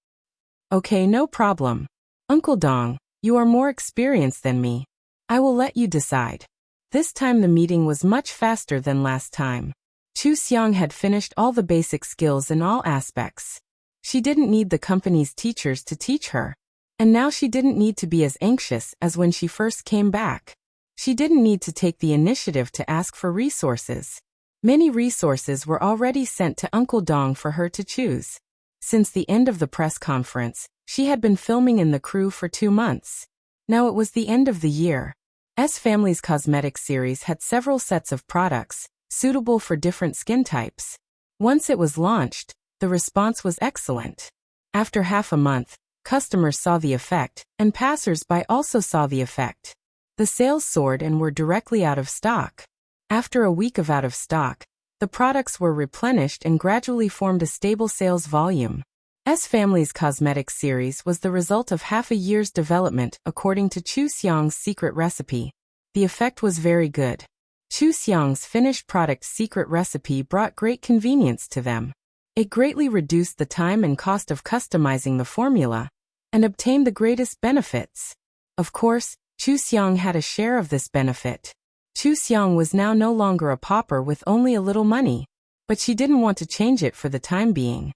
[SPEAKER 1] "Okay, no problem. Uncle Dong, you are more experienced than me. I will let you decide." This time the meeting was much faster than last time. Chu Xiang had finished all the basic skills in all aspects. She didn't need the company's teachers to teach her. And now she didn't need to be as anxious as when she first came back. She didn't need to take the initiative to ask for resources. Many resources were already sent to Uncle Dong for her to choose. Since the end of the press conference, she had been filming in the crew for 2 months. Now it was the end of the year. S Family's cosmetics series had several sets of products, suitable for different skin types. Once it was launched, the response was excellent. After half a month, customers saw the effect, and passers-by also saw the effect. The sales soared and were directly out of stock. After a week of out of stock, the products were replenished and gradually formed a stable sales volume. S Family's cosmetics series was the result of half a year's development according to Chu Xiang's secret recipe. The effect was very good. Chu Xiang's finished product secret recipe brought great convenience to them. It greatly reduced the time and cost of customizing the formula, and obtained the greatest benefits. Of course, Chu Xiang had a share of this benefit. Chu Xiang was now no longer a pauper with only a little money, but she didn't want to change it for the time being.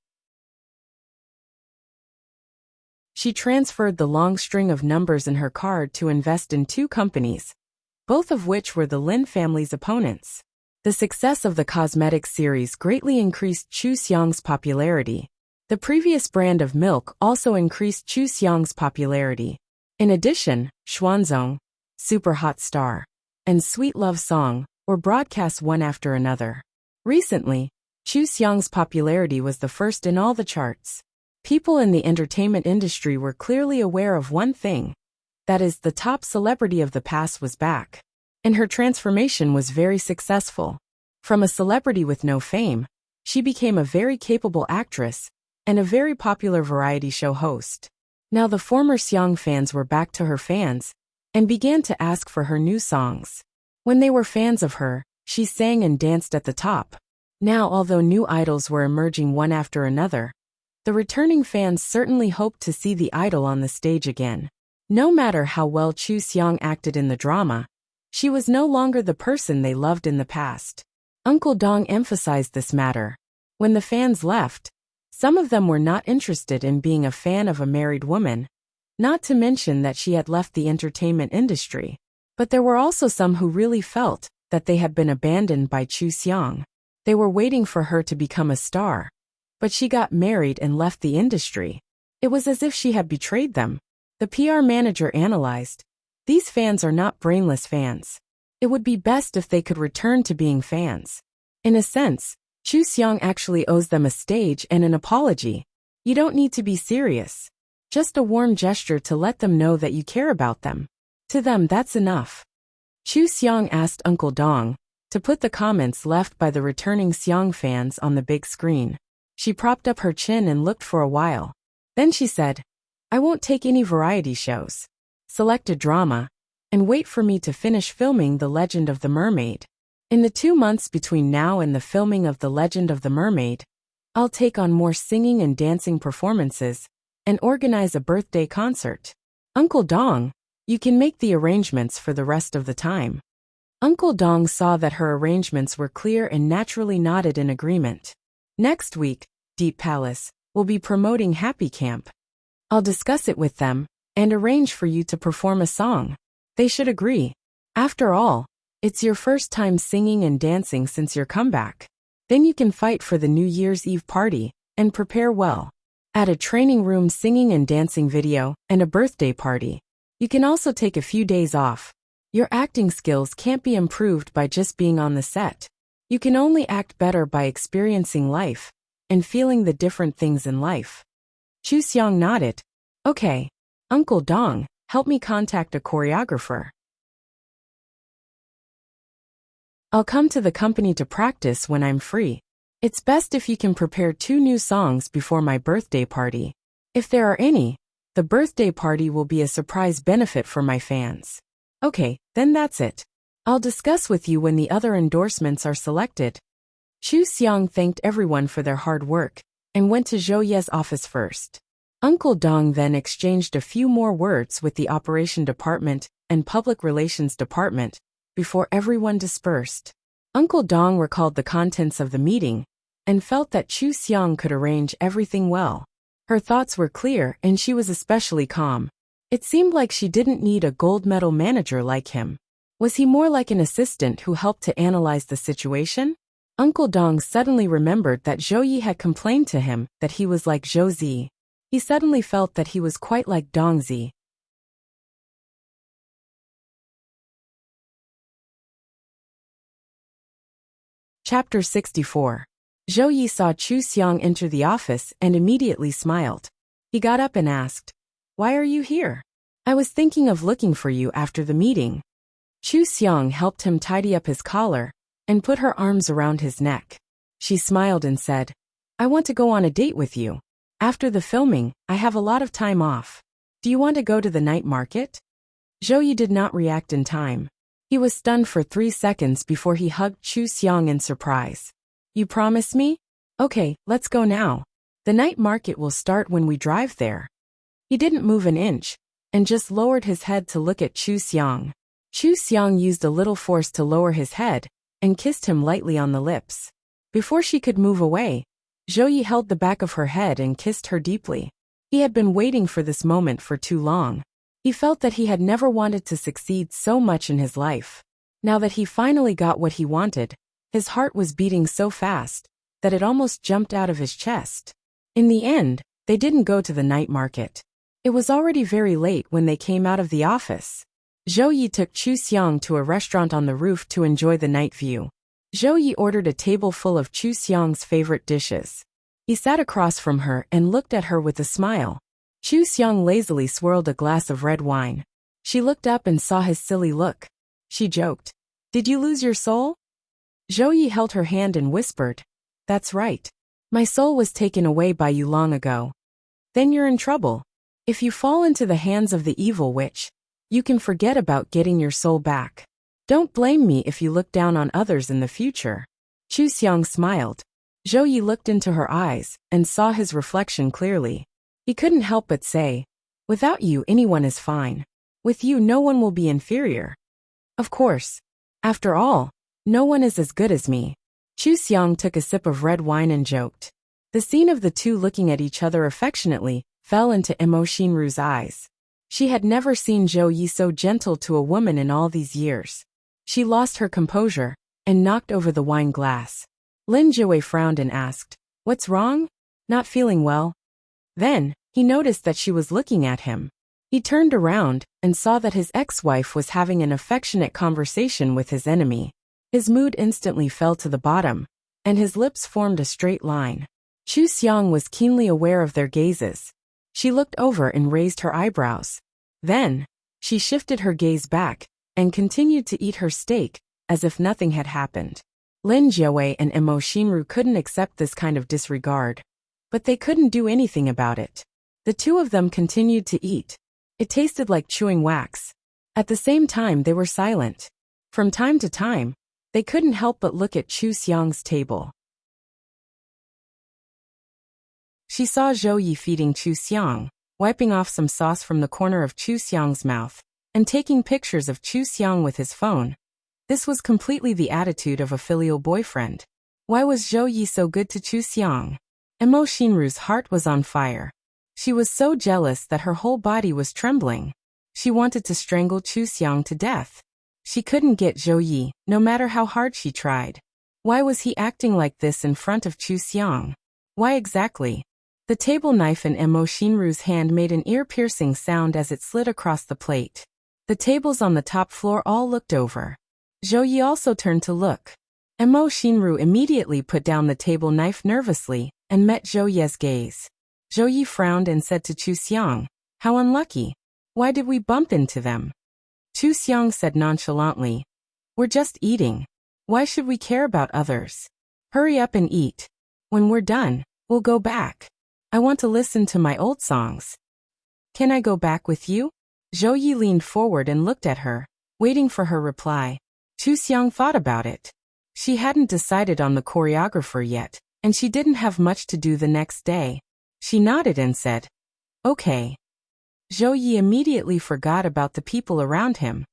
[SPEAKER 1] She transferred the long string of numbers in her card to invest in 2 companies, both of which were the Lin family's opponents. The success of the cosmetics series greatly increased Chu Xiang's popularity. The previous brand of milk also increased Chu Xiang's popularity. In addition, Xuanzong, Super Hot Star, and Sweet Love Song were broadcast one after another. Recently, Chu Xiang's popularity was the first in all the charts. People in the entertainment industry were clearly aware of one thing. That is, the top celebrity of the past was back. And her transformation was very successful. From a celebrity with no fame, she became a very capable actress and a very popular variety show host. Now the former Seong fans were back to her fans and began to ask for her new songs. When they were fans of her, she sang and danced at the top. Now, although new idols were emerging one after another, the returning fans certainly hoped to see the idol on the stage again. No matter how well Chu Seong acted in the drama, she was no longer the person they loved in the past. Uncle Dong emphasized this matter. When the fans left, some of them were not interested in being a fan of a married woman, not to mention that she had left the entertainment industry. But there were also some who really felt that they had been abandoned by Chu Seong. They were waiting for her to become a star, but she got married and left the industry. It was as if she had betrayed them. The PR manager analyzed, "These fans are not brainless fans. It would be best if they could return to being fans." In a sense, Chu Seong actually owes them a stage and an apology. You don't need to be serious. Just a warm gesture to let them know that you care about them. To them, that's enough. Chu Seong asked Uncle Dong to put the comments left by the returning Seong fans on the big screen. She propped up her chin and looked for a while. Then she said, "I won't take any variety shows. Select a drama, and wait for me to finish filming The Legend of the Mermaid. In the 2 months between now and the filming of The Legend of the Mermaid, I'll take on more singing and dancing performances and organize a birthday concert. Uncle Dong, you can make the arrangements for the rest of the time." Uncle Dong saw that her arrangements were clear and naturally nodded in agreement. "Next week, Deep Palace will be promoting Happy Camp. I'll discuss it with them and arrange for you to perform a song. They should agree. After all, it's your first time singing and dancing since your comeback. Then you can fight for the New Year's Eve party and prepare well. Add a training room singing and dancing video and a birthday party. You can also take a few days off. Your acting skills can't be improved by just being on the set. You can only act better by experiencing life and feeling the different things in life." Chu Seong nodded. "Okay, Uncle Dong, help me contact a choreographer. I'll come to the company to practice when I'm free. It's best if you can prepare 2 new songs before my birthday party. If there are any, the birthday party will be a surprise benefit for my fans." "Okay, then that's it. I'll discuss with you when the other endorsements are selected." Chu Seong thanked everyone for their hard work and went to Zhou Ye's office first. Uncle Dong then exchanged a few more words with the operation department and public relations department before everyone dispersed. Uncle Dong recalled the contents of the meeting and felt that Chu Seong could arrange everything well. Her thoughts were clear and she was especially calm. It seemed like she didn't need a gold medal manager like him. Was he more like an assistant who helped to analyze the situation? Uncle Dong suddenly remembered that Zhou Yi had complained to him that he was like Zhou Zi. He suddenly felt that he was quite like Dong Zi. Chapter 64. Zhou Yi saw Chu Seong enter the office and immediately smiled. He got up and asked, "Why are you here? I was thinking of looking for you after the meeting." Chu Seong helped him tidy up his collar and put her arms around his neck. She smiled and said, "I want to go on a date with you. After the filming, I have a lot of time off. Do you want to go to the night market?" Zhou Yi did not react in time. He was stunned for 3 seconds before he hugged Chu Seong in surprise. "You promise me? Okay, let's go now. The night market will start when we drive there." He didn't move an inch and just lowered his head to look at Chu Seong. Chu Seong used a little force to lower his head and kissed him lightly on the lips. Before she could move away, Zhou Yi held the back of her head and kissed her deeply. He had been waiting for this moment for too long. He felt that he had never wanted to succeed so much in his life. Now that he finally got what he wanted, his heart was beating so fast that it almost jumped out of his chest. In the end, they didn't go to the night market. It was already very late when they came out of the office. Zhou Yi took Chu Seong to a restaurant on the roof to enjoy the night view. Zhou Yi ordered a table full of Chu Seong's favorite dishes. He sat across from her and looked at her with a smile. Chu Seong lazily swirled a glass of red wine. She looked up and saw his silly look. She joked, "Did you lose your soul?" Zhou Yi held her hand and whispered, "That's right. My soul was taken away by you long ago." "Then you're in trouble. If you fall into the hands of the evil witch, you can forget about getting your soul back. Don't blame me if you look down on others in the future." Chu Xiang smiled. Zhou Yi looked into her eyes and saw his reflection clearly. He couldn't help but say, "Without you anyone is fine. With you no one will be inferior. Of course. After all, no one is as good as me." Chu Xiang took a sip of red wine and joked. The scene of the two looking at each other affectionately fell into Mo Xinru's eyes. She had never seen Zhou Yi so gentle to a woman in all these years. She lost her composure and knocked over the wine glass. Lin Jiawei frowned and asked, "What's wrong? Not feeling well?" Then, he noticed that she was looking at him. He turned around and saw that his ex-wife was having an affectionate conversation with his enemy. His mood instantly fell to the bottom, and his lips formed a straight line. Chu Xiang was keenly aware of their gazes. She looked over and raised her eyebrows. Then, she shifted her gaze back and continued to eat her steak as if nothing had happened. Lin Jiawei and Mo Xinru couldn't accept this kind of disregard. But they couldn't do anything about it. The two of them continued to eat. It tasted like chewing wax. At the same time they were silent. From time to time, they couldn't help but look at Chu Xiang's table. She saw Zhou Yi feeding Chu Xiang, wiping off some sauce from the corner of Chu Xiang's mouth, and taking pictures of Chu Xiang with his phone. This was completely the attitude of a filial boyfriend. Why was Zhou Yi so good to Chu Xiang? Mo Xinru's heart was on fire. She was so jealous that her whole body was trembling. She wanted to strangle Chu Xiang to death. She couldn't get Zhou Yi, no matter how hard she tried. Why was he acting like this in front of Chu Xiang? Why exactly? The table knife in Mo Xinru's hand made an ear-piercing sound as it slid across the plate. The tables on the top floor all looked over. Zhou Yi also turned to look. Mo Xinru immediately put down the table knife nervously and met Zhou Yi's gaze. Zhou Yi frowned and said to Chu Xiang, "How unlucky. Why did we bump into them?" Chu Xiang said nonchalantly, "We're just eating. Why should we care about others? Hurry up and eat. When we're done, we'll go back. I want to listen to my old songs." "Can I go back with you?" Zhou Yi leaned forward and looked at her, waiting for her reply. Chu Xiang thought about it. She hadn't decided on the choreographer yet, and she didn't have much to do the next day. She nodded and said, "Okay." Zhou Yi immediately forgot about the people around him.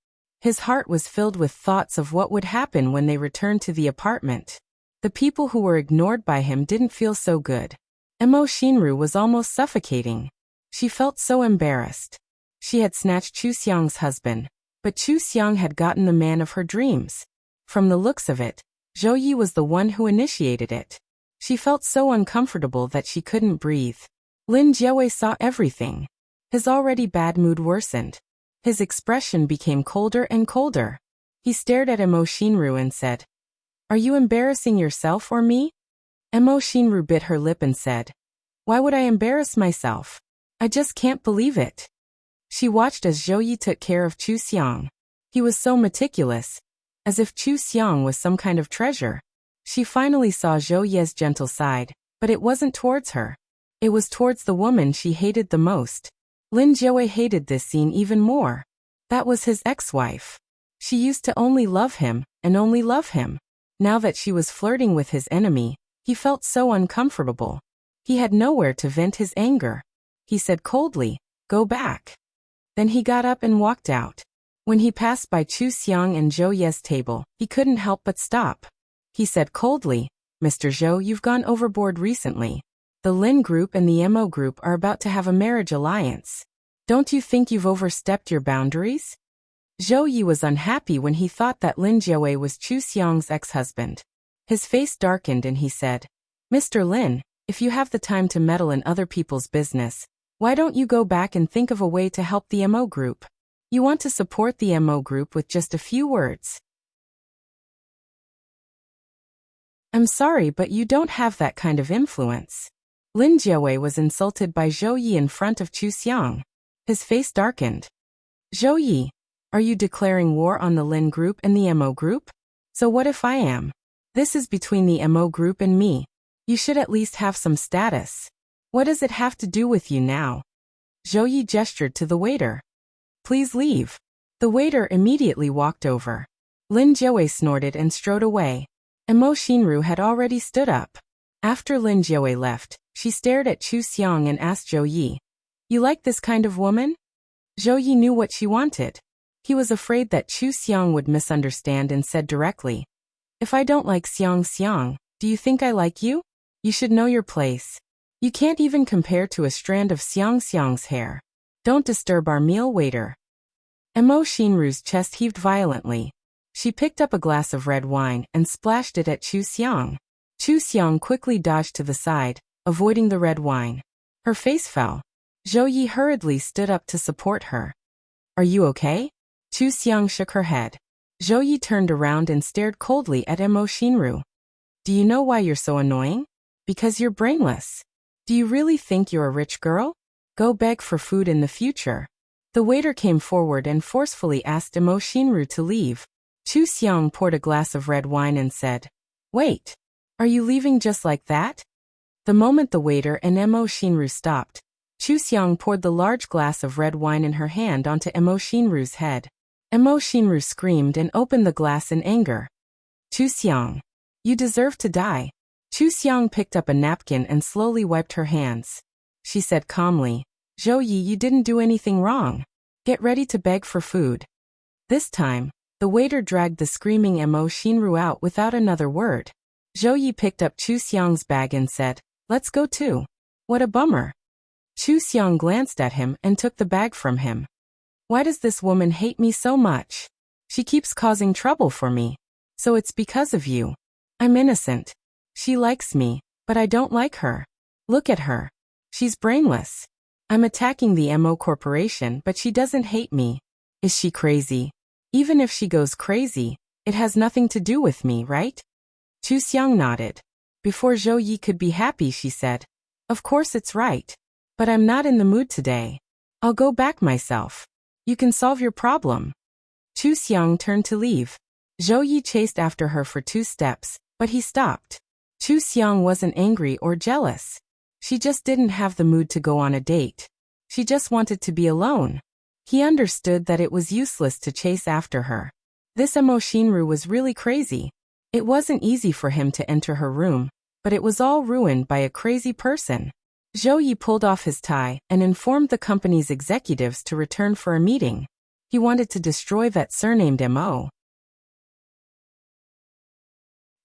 [SPEAKER 1] His heart was filled with thoughts of what would happen when they returned to the apartment. The people who were ignored by him didn't feel so good. Mo Xinru was almost suffocating. She felt so embarrassed. She had snatched Chu Xiang's husband, but Chu Xiang had gotten the man of her dreams. From the looks of it, Zhou Yi was the one who initiated it. She felt so uncomfortable that she couldn't breathe. Lin Jiawei saw everything. His already bad mood worsened. His expression became colder and colder. He stared at Mo Xinru and said, "Are you embarrassing yourself or me?" Mo Xinru bit her lip and said, "Why would I embarrass myself? I just can't believe it." She watched as Zhou Yi took care of Chu Xiang. He was so meticulous, as if Chu Xiang was some kind of treasure. She finally saw Zhou Yi's gentle side, but it wasn't towards her. It was towards the woman she hated the most. Lin Jiawei hated this scene even more. That was his ex-wife. She used to only love him, and only love him. Now that she was flirting with his enemy, he felt so uncomfortable. He had nowhere to vent his anger. He said coldly, "Go back." Then he got up and walked out. When he passed by Chu Xiang and Zhou Yi's table, he couldn't help but stop. He said coldly, "Mr. Zhou, you've gone overboard recently. The Lin group and the Mo group are about to have a marriage alliance. Don't you think you've overstepped your boundaries?" Zhou Yi was unhappy when he thought that Lin Jiawei was Chu Xiang's ex-husband. His face darkened and he said, "Mr. Lin, if you have the time to meddle in other people's business, why don't you go back and think of a way to help the Mo group? You want to support the Mo group with just a few words. I'm sorry, but you don't have that kind of influence." Lin Jiawei was insulted by Zhou Yi in front of Chu Xiang. His face darkened. Zhou Yi, are you declaring war on the Lin group and the MO group? So what if I am? This is between the MO group and me. You should at least have some status. What does it have to do with you now? Zhou Yi gestured to the waiter. Please leave. The waiter immediately walked over. Lin Jiawei snorted and strode away. Mo Xinru had already stood up. After Lin Jiawei left, she stared at Chu Xiang and asked Zhou Yi, "You like this kind of woman?" Zhou Yi knew what she wanted. He was afraid that Chu Xiang would misunderstand and said directly, "If I don't like Xiang, do you think I like you? You should know your place. You can't even compare to a strand of Xiang's hair. Don't disturb our meal, waiter." Mo Xinru's chest heaved violently. She picked up a glass of red wine and splashed it at Chu Xiang. Chu Xiang quickly dodged to the side, avoiding the red wine. Her face fell. Zhou Yi hurriedly stood up to support her. "Are you okay?" Chu Xiang shook her head. Zhou Yi turned around and stared coldly at Mo Xinru. "Do you know why you're so annoying? Because you're brainless. Do you really think you're a rich girl? Go beg for food in the future." The waiter came forward and forcefully asked Mo Xinru to leave. Chu Xiang poured a glass of red wine and said, "Wait. Are you leaving just like that?" The moment the waiter and Mo Xinru stopped, Chu Xiang poured the large glass of red wine in her hand onto Mo Xinru's head. Mo Xinru screamed and opened the glass in anger. "Chu Xiang, you deserve to die." Chu Xiang picked up a napkin and slowly wiped her hands. She said calmly, "Zhou Yi, you didn't do anything wrong. Get ready to beg for food." This time, the waiter dragged the screaming Mo Xinru out without another word. Zhou Yi picked up Chu Xiang's bag and said, "Let's go too." "What a bummer." Chu Xiang glanced at him and took the bag from him. "Why does this woman hate me so much? She keeps causing trouble for me. So it's because of you. I'm innocent. She likes me, but I don't like her. Look at her. She's brainless. I'm attacking the MO Corporation, but she doesn't hate me. Is she crazy? Even if she goes crazy, it has nothing to do with me, right?" Chu Xiang nodded. Before Zhou Yi could be happy, she said, "Of course it's right. But I'm not in the mood today. I'll go back myself. You can solve your problem." Chu Xiang turned to leave. Zhou Yi chased after her for 2 steps, but he stopped. Chu Xiang wasn't angry or jealous. She just didn't have the mood to go on a date. She just wanted to be alone. He understood that it was useless to chase after her. This Mo Xinru was really crazy. It wasn't easy for him to enter her room, but it was all ruined by a crazy person. Zhou Yi pulled off his tie and informed the company's executives to return for a meeting. He wanted to destroy that surnamed Mo.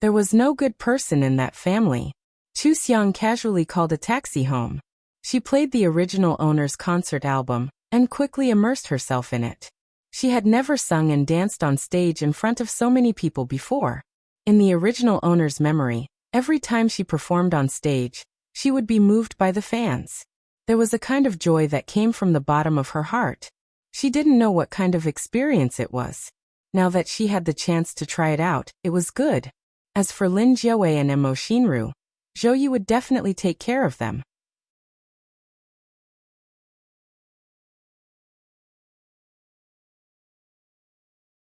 [SPEAKER 1] There was no good person in that family. Chu Xiang casually called a taxi home. She played the original owner's concert album and quickly immersed herself in it. She had never sung and danced on stage in front of so many people before. In the original owner's memory, every time she performed on stage, she would be moved by the fans. There was a kind of joy that came from the bottom of her heart. She didn't know what kind of experience it was. Now that she had the chance to try it out, it was good. As for Lin Jiawei and Mo Xinru, Zhou Yi would definitely take care of them.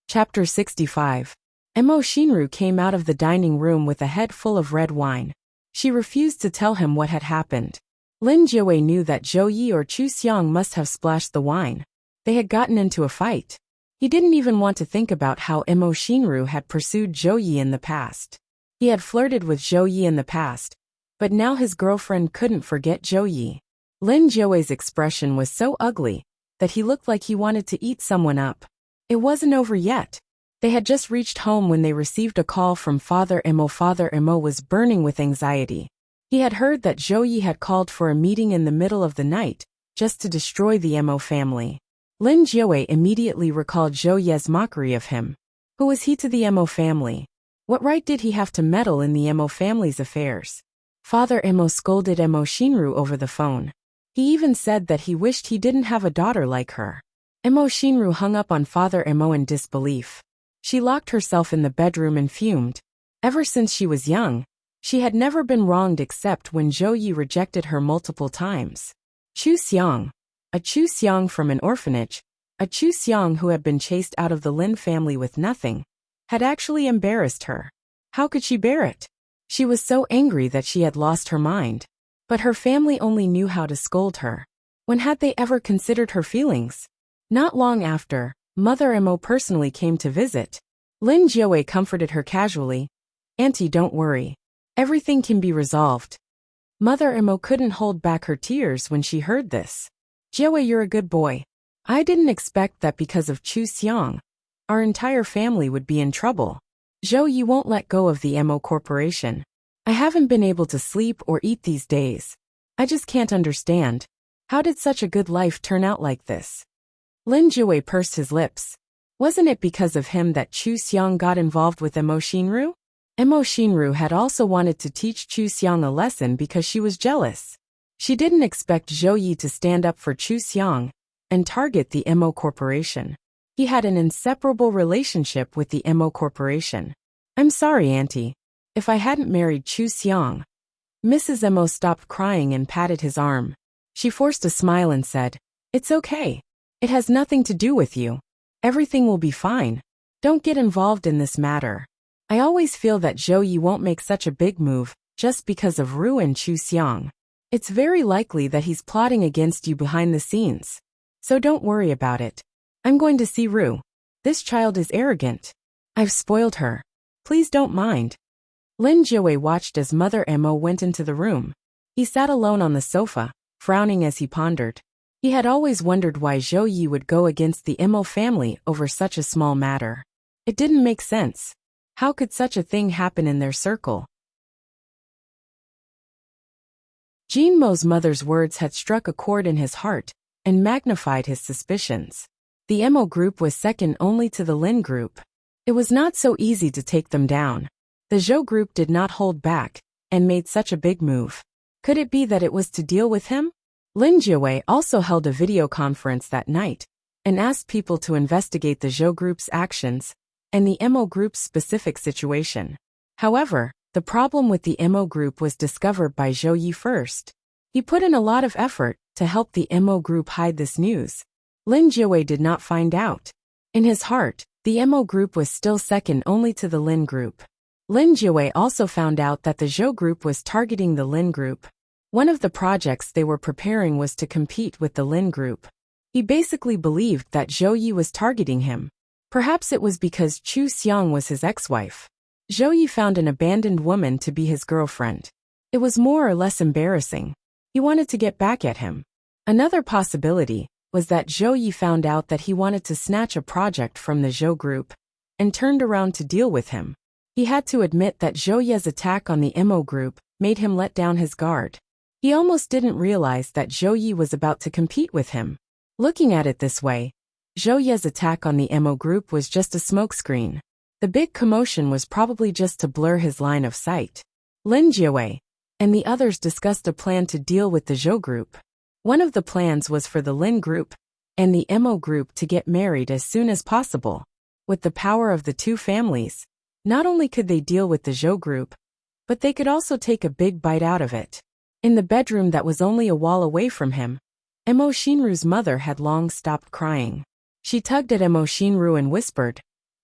[SPEAKER 1] Chapter 65. Mo Xinru came out of the dining room with a head full of red wine. She refused to tell him what had happened. Lin Jiawei knew that Zhou Yi or Chu Xiang must have splashed the wine. They had gotten into a fight. He didn't even want to think about how Mo Xinru had pursued Zhou Yi in the past. He had flirted with Zhou Yi in the past, but now his girlfriend couldn't forget Zhou Yi. Lin Jiawei's expression was so ugly that he looked like he wanted to eat someone up. It wasn't over yet. They had just reached home when they received a call from Father Mo. Father Mo was burning with anxiety. He had heard that Zhou Yi had called for a meeting in the middle of the night, just to destroy the Mo family. Lin Jiawei immediately recalled Zhou Yi's mockery of him. Who was he to the Mo family? What right did he have to meddle in the Mo family's affairs? Father Mo scolded Mo Xinru over the phone. He even said that he wished he didn't have a daughter like her. Mo Xinru hung up on Father Mo in disbelief. She locked herself in the bedroom and fumed. Ever since she was young, she had never been wronged except when Zhou Yi rejected her multiple times. Chu Xiang, a Chu Xiang from an orphanage, A Chu Xiang who had been chased out of the Lin family with nothing, had actually embarrassed her. How could she bear it? She was so angry that she had lost her mind. But her family only knew how to scold her. When had they ever considered her feelings? Not long after, Mother Mo personally came to visit. Lin Jiawei comforted her casually. "Auntie, don't worry. Everything can be resolved." Mother Mo couldn't hold back her tears when she heard this. "Jiawei, you're a good boy. I didn't expect that because of Chu Xiang, our entire family would be in trouble. Zhou Yi won't let go of the Mo Corporation. I haven't been able to sleep or eat these days. I just can't understand. How did such a good life turn out like this?" Lin Jiawei pursed his lips. Wasn't it because of him that Chu Xiang got involved with Mo Xinru? Mo Xinru had also wanted to teach Chu Xiang a lesson because she was jealous. She didn't expect Zhou Yi to stand up for Chu Xiang and target the Mo Corporation. He had an inseparable relationship with the Mo Corporation. "I'm sorry, Auntie. If I hadn't married Chu Xiang." Mrs. Mo stopped crying and patted his arm. She forced a smile and said, "It's okay. It has nothing to do with you. Everything will be fine. Don't get involved in this matter. I always feel that Zhou Yi won't make such a big move just because of Ru and Chu Xiang. It's very likely that he's plotting against you behind the scenes. So don't worry about it. I'm going to see Ru. This child is arrogant. I've spoiled her. Please don't mind." Lin Jiawei watched as Mother Mo went into the room. He sat alone on the sofa, frowning as he pondered. He had always wondered why Zhou Yi would go against the Mo family over such a small matter. It didn't make sense. How could such a thing happen in their circle? Jean Mo's mother's words had struck a chord in his heart and magnified his suspicions. The Mo group was second only to the Lin group. It was not so easy to take them down. The Zhou group did not hold back and made such a big move. Could it be that it was to deal with him? Lin Jiawei also held a video conference that night and asked people to investigate the Zhou group's actions and the Mo group's specific situation. However, the problem with the Mo group was discovered by Zhou Yi first. He put in a lot of effort to help the Mo group hide this news. Lin Jiawei did not find out. In his heart, the Mo group was still second only to the Lin group. Lin Jiawei also found out that the Zhou group was targeting the Lin group. One of the projects they were preparing was to compete with the Lin group. He basically believed that Zhou Yi was targeting him. Perhaps it was because Chu Xiang was his ex-wife. Zhou Yi found an abandoned woman to be his girlfriend. It was more or less embarrassing. He wanted to get back at him. Another possibility was that Zhou Yi found out that he wanted to snatch a project from the Zhou group and turned around to deal with him. He had to admit that Zhou Yi's attack on the Mo group made him let down his guard. He almost didn't realize that Zhou Yi was about to compete with him. Looking at it this way, Zhou Yi's attack on the Mo group was just a smokescreen. The big commotion was probably just to blur his line of sight. Lin Jiawei and the others discussed a plan to deal with the Zhou group. One of the plans was for the Lin group and the Mo group to get married as soon as possible. With the power of the two families, not only could they deal with the Zhou group, but they could also take a big bite out of it. In the bedroom that was only a wall away from him, Mo Xinru's mother had long stopped crying. She tugged at Mo Xinru and whispered,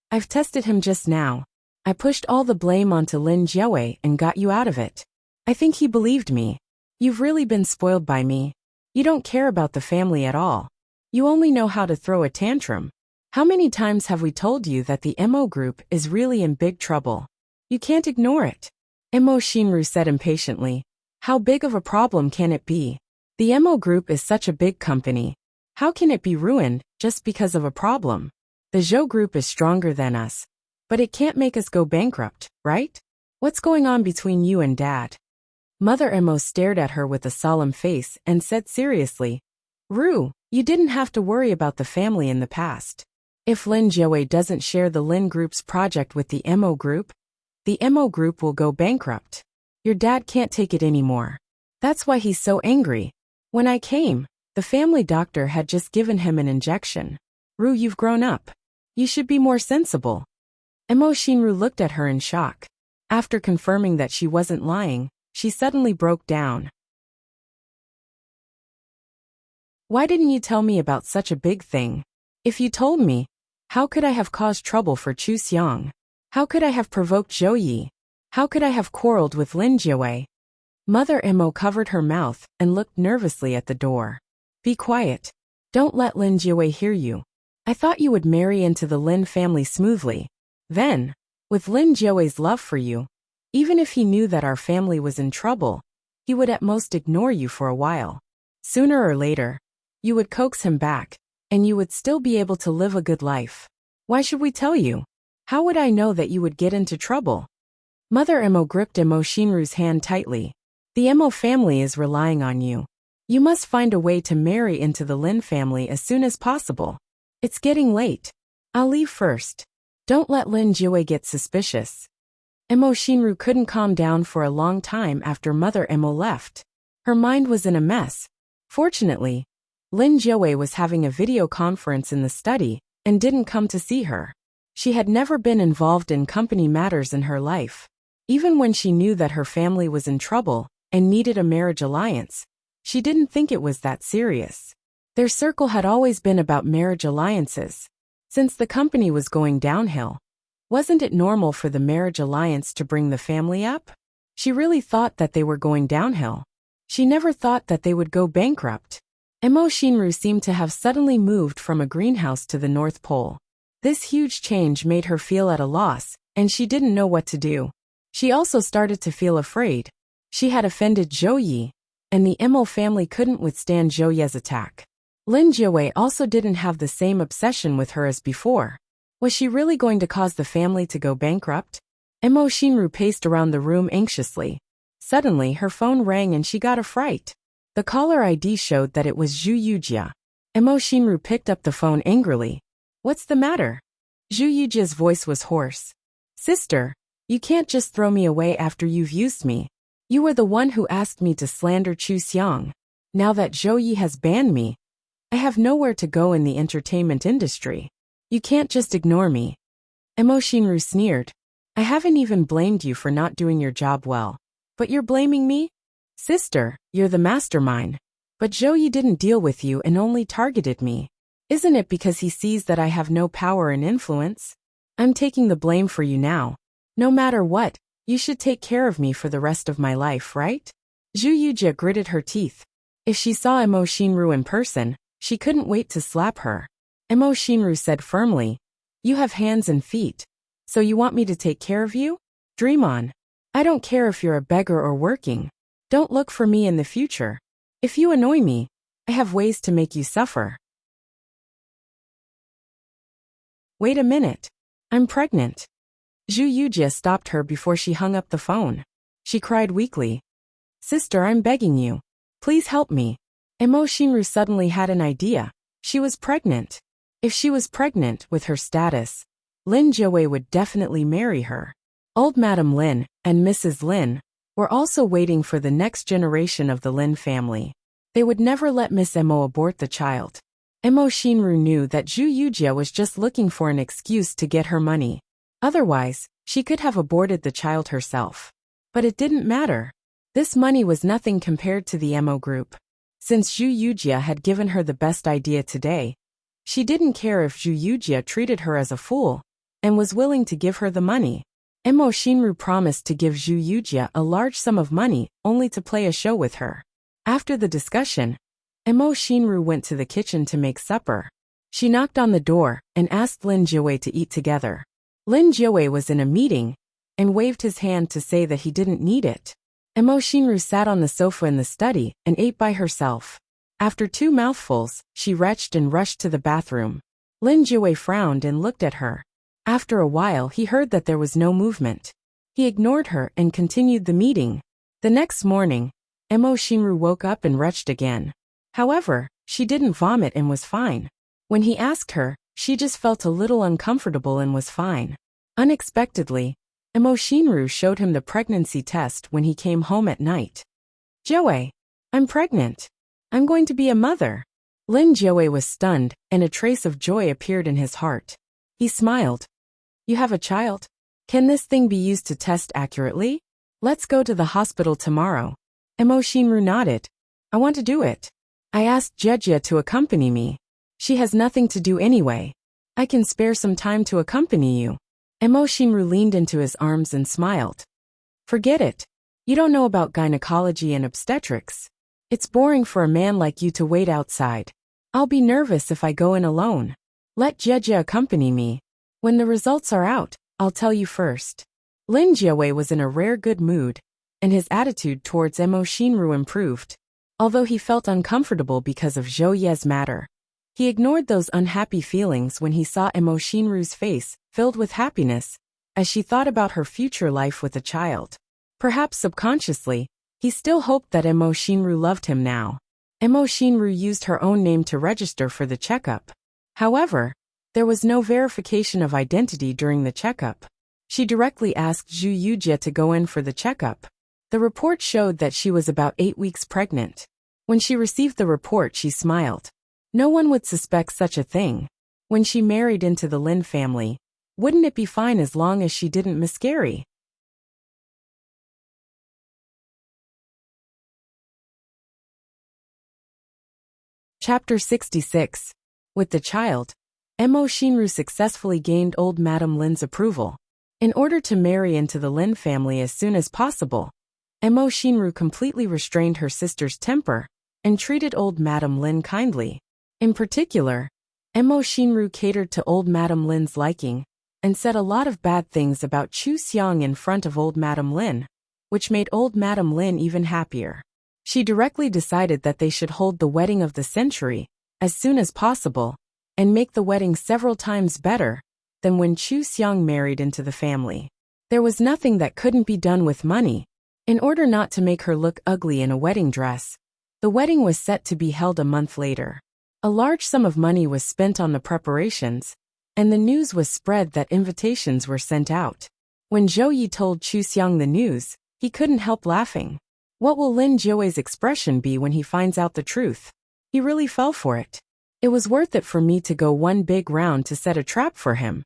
[SPEAKER 1] "I've tested him just now. I pushed all the blame onto Lin Jiawei and got you out of it. I think he believed me. You've really been spoiled by me. You don't care about the family at all. You only know how to throw a tantrum. How many times have we told you that the Mo group is really in big trouble? You can't ignore it." Mo Xinru said impatiently, "How big of a problem can it be? The Mo group is such a big company. How can it be ruined just because of a problem? The Zhou group is stronger than us, but it can't make us go bankrupt, right? What's going on between you and Dad?" Mother Mo stared at her with a solemn face and said seriously, "Ru, you didn't have to worry about the family in the past. If Lin Jiawei doesn't share the Lin group's project with the Mo group will go bankrupt. Your dad can't take it anymore. That's why he's so angry. When I came, the family doctor had just given him an injection. Ru, you've grown up. You should be more sensible." Mo Xinru looked at her in shock. After confirming that she wasn't lying, she suddenly broke down. "Why didn't you tell me about such a big thing? If you told me, how could I have caused trouble for Chu Xiang? How could I have provoked Zhou Yi? How could I have quarreled with Lin Jiawei? Mother Mo covered her mouth and looked nervously at the door. Be quiet. Don't let Lin Jiawei hear you. I thought you would marry into the Lin family smoothly. Then, with Lin Jiawei's love for you, even if he knew that our family was in trouble, he would at most ignore you for a while. Sooner or later, you would coax him back, and you would still be able to live a good life. Why should we tell you? How would I know that you would get into trouble? Mother Mo gripped Mo Shinru's hand tightly. The Mo family is relying on you. You must find a way to marry into the Lin family as soon as possible. It's getting late. I'll leave first. Don't let Lin Jiawei get suspicious. Mo Shinru couldn't calm down for a long time after Mother Mo left. Her mind was in a mess. Fortunately, Lin Jiawei was having a video conference in the study and didn't come to see her. She had never been involved in company matters in her life. Even when she knew that her family was in trouble and needed a marriage alliance, she didn't think it was that serious. Their circle had always been about marriage alliances. Since the company was going downhill, wasn't it normal for the marriage alliance to bring the family up? She really thought that they were going downhill. She never thought that they would go bankrupt. Mo Shinru seemed to have suddenly moved from a greenhouse to the North Pole. This huge change made her feel at a loss, and she didn't know what to do. She also started to feel afraid. She had offended Zhou Yi, and the Mo family couldn't withstand Zhou Ye's attack. Lin Jiawei also didn't have the same obsession with her as before. Was she really going to cause the family to go bankrupt? Mo Shinru paced around the room anxiously. Suddenly her phone rang and she got a fright. The caller ID showed that it was Zhu Yujia. Mo Shinru picked up the phone angrily. What's the matter? Zhu Yujia's voice was hoarse. Sister, you can't just throw me away after you've used me. You were the one who asked me to slander Chu Xiang. Now that Zhou Yi has banned me, I have nowhere to go in the entertainment industry. You can't just ignore me. Mo Shinru sneered. I haven't even blamed you for not doing your job well. But you're blaming me? Sister, you're the mastermind. But Zhou Yi didn't deal with you and only targeted me. Isn't it because he sees that I have no power and influence? I'm taking the blame for you now. No matter what, you should take care of me for the rest of my life, right? Zhu Yujia gritted her teeth. If she saw Mo Shinru in person, she couldn't wait to slap her. Mo Shinru said firmly, You have hands and feet. So you want me to take care of you? Dream on. I don't care if you're a beggar or working. Don't look for me in the future. If you annoy me, I have ways to make you suffer. Wait a minute. I'm pregnant. Zhu Yujia stopped her before she hung up the phone. She cried weakly. Sister, I'm begging you. Please help me. Mo Shinru suddenly had an idea. She was pregnant. If she was pregnant with her status, Lin Jiawei would definitely marry her. Old Madam Lin and Mrs. Lin were also waiting for the next generation of the Lin family. They would never let Miss Mo abort the child. Mo Shinru knew that Zhu Yujia was just looking for an excuse to get her money. Otherwise, she could have aborted the child herself. But it didn't matter. This money was nothing compared to the Mo group. Since Zhu Yujia had given her the best idea today, she didn't care if Zhu Yujia treated her as a fool, and was willing to give her the money. Mo Shinru promised to give Zhu Yujia a large sum of money only to play a show with her. After the discussion, Mo Shinru went to the kitchen to make supper. She knocked on the door and asked Lin Jiawei to eat together. Lin Jiawei was in a meeting and waved his hand to say that he didn't need it. Mo Shinru sat on the sofa in the study and ate by herself. After 2 mouthfuls, she retched and rushed to the bathroom. Lin Jiawei frowned and looked at her. After a while, he heard that there was no movement. He ignored her and continued the meeting. The next morning, Mo Shinru woke up and retched again. However, she didn't vomit and was fine. When he asked her, she just felt a little uncomfortable and was fine. Unexpectedly, Mo Shinru showed him the pregnancy test when he came home at night. Jiawei, I'm pregnant. I'm going to be a mother. Lin Jiawei was stunned, and a trace of joy appeared in his heart. He smiled. You have a child? Can this thing be used to test accurately? Let's go to the hospital tomorrow. Mo Shinru nodded. I want to do it. I asked Jejia to accompany me. She has nothing to do anyway. I can spare some time to accompany you. Emo Shinru leaned into his arms and smiled. Forget it. You don't know about gynecology and obstetrics. It's boring for a man like you to wait outside. I'll be nervous if I go in alone. Let Jieje accompany me. When the results are out, I'll tell you first. Lin Jiawei was in a rare good mood, and his attitude towards Emo Shinru improved. Although he felt uncomfortable because of Zhou Ye's matter, he ignored those unhappy feelings when he saw Emo Shinru's face filled with happiness as she thought about her future life with a child. Perhaps subconsciously, he still hoped that Emo Shinru loved him now. Emo Shinru used her own name to register for the checkup. However, there was no verification of identity during the checkup. She directly asked Zhu Yujie to go in for the checkup. The report showed that she was about 8 weeks pregnant. When she received the report, she smiled. No one would suspect such a thing. When she married into the Lin family, wouldn't it be fine as long as she didn't miscarry? Chapter 66. With the child, Emo Shinru successfully gained old Madame Lin's approval. In order to marry into the Lin family as soon as possible, Emo Shinru completely restrained her sister's temper and treated old Madame Lin kindly. In particular, Emo Shinru catered to old Madame Lin's liking and said a lot of bad things about Chu Xiang in front of old Madame Lin, which made old Madame Lin even happier. She directly decided that they should hold the wedding of the century as soon as possible and make the wedding several times better than when Chu Xiang married into the family. There was nothing that couldn't be done with money. In order not to make her look ugly in a wedding dress, the wedding was set to be held a month later. A large sum of money was spent on the preparations, and the news was spread that invitations were sent out. When Zhou Yi told Chu Xiang the news, he couldn't help laughing. What will Lin Jiawei's expression be when he finds out the truth? He really fell for it. It was worth it for me to go one big round to set a trap for him.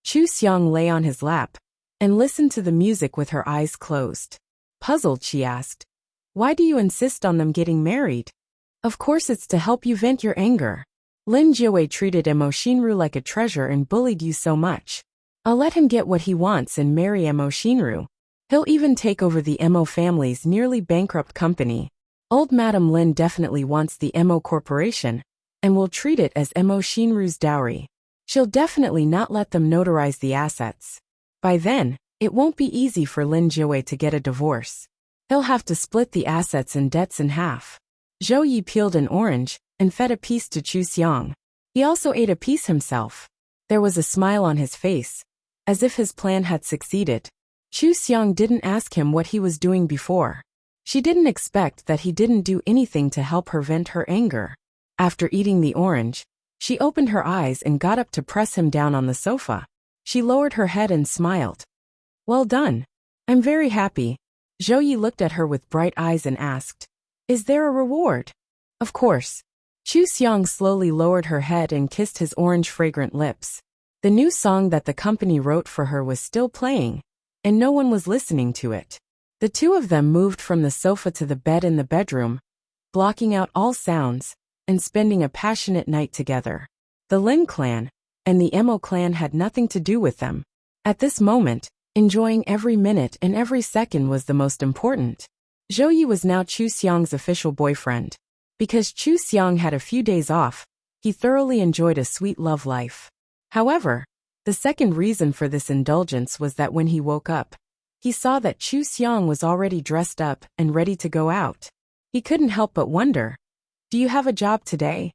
[SPEAKER 1] Chu Xiang lay on his lap and listened to the music with her eyes closed. Puzzled, she asked, "Why do you insist on them getting married?" "Of course it's to help you vent your anger. Lin Jiawei treated Emo Shinru like a treasure and bullied you so much. I'll let him get what he wants and marry Emo Shinru. He'll even take over the Emo family's nearly bankrupt company. Old Madame Lin definitely wants the Emo Corporation and will treat it as Emo Shinru's dowry. She'll definitely not let them notarize the assets. By then, it won't be easy for Lin Jiawei to get a divorce. He'll have to split the assets and debts in half." Zhou Yi peeled an orange and fed a piece to Chu Xiang. He also ate a piece himself. There was a smile on his face, as if his plan had succeeded. Chu Xiang didn't ask him what he was doing before. She didn't expect that he didn't do anything to help her vent her anger. After eating the orange, she opened her eyes and got up to press him down on the sofa. She lowered her head and smiled. "Well done. I'm very happy." Zhou Yi looked at her with bright eyes and asked, "Is there a reward?" "Of course." Chu Xiang slowly lowered her head and kissed his orange fragrant lips. The new song that the company wrote for her was still playing, and no one was listening to it. The two of them moved from the sofa to the bed in the bedroom, blocking out all sounds and spending a passionate night together. The Lin clan and the Emo clan had nothing to do with them. At this moment, enjoying every minute and every second was the most important. Zhou Yi was now Chu Xiang's official boyfriend. Because Chu Xiang had a few days off, he thoroughly enjoyed a sweet love life. However, the second reason for this indulgence was that when he woke up, he saw that Chu Xiang was already dressed up and ready to go out. He couldn't help but wonder, "Do you have a job today?"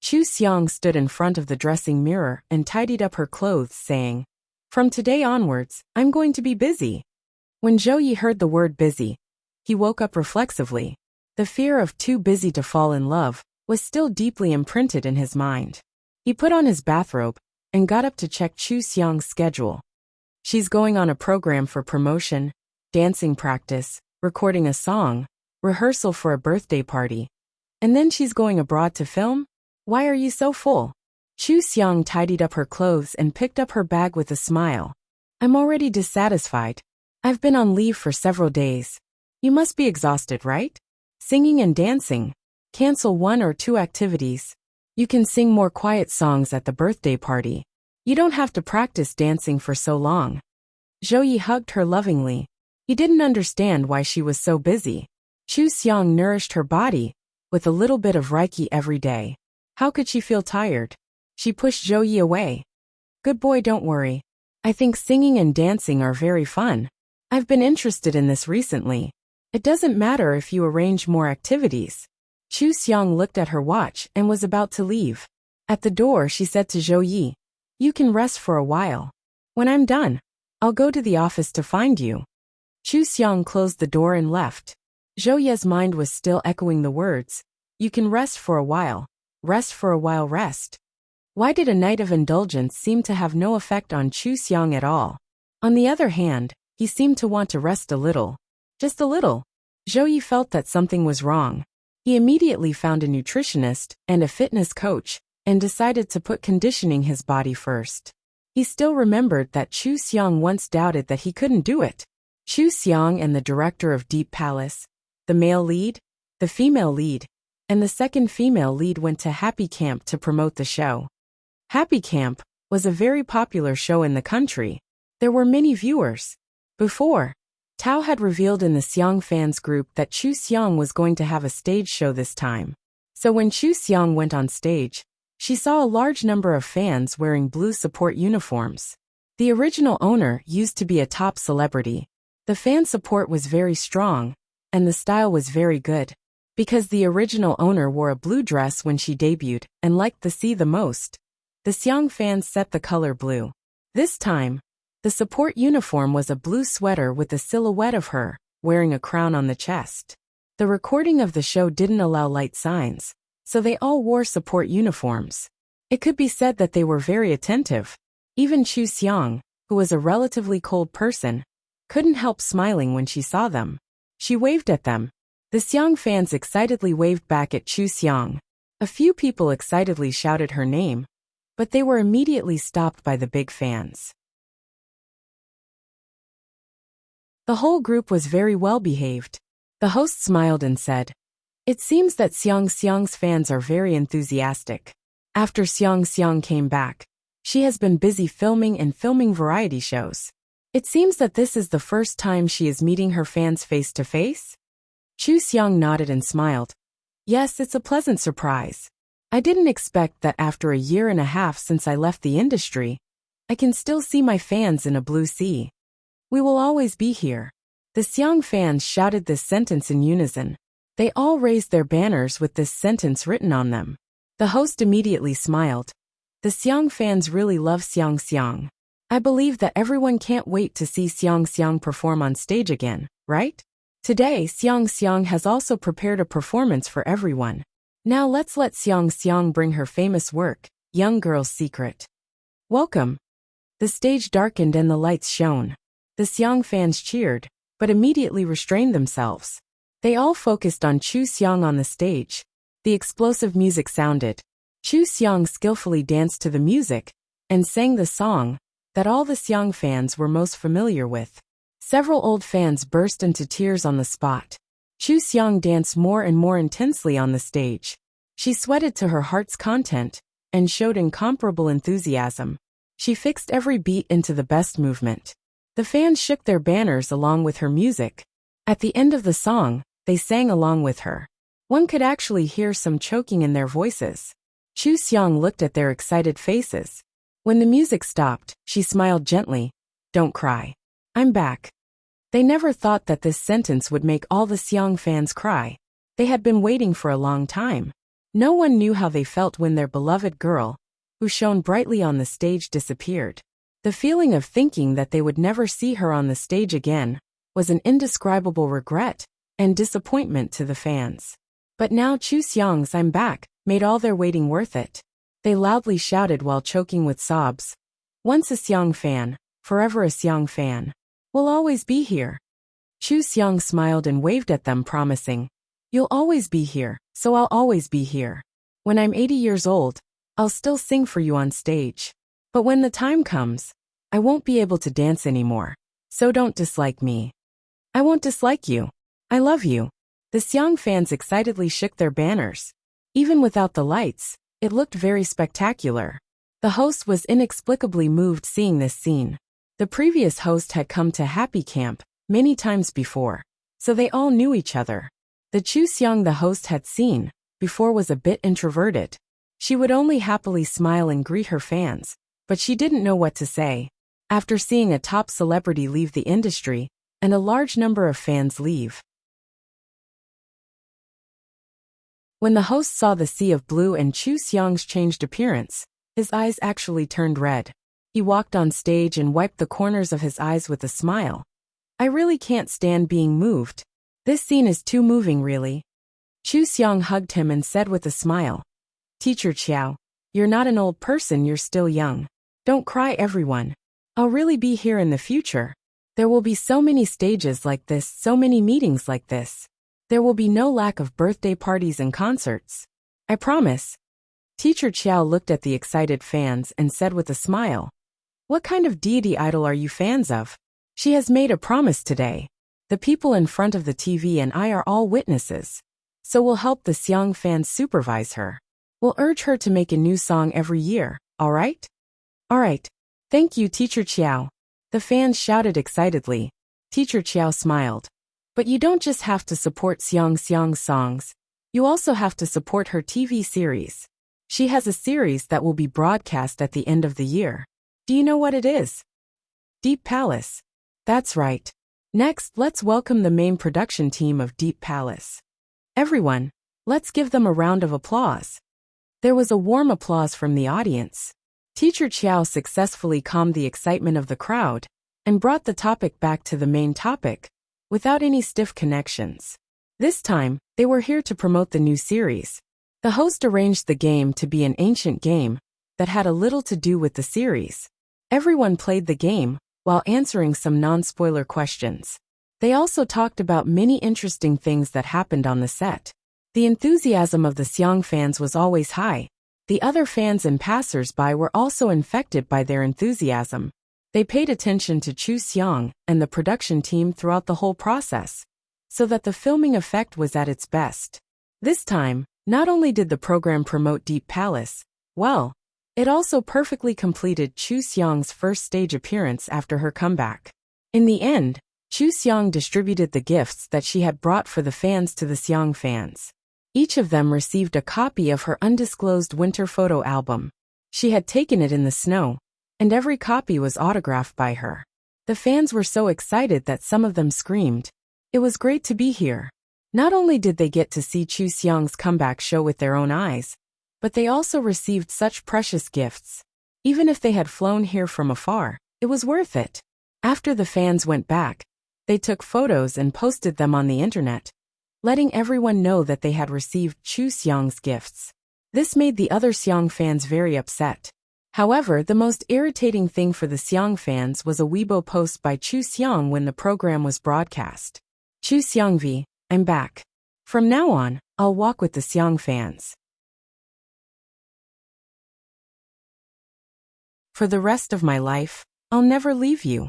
[SPEAKER 1] Chu Xiang stood in front of the dressing mirror and tidied up her clothes, saying, "From today onwards, I'm going to be busy." When Zhou Yi heard the word busy, he woke up reflexively. The fear of too busy to fall in love was still deeply imprinted in his mind. He put on his bathrobe and got up to check Chu Xiang's schedule. She's going on a program for promotion, dancing practice, recording a song, rehearsal for a birthday party. And then she's going abroad to film? Why are you so full? Chu Xiang tidied up her clothes and picked up her bag with a smile. "I'm already dissatisfied. I've been on leave for several days. You must be exhausted, right?" Singing and dancing. Cancel 1 or 2 activities. You can sing more quiet songs at the birthday party. You don't have to practice dancing for so long. Zhou hugged her lovingly. He didn't understand why she was so busy. Chu Xiang nourished her body with a little bit of Reiki every day. How could she feel tired? She pushed Zhou away. Good boy, don't worry. I think singing and dancing are very fun. I've been interested in this recently. It doesn't matter if you arrange more activities. Chu Xiang looked at her watch and was about to leave. At the door, she said to Zhou, you can rest for a while. When I'm done, I'll go to the office to find you. Chu Xiang closed the door and left. Zhou mind was still echoing the words, you can rest for a while. Rest for a while, rest. Why did a night of indulgence seem to have no effect on Chu Xiang at all? On the other hand, he seemed to want to rest a little. Just a little. Zhou felt that something was wrong. He immediately found a nutritionist and a fitness coach, and decided to put conditioning his body first. He still remembered that Chu Xiang once doubted that he couldn't do it. Chu Xiang and the director of Deep Palace, the male lead, the female lead, and the second female lead went to Happy Camp to promote the show. Happy Camp was a very popular show in the country. There were many viewers. Before, Tao had revealed in the Xiang fans group that Chu Xiang was going to have a stage show this time. So when Chu Xiang went on stage, she saw a large number of fans wearing blue support uniforms. The original owner used to be a top celebrity. The fan support was very strong, and the style was very good. Because the original owner wore a blue dress when she debuted and liked the sea the most, the Xiang fans set the color blue. This time, the support uniform was a blue sweater with a silhouette of her, wearing a crown on the chest. The recording of the show didn't allow light signs, so they all wore support uniforms. It could be said that they were very attentive. Even Chu Xiang, who was a relatively cold person, couldn't help smiling when she saw them. She waved at them. The Xiang fans excitedly waved back at Chu Xiang. A few people excitedly shouted her name, but they were immediately stopped by the big fans. The whole group was very well behaved. The host smiled and said, it seems that Xiang's fans are very enthusiastic. After Xiang came back, she has been busy filming variety shows. It seems that this is the first time she is meeting her fans face to face? Chu Xiang nodded and smiled. Yes, it's a pleasant surprise. I didn't expect that after a year and a half since I left the industry, I can still see my fans in a blue sea. We will always be here. The Xiang fans shouted this sentence in unison. They all raised their banners with this sentence written on them. The host immediately smiled. The Xiang fans really love Xiang. I believe that everyone can't wait to see Xiang perform on stage again, right? Today, Xiang has also prepared a performance for everyone. Now let's let Xiang bring her famous work, Young Girl's Secret. Welcome. The stage darkened and the lights shone. The Xiang fans cheered, but immediately restrained themselves. They all focused on Chu Xiang on the stage. The explosive music sounded. Chu Xiang skillfully danced to the music and sang the song that all the Xiang fans were most familiar with. Several old fans burst into tears on the spot. Chu Xiang danced more and more intensely on the stage. She sweated to her heart's content and showed incomparable enthusiasm. She fixed every beat into the best movement. The fans shook their banners along with her music. At the end of the song, they sang along with her. One could actually hear some choking in their voices. Chu Xiang looked at their excited faces. When the music stopped, she smiled gently. Don't cry. I'm back. They never thought that this sentence would make all the Xiang fans cry. They had been waiting for a long time. No one knew how they felt when their beloved girl, who shone brightly on the stage, disappeared. The feeling of thinking that they would never see her on the stage again was an indescribable regret and disappointment to the fans. But now Chu Xiang's I'm back made all their waiting worth it. They loudly shouted while choking with sobs. Once a Xiang fan, forever a Xiang fan. We'll always be here. Chu Xiang smiled and waved at them, promising, you'll always be here, so I'll always be here. When I'm 80 years old, I'll still sing for you on stage. But when the time comes, I won't be able to dance anymore. So don't dislike me. I won't dislike you. I love you. The Xiang fans excitedly shook their banners. Even without the lights, it looked very spectacular. The host was inexplicably moved seeing this scene. The previous host had come to Happy Camp many times before, so they all knew each other. The Chu Xiang the host had seen before was a bit introverted. She would only happily smile and greet her fans, but she didn't know what to say. After seeing a top celebrity leave the industry, and a large number of fans leave. When the host saw the sea of blue and Chu Xiang's changed appearance, his eyes actually turned red. He walked on stage and wiped the corners of his eyes with a smile. I really can't stand being moved. This scene is too moving, really. Chu Xiang hugged him and said with a smile, Teacher Qiao, you're not an old person, you're still young. Don't cry, everyone. I'll really be here in the future. There will be so many stages like this, so many meetings like this. There will be no lack of birthday parties and concerts. I promise. Teacher Qiao looked at the excited fans and said with a smile, What kind of deity idol are you fans of? She has made a promise today. The people in front of the TV and I are all witnesses. So we'll help the Xiang fans supervise her. We'll urge her to make a new song every year, alright? Alright. Thank you, Teacher Qiao. The fans shouted excitedly. Teacher Qiao smiled. But you don't just have to support Xiang's songs. You also have to support her TV series. She has a series that will be broadcast at the end of the year. Do you know what it is? Deep Palace. That's right. Next, let's welcome the main production team of Deep Palace. Everyone, let's give them a round of applause. There was a warm applause from the audience. Teacher Qiao successfully calmed the excitement of the crowd and brought the topic back to the main topic, without any stiff connections. This time, they were here to promote the new series. The host arranged the game to be an ancient game that had a little to do with the series. Everyone played the game while answering some non-spoiler questions. They also talked about many interesting things that happened on the set. The enthusiasm of the Xiang fans was always high. The other fans and passers-by were also infected by their enthusiasm. They paid attention to Chu Xiang and the production team throughout the whole process, so that the filming effect was at its best. This time, not only did the program promote Deep Palace, well, it also perfectly completed Chu Xiang's first stage appearance after her comeback. In the end, Chu Xiang distributed the gifts that she had brought for the fans to the Xiang fans. Each of them received a copy of her undisclosed winter photo album. She had taken it in the snow, and every copy was autographed by her. The fans were so excited that some of them screamed. It was great to be here. Not only did they get to see Chu Xiang's comeback show with their own eyes, but they also received such precious gifts. Even if they had flown here from afar, it was worth it. After the fans went back, they took photos and posted them on the internet, letting everyone know that they had received Chu Xiang's gifts. This made the other Xiang fans very upset. However, the most irritating thing for the Xiang fans was a Weibo post by Chu Xiang when the program was broadcast. Chu Xiang V, I'm back. From now on, I'll walk with the Xiang fans. For the rest of my life, I'll never leave you.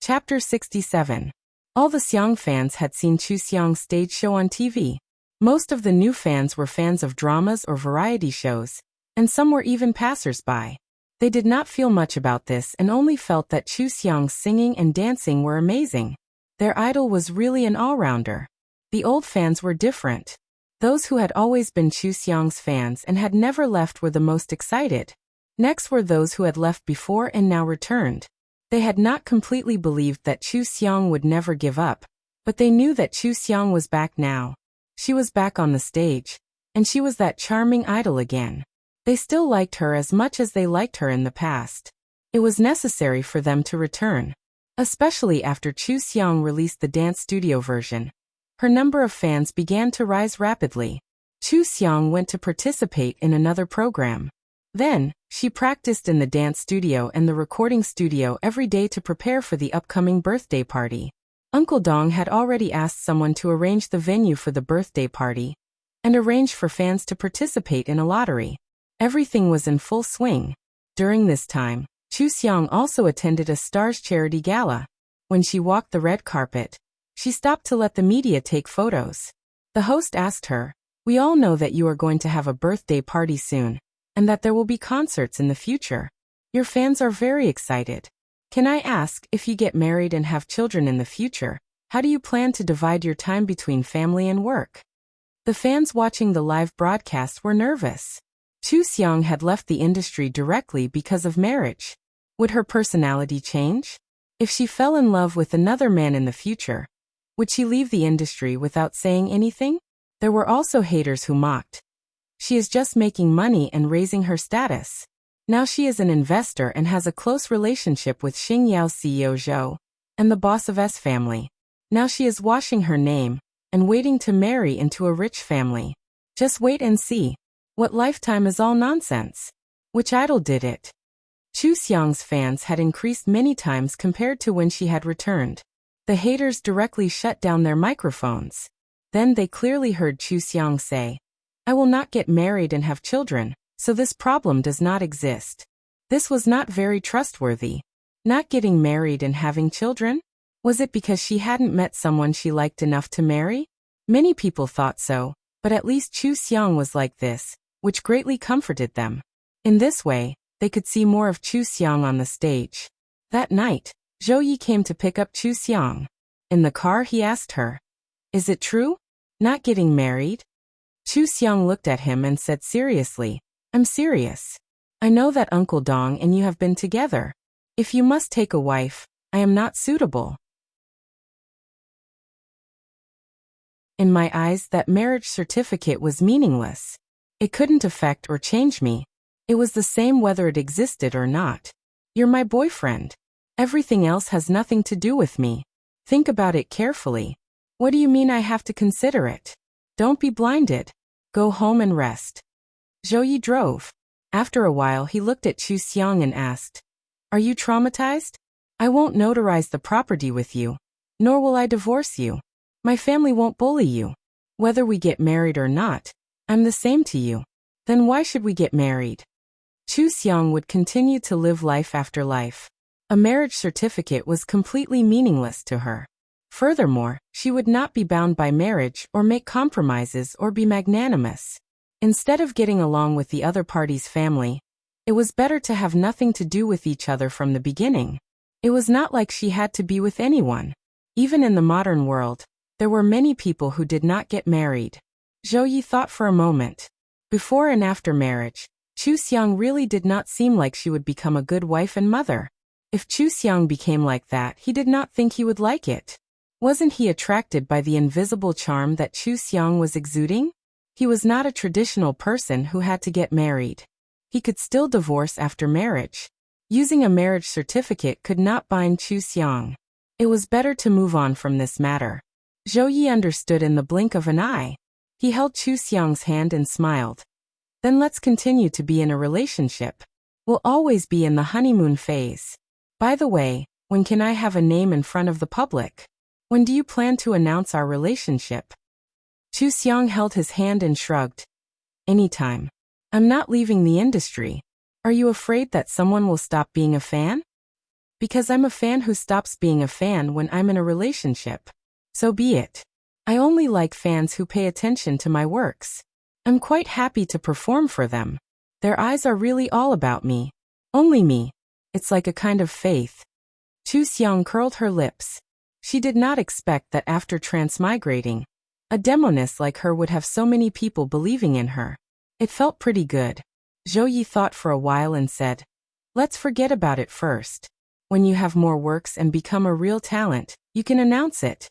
[SPEAKER 1] Chapter 67. All the Xiang fans had seen Chu Xiang's stage show on TV. Most of the new fans were fans of dramas or variety shows, and some were even passers-by. They did not feel much about this and only felt that Chu Xiang's singing and dancing were amazing. Their idol was really an all-rounder. The old fans were different. Those who had always been Chu Xiang's fans and had never left were the most excited. Next were those who had left before and now returned. They had not completely believed that Chu Xiang would never give up, but they knew that Chu Xiang was back now. She was back on the stage, and she was that charming idol again. They still liked her as much as they liked her in the past. It was necessary for them to return, especially after Chu Xiang released the dance studio version. Her number of fans began to rise rapidly. Chu Xiang went to participate in another program. Then, she practiced in the dance studio and the recording studio every day to prepare for the upcoming birthday party. Uncle Dong had already asked someone to arrange the venue for the birthday party and arrange for fans to participate in a lottery. Everything was in full swing. During this time, Chu Xiang also attended a Stars charity gala. When she walked the red carpet, she stopped to let the media take photos. The host asked her, "We all know that you are going to have a birthday party soon, and that there will be concerts in the future. Your fans are very excited. Can I ask, if you get married and have children in the future, how do you plan to divide your time between family and work?" The fans watching the live broadcast were nervous. Chu Xiang had left the industry directly because of marriage. Would her personality change? If she fell in love with another man in the future, would she leave the industry without saying anything? There were also haters who mocked. She is just making money and raising her status. Now she is an investor and has a close relationship with Xingyao CEO Zhou and the boss of S family. Now she is washing her name and waiting to marry into a rich family. Just wait and see. What lifetime is all nonsense? Which idol did it? Chu Xiang's fans had increased many times compared to when she had returned. The haters directly shut down their microphones. Then they clearly heard Chu Xiang say, "I will not get married and have children, so this problem does not exist." This was not very trustworthy. Not getting married and having children? Was it because she hadn't met someone she liked enough to marry? Many people thought so, but at least Chu Xiang was like this, which greatly comforted them. In this way, they could see more of Chu Xiang on the stage. That night, Zhou Yi came to pick up Chu Xiang. In the car he asked her, "Is it true? Not getting married?" Chu Xiang looked at him and said seriously, "I'm serious. I know that Uncle Dong and you have been together. If you must take a wife, I am not suitable. In my eyes, that marriage certificate was meaningless. It couldn't affect or change me. It was the same whether it existed or not. You're my boyfriend. Everything else has nothing to do with me. Think about it carefully. What do you mean I have to consider it? Don't be blinded. Go home and rest." Zhou Yi drove. After a while he looked at Chu Xiang and asked, "Are you traumatized? I won't notarize the property with you, nor will I divorce you. My family won't bully you. Whether we get married or not, I'm the same to you. Then why should we get married?" Chu Xiang would continue to live life after life. A marriage certificate was completely meaningless to her. Furthermore, she would not be bound by marriage or make compromises or be magnanimous. Instead of getting along with the other party's family, it was better to have nothing to do with each other from the beginning. It was not like she had to be with anyone. Even in the modern world, there were many people who did not get married. Zhou Yi thought for a moment. Before and after marriage, Chu Xiang really did not seem like she would become a good wife and mother. If Chu Xiang became like that, he did not think he would like it. Wasn't he attracted by the invisible charm that Chu Xiang was exuding? He was not a traditional person who had to get married. He could still divorce after marriage. Using a marriage certificate could not bind Chu Xiang. It was better to move on from this matter. Zhou Yi understood in the blink of an eye. He held Chu Xiang's hand and smiled. "Then let's continue to be in a relationship. We'll always be in the honeymoon phase. By the way, when can I have a name in front of the public? When do you plan to announce our relationship?" Chu Xiang held his hand and shrugged. "Anytime. I'm not leaving the industry. Are you afraid that someone will stop being a fan?" "Because I'm a fan who stops being a fan when I'm in a relationship. So be it. I only like fans who pay attention to my works. I'm quite happy to perform for them. Their eyes are really all about me. Only me. It's like a kind of faith." Chu Xiang curled her lips. She did not expect that after transmigrating, a demoness like her would have so many people believing in her. It felt pretty good. Zhou Yi thought for a while and said, "Let's forget about it first. When you have more works and become a real talent, you can announce it."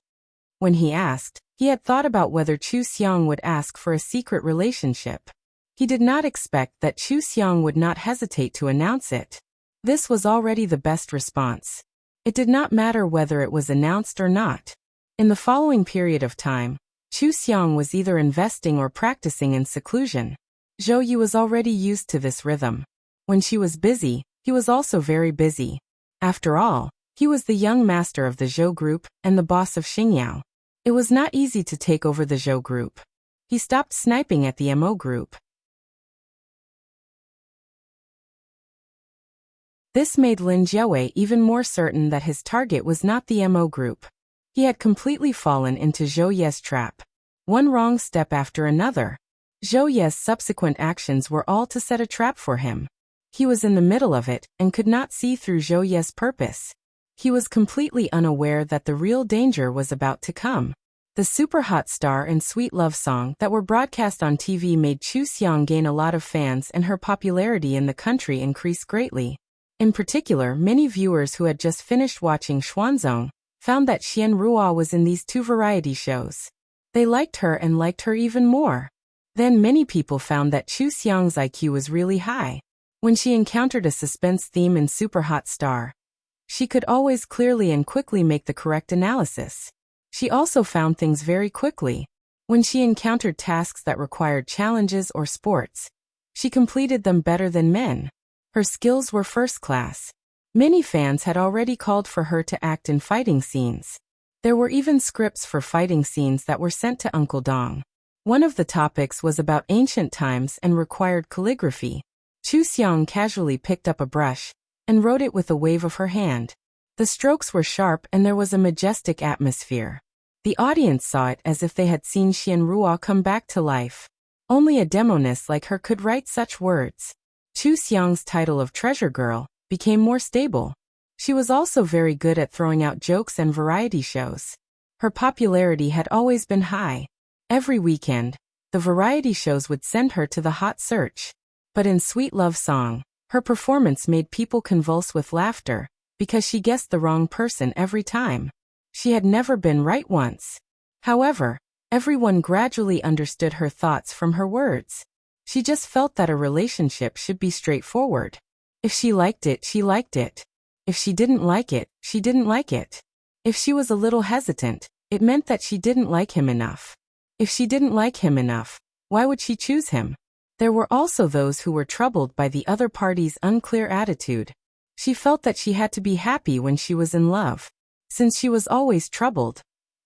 [SPEAKER 1] When he asked, he had thought about whether Chu Xiang would ask for a secret relationship. He did not expect that Chu Xiang would not hesitate to announce it. This was already the best response. It did not matter whether it was announced or not. In the following period of time, Chu Xiang was either investing or practicing in seclusion. Zhou Yi was already used to this rhythm. When she was busy, he was also very busy. After all, he was the young master of the Zhou group and the boss of Xingyao. It was not easy to take over the Zhou group. He stopped sniping at the Mo group. This made Lin Jiawei even more certain that his target was not the MO group. He had completely fallen into Zhou Ye's trap. One wrong step after another. Zhou Ye's subsequent actions were all to set a trap for him. He was in the middle of it and could not see through Zhou Ye's purpose. He was completely unaware that the real danger was about to come. The super hot star and sweet love song that were broadcast on TV made Chu Xiang gain a lot of fans, and her popularity in the country increased greatly. In particular, many viewers who had just finished watching Xuanzong found that Xian Ruo was in these two variety shows. They liked her and liked her even more. Then many people found that Chu Xiang's IQ was really high. When she encountered a suspense theme in Super Hot Star, she could always clearly and quickly make the correct analysis. She also found things very quickly. When she encountered tasks that required challenges or sports, she completed them better than men. Her skills were first class. Many fans had already called for her to act in fighting scenes. There were even scripts for fighting scenes that were sent to Uncle Dong. One of the topics was about ancient times and required calligraphy. Chu Xiang casually picked up a brush and wrote it with a wave of her hand. The strokes were sharp and there was a majestic atmosphere. The audience saw it as if they had seen Xian Ruo come back to life. Only a demoness like her could write such words. Chu Xiang's title of Treasure Girl became more stable. She was also very good at throwing out jokes and variety shows. Her popularity had always been high. Every weekend, the variety shows would send her to the hot search. But in Sweet Love Song, her performance made people convulse with laughter, because she guessed the wrong person every time. She had never been right once. However, everyone gradually understood her thoughts from her words. She just felt that a relationship should be straightforward. If she liked it, she liked it. If she didn't like it, she didn't like it. If she was a little hesitant, it meant that she didn't like him enough. If she didn't like him enough, why would she choose him? There were also those who were troubled by the other party's unclear attitude. She felt that she had to be happy when she was in love. Since she was always troubled,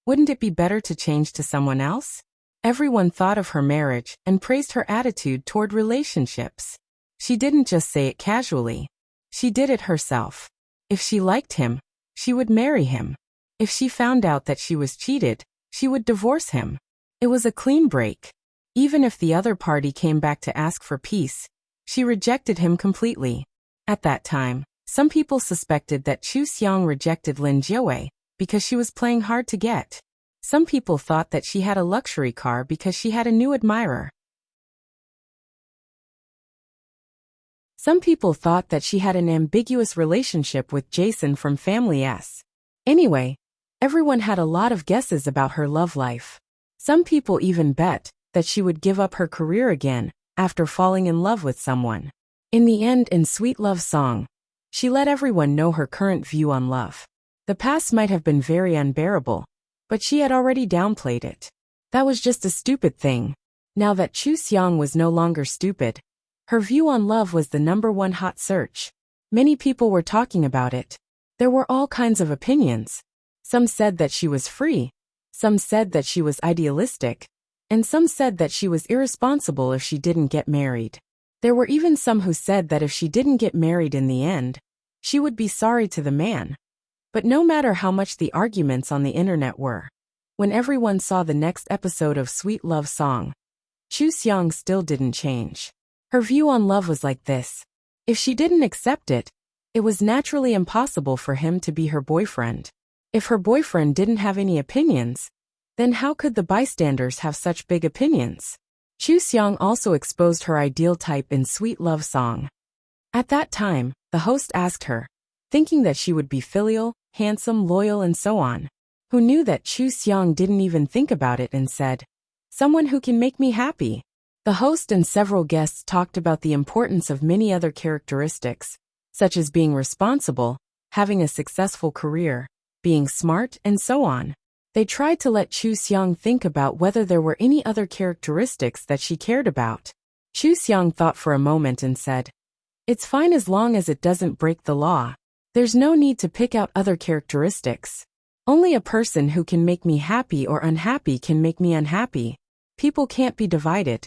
[SPEAKER 1] wouldn't it be better to change to someone else? Everyone thought of her marriage and praised her attitude toward relationships. She didn't just say it casually. She did it herself. If she liked him, she would marry him. If she found out that she was cheated, she would divorce him. It was a clean break. Even if the other party came back to ask for peace, she rejected him completely. At that time, some people suspected that Chu Xiang rejected Lin Jiawei because she was playing hard to get. Some people thought that she had a luxury car because she had a new admirer. Some people thought that she had an ambiguous relationship with Jason from Family S. Anyway, everyone had a lot of guesses about her love life. Some people even bet that she would give up her career again after falling in love with someone. In the end, in Sweet Love Song, she let everyone know her current view on love. The past might have been very unbearable, but she had already downplayed it. That was just a stupid thing. Now that Chu Xiang was no longer stupid, her view on love was the #1 hot search. Many people were talking about it. There were all kinds of opinions. Some said that she was free. Some said that she was idealistic. And some said that she was irresponsible if she didn't get married. There were even some who said that if she didn't get married in the end, she would be sorry to the man. But no matter how much the arguments on the internet were, when everyone saw the next episode of Sweet Love Song, Chu Xiang still didn't change. Her view on love was like this. If she didn't accept it, it was naturally impossible for him to be her boyfriend. If her boyfriend didn't have any opinions, then how could the bystanders have such big opinions? Chu Xiang also exposed her ideal type in Sweet Love Song. At that time, the host asked her, thinking that she would be filial, handsome, loyal, and so on. Who knew that Chu Xiang didn't even think about it and said, "Someone who can make me happy." The host and several guests talked about the importance of many other characteristics, such as being responsible, having a successful career, being smart, and so on. They tried to let Chu Xiang think about whether there were any other characteristics that she cared about. Chu Xiang thought for a moment and said, "It's fine as long as it doesn't break the law. There's no need to pick out other characteristics. Only a person who can make me happy or unhappy can make me unhappy. People can't be divided."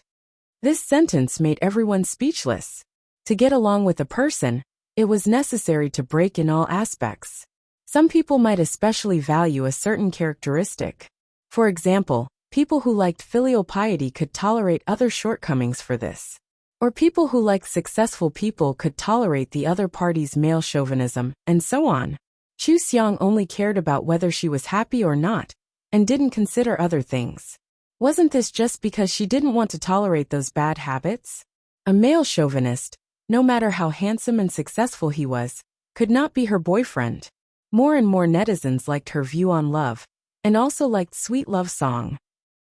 [SPEAKER 1] This sentence made everyone speechless. To get along with a person, It was necessary to break in all aspects. Some people might especially value a certain characteristic. For example, people who liked filial piety could tolerate other shortcomings for this. Or people who liked successful people could tolerate the other party's male chauvinism, and so on. Chu Xiang only cared about whether she was happy or not, and didn't consider other things. Wasn't this just because she didn't want to tolerate those bad habits? A male chauvinist, no matter how handsome and successful he was, could not be her boyfriend. More and more netizens liked her view on love, and also liked Sweet Love Song.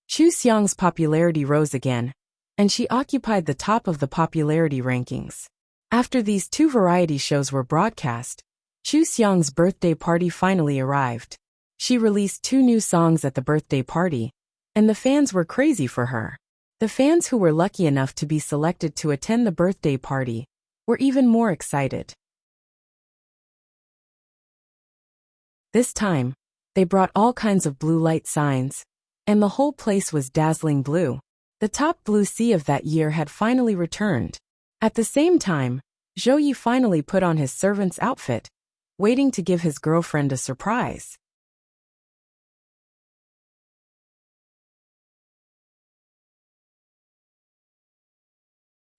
[SPEAKER 1] Chu Xiang's popularity rose again, and she occupied the top of the popularity rankings. After these two variety shows were broadcast, Chu Xiang's birthday party finally arrived. She released 2 new songs at the birthday party, and the fans were crazy for her. The fans who were lucky enough to be selected to attend the birthday party were even more excited. This time, they brought all kinds of blue light signs, and the whole place was dazzling blue. The top blue sea of that year had finally returned. At the same time, Zhou Yi finally put on his servant's outfit, waiting to give his girlfriend a surprise.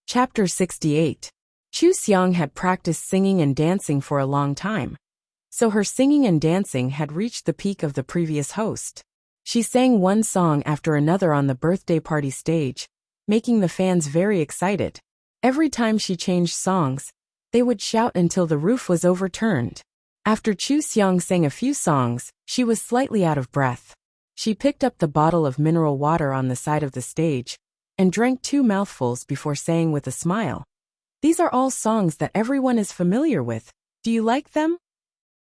[SPEAKER 1] Chapter 68. Chu Xiang had practiced singing and dancing for a long time, so her singing and dancing had reached the peak of the previous host. She sang one song after another on the birthday party stage, making the fans very excited. Every time she changed songs, they would shout until the roof was overturned. After Chu Xiang sang a few songs, she was slightly out of breath. She picked up the bottle of mineral water on the side of the stage, and drank 2 mouthfuls before saying with a smile, "These are all songs that everyone is familiar with. Do you like them?"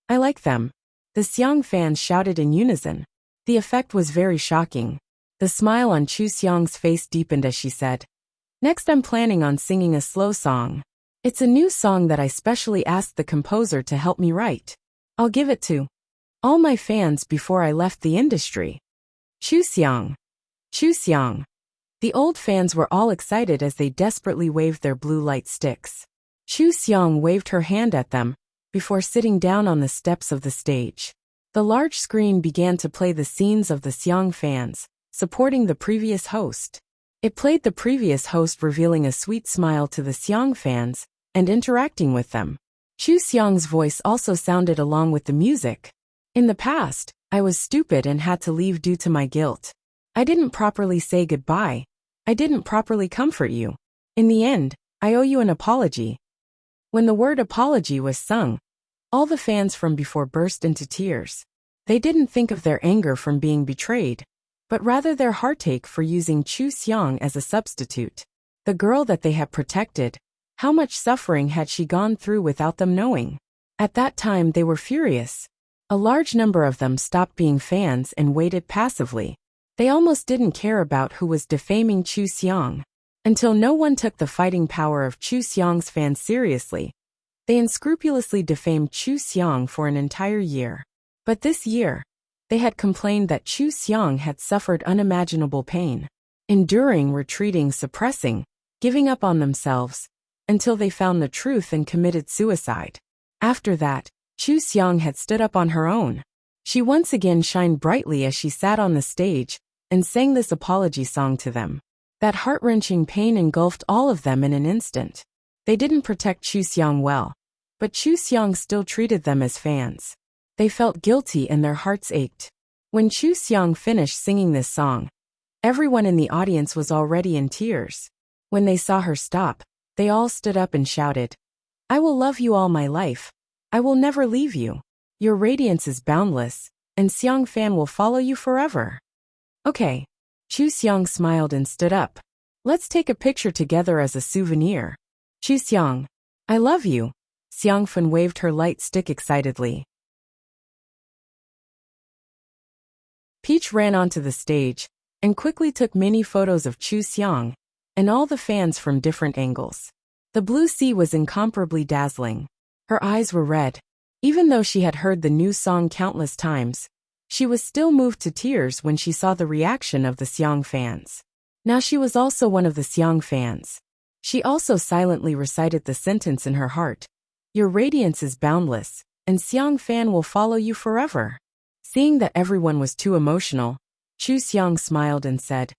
[SPEAKER 1] "I like them." The Xiang fans shouted in unison. The effect was very shocking. The smile on Chu Xiang's face deepened as she said, "Next I'm planning on singing a slow song. It's a new song that I specially asked the composer to help me write. I'll give it to all my fans before I left the industry." Chu Xiang. Chu Xiang. The old fans were all excited as they desperately waved their blue light sticks. Chu Xiang waved her hand at them, before sitting down on the steps of the stage. The large screen began to play the scenes of the Xiang fans, supporting the previous host. It played the previous host revealing a sweet smile to the Xiang fans, and interacting with them. Chu Xiang's voice also sounded along with the music. "In the past, I was stupid and had to leave due to my guilt. I didn't properly say goodbye. I didn't properly comfort you. In the end, I owe you an apology." When the word apology was sung, all the fans from before burst into tears. They didn't think of their anger from being betrayed, but rather their heartache for using Chu Xiang as a substitute. The girl that they had protected, how much suffering had she gone through without them knowing? At that time they were furious. A large number of them stopped being fans and waited passively. They almost didn't care about who was defaming Chu Xiang. Until no one took the fighting power of Chu Xiang's fans seriously, they unscrupulously defamed Chu Xiang for an entire year. But this year, they had complained that Chu Xiang had suffered unimaginable pain, enduring, retreating, suppressing, giving up on themselves, until they found the truth and committed suicide. After that, Chu Xiang had stood up on her own. She once again shined brightly as she sat on the stage and sang this apology song to them. That heart-wrenching pain engulfed all of them in an instant. They didn't protect Chu Xiang well, but Chu Xiang still treated them as fans. They felt guilty and their hearts ached. When Chu Xiang finished singing this song, everyone in the audience was already in tears. When they saw her stop, they all stood up and shouted, "I will love you all my life. I will never leave you. Your radiance is boundless, and Xiang fan will follow you forever." "Okay." Chu Xiang smiled and stood up. "Let's take a picture together as a souvenir." "Chu Xiang, I love you." Xiang Fan waved her light stick excitedly. Peach ran onto the stage and quickly took many photos of Chu Xiang and all the fans from different angles. The blue sea was incomparably dazzling. Her eyes were red. Even though she had heard the new song countless times, she was still moved to tears when she saw the reaction of the Xiang fans. Now she was also one of the Xiang fans. She also silently recited the sentence in her heart, Your radiance is boundless, and Xiang Fan will follow you forever. Seeing that everyone was too emotional, Chu Xiang smiled and said,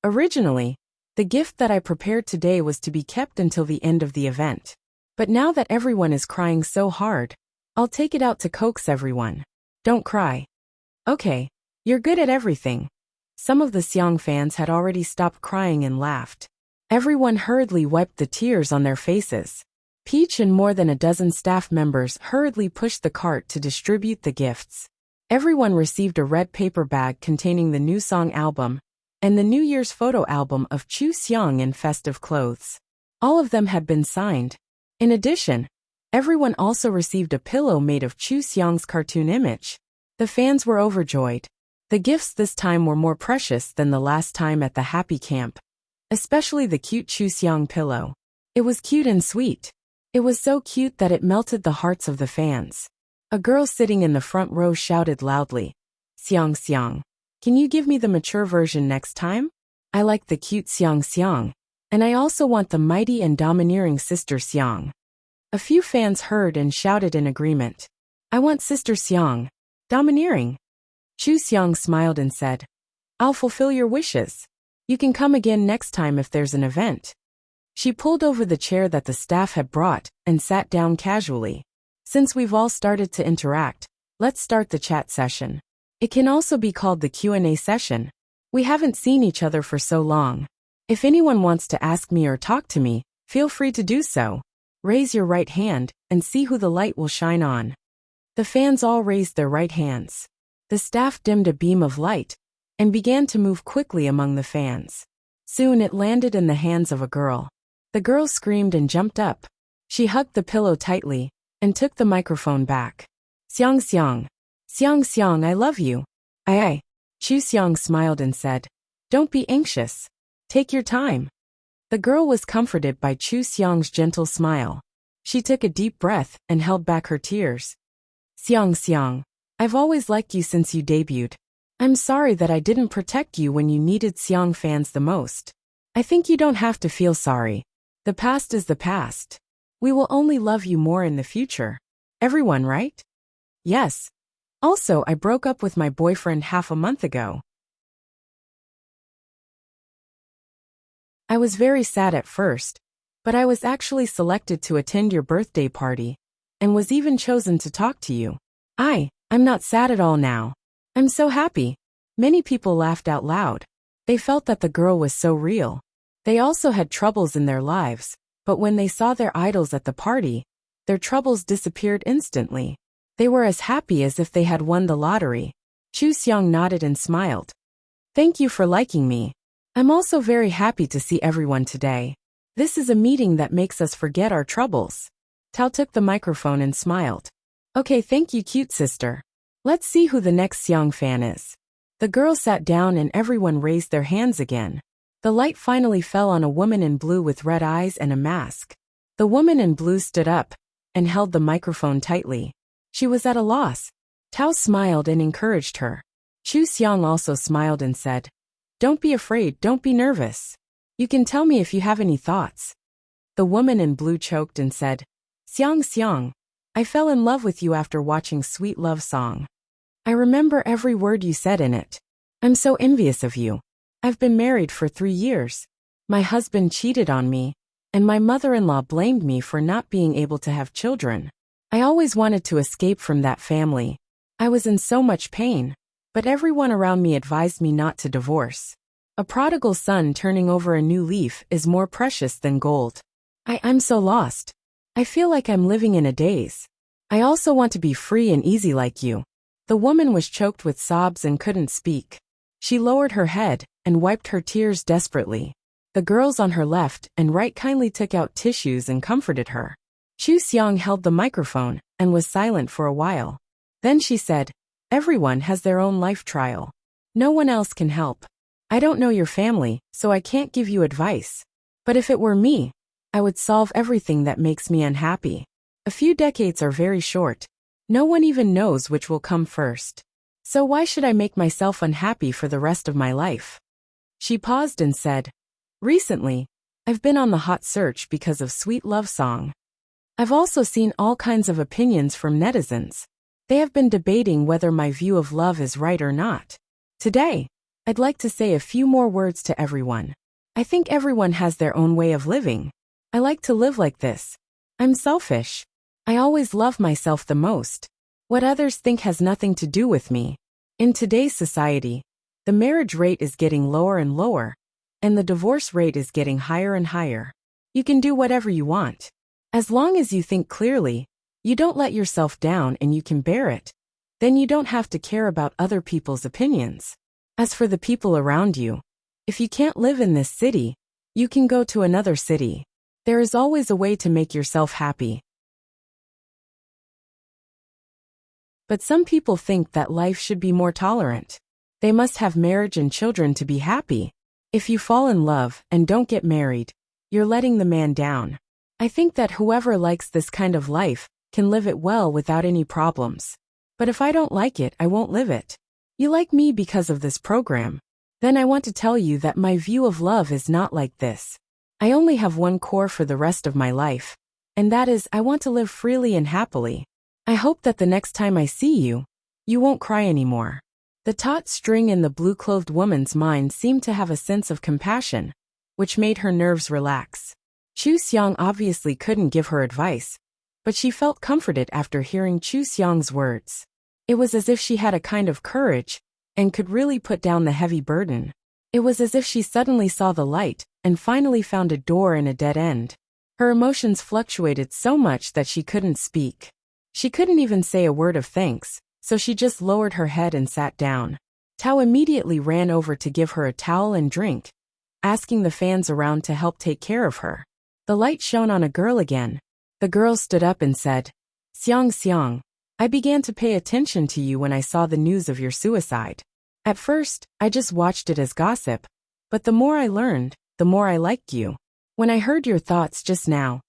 [SPEAKER 1] originally, the gift that I prepared today was to be kept until the end of the event. But now that everyone is crying so hard, I'll take it out to coax everyone. Don't cry. Okay, you're good at everything. Some of the Xiang fans had already stopped crying and laughed. Everyone hurriedly wiped the tears on their faces. Peach and more than a dozen staff members hurriedly pushed the cart to distribute the gifts. Everyone received a red paper bag containing the new song album and the New Year's photo album of Chu Xiang in festive clothes. All of them had been signed. In addition, everyone also received a pillow made of Chu Xiang's cartoon image. The fans were overjoyed. The gifts this time were more precious than the last time at the Happy Camp, especially the cute Chu Xiang pillow. It was cute and sweet. It was so cute that it melted the hearts of the fans. A girl sitting in the front row shouted loudly, Xiang Xiang, can you give me the mature version next time? I like the cute Xiang Xiang, and I also want the mighty and domineering Sister Xiang. A few fans heard and shouted in agreement. I want Sister Xiang, domineering. Chu Xiang smiled and said, I'll fulfill your wishes. You can come again next time if there's an event. She pulled over the chair that the staff had brought and sat down casually. Since we've all started to interact, let's start the chat session. It can also be called the Q&A session. We haven't seen each other for so long. If anyone wants to ask me or talk to me, feel free to do so. Raise your right hand and see who the light will shine on. The fans all raised their right hands. The staff dimmed a beam of light and began to move quickly among the fans. Soon it landed in the hands of a girl. The girl screamed and jumped up. She hugged the pillow tightly and took the microphone back. Xiang Xiang. Xiang Xiang, I love you. Aye. Chu Xiang smiled and said, don't be anxious. Take your time. The girl was comforted by Chu Xiang's gentle smile. She took a deep breath and held back her tears. Xiang Xiang, I've always liked you since you debuted. I'm sorry that I didn't protect you when you needed Xiang fans the most. I think you don't have to feel sorry. The past is the past. We will only love you more in the future. Everyone, right? Yes. Also, I broke up with my boyfriend half a month ago. I was very sad at first, but I was actually selected to attend your birthday party, and was even chosen to talk to you. I'm not sad at all now. I'm so happy. Many people laughed out loud. They felt that the girl was so real. They also had troubles in their lives, but when they saw their idols at the party, their troubles disappeared instantly. They were as happy as if they had won the lottery. Chu Xiang nodded and smiled. Thank you for liking me. I'm also very happy to see everyone today. This is a meeting that makes us forget our troubles. Tao took the microphone and smiled. Okay, thank you, cute sister. Let's see who the next Xiang fan is. The girl sat down and everyone raised their hands again. The light finally fell on a woman in blue with red eyes and a mask. The woman in blue stood up and held the microphone tightly. She was at a loss. Tao smiled and encouraged her. Chu Xiang also smiled and said, don't be afraid, don't be nervous. You can tell me if you have any thoughts. The woman in blue choked and said, Xiang Xiang, I fell in love with you after watching Sweet Love Song. I remember every word you said in it. I'm so envious of you. I've been married for 3 years. My husband cheated on me, and my mother-in-law blamed me for not being able to have children. I always wanted to escape from that family. I was in so much pain, but everyone around me advised me not to divorce. A prodigal son turning over a new leaf is more precious than gold. I'm so lost. I feel like I'm living in a daze. I also want to be free and easy like you. The woman was choked with sobs and couldn't speak. She lowered her head and wiped her tears desperately. The girls on her left and right kindly took out tissues and comforted her. Chu Xiang held the microphone and was silent for a while. Then she said, everyone has their own life trial. No one else can help. I don't know your family, so I can't give you advice. But if it were me, I would solve everything that makes me unhappy. A few decades are very short. No one even knows which will come first. So why should I make myself unhappy for the rest of my life? She paused and said, recently, I've been on the hot search because of Sweet Love Song. I've also seen all kinds of opinions from netizens. They have been debating whether my view of love is right or not. Today, I'd like to say a few more words to everyone. I think everyone has their own way of living. I like to live like this. I'm selfish. I always love myself the most. What others think has nothing to do with me. In today's society, the marriage rate is getting lower and lower, and the divorce rate is getting higher and higher. You can do whatever you want. As long as you think clearly, you don't let yourself down and you can bear it, then you don't have to care about other people's opinions. As for the people around you, if you can't live in this city, you can go to another city. There is always a way to make yourself happy. But some people think that life should be more tolerant. They must have marriage and children to be happy. If you fall in love and don't get married, you're letting the man down. I think that whoever likes this kind of life can live it well without any problems. But if I don't like it, I won't live it. You like me because of this program. Then I want to tell you that my view of love is not like this. I only have one core for the rest of my life. And that is, I want to live freely and happily. I hope that the next time I see you, you won't cry anymore. The taut string in the blue-clothed woman's mind seemed to have a sense of compassion, which made her nerves relax. Chu Xiang obviously couldn't give her advice, but she felt comforted after hearing Chu Xiang's words. It was as if she had a kind of courage and could really put down the heavy burden. It was as if she suddenly saw the light and finally found a door in a dead end. Her emotions fluctuated so much that she couldn't speak. She couldn't even say a word of thanks, so she just lowered her head and sat down. Tao immediately ran over to give her a towel and drink, asking the fans around to help take care of her. The light shone on a girl again. The girl stood up and said, "Xiang Xiang, I began to pay attention to you when I saw the news of your suicide. At first, I just watched it as gossip, but the more I learned, the more I liked you. When I heard your thoughts just now,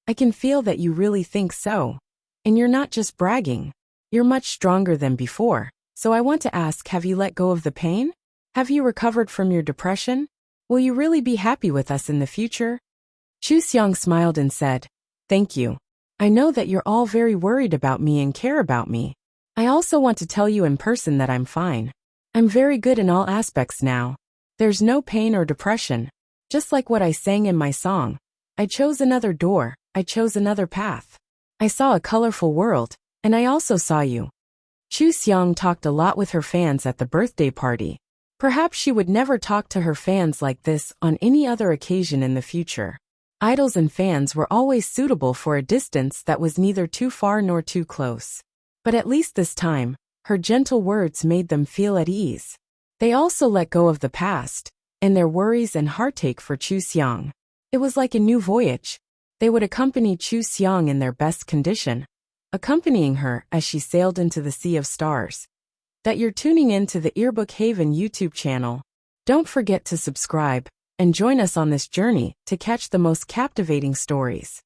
[SPEAKER 1] I can feel that you really think so. And you're not just bragging. You're much stronger than before. So I want to ask, have you let go of the pain? Have you recovered from your depression? Will you really be happy with us in the future?" Chu Xiang smiled and said, "Thank you. I know that you're all very worried about me and care about me. I also want to tell you in person that I'm fine. I'm very good in all aspects now. There's no pain or depression. Just like what I sang in my song. I chose another door, I chose another path. I saw a colorful world, and I also saw you." Chu Xiang talked a lot with her fans at the birthday party. Perhaps she would never talk to her fans like this on any other occasion in the future. Idols and fans were always suitable for a distance that was neither too far nor too close. But at least this time, her gentle words made them feel at ease. They also let go of the past, and their worries and heartache for Chu Xiang. It was like a new voyage. They would accompany Chu Xiang in their best condition, accompanying her as she sailed into the sea of stars. That you're tuning in to the Earbook Haven YouTube channel. Don't forget to subscribe and join us on this journey to catch the most captivating stories.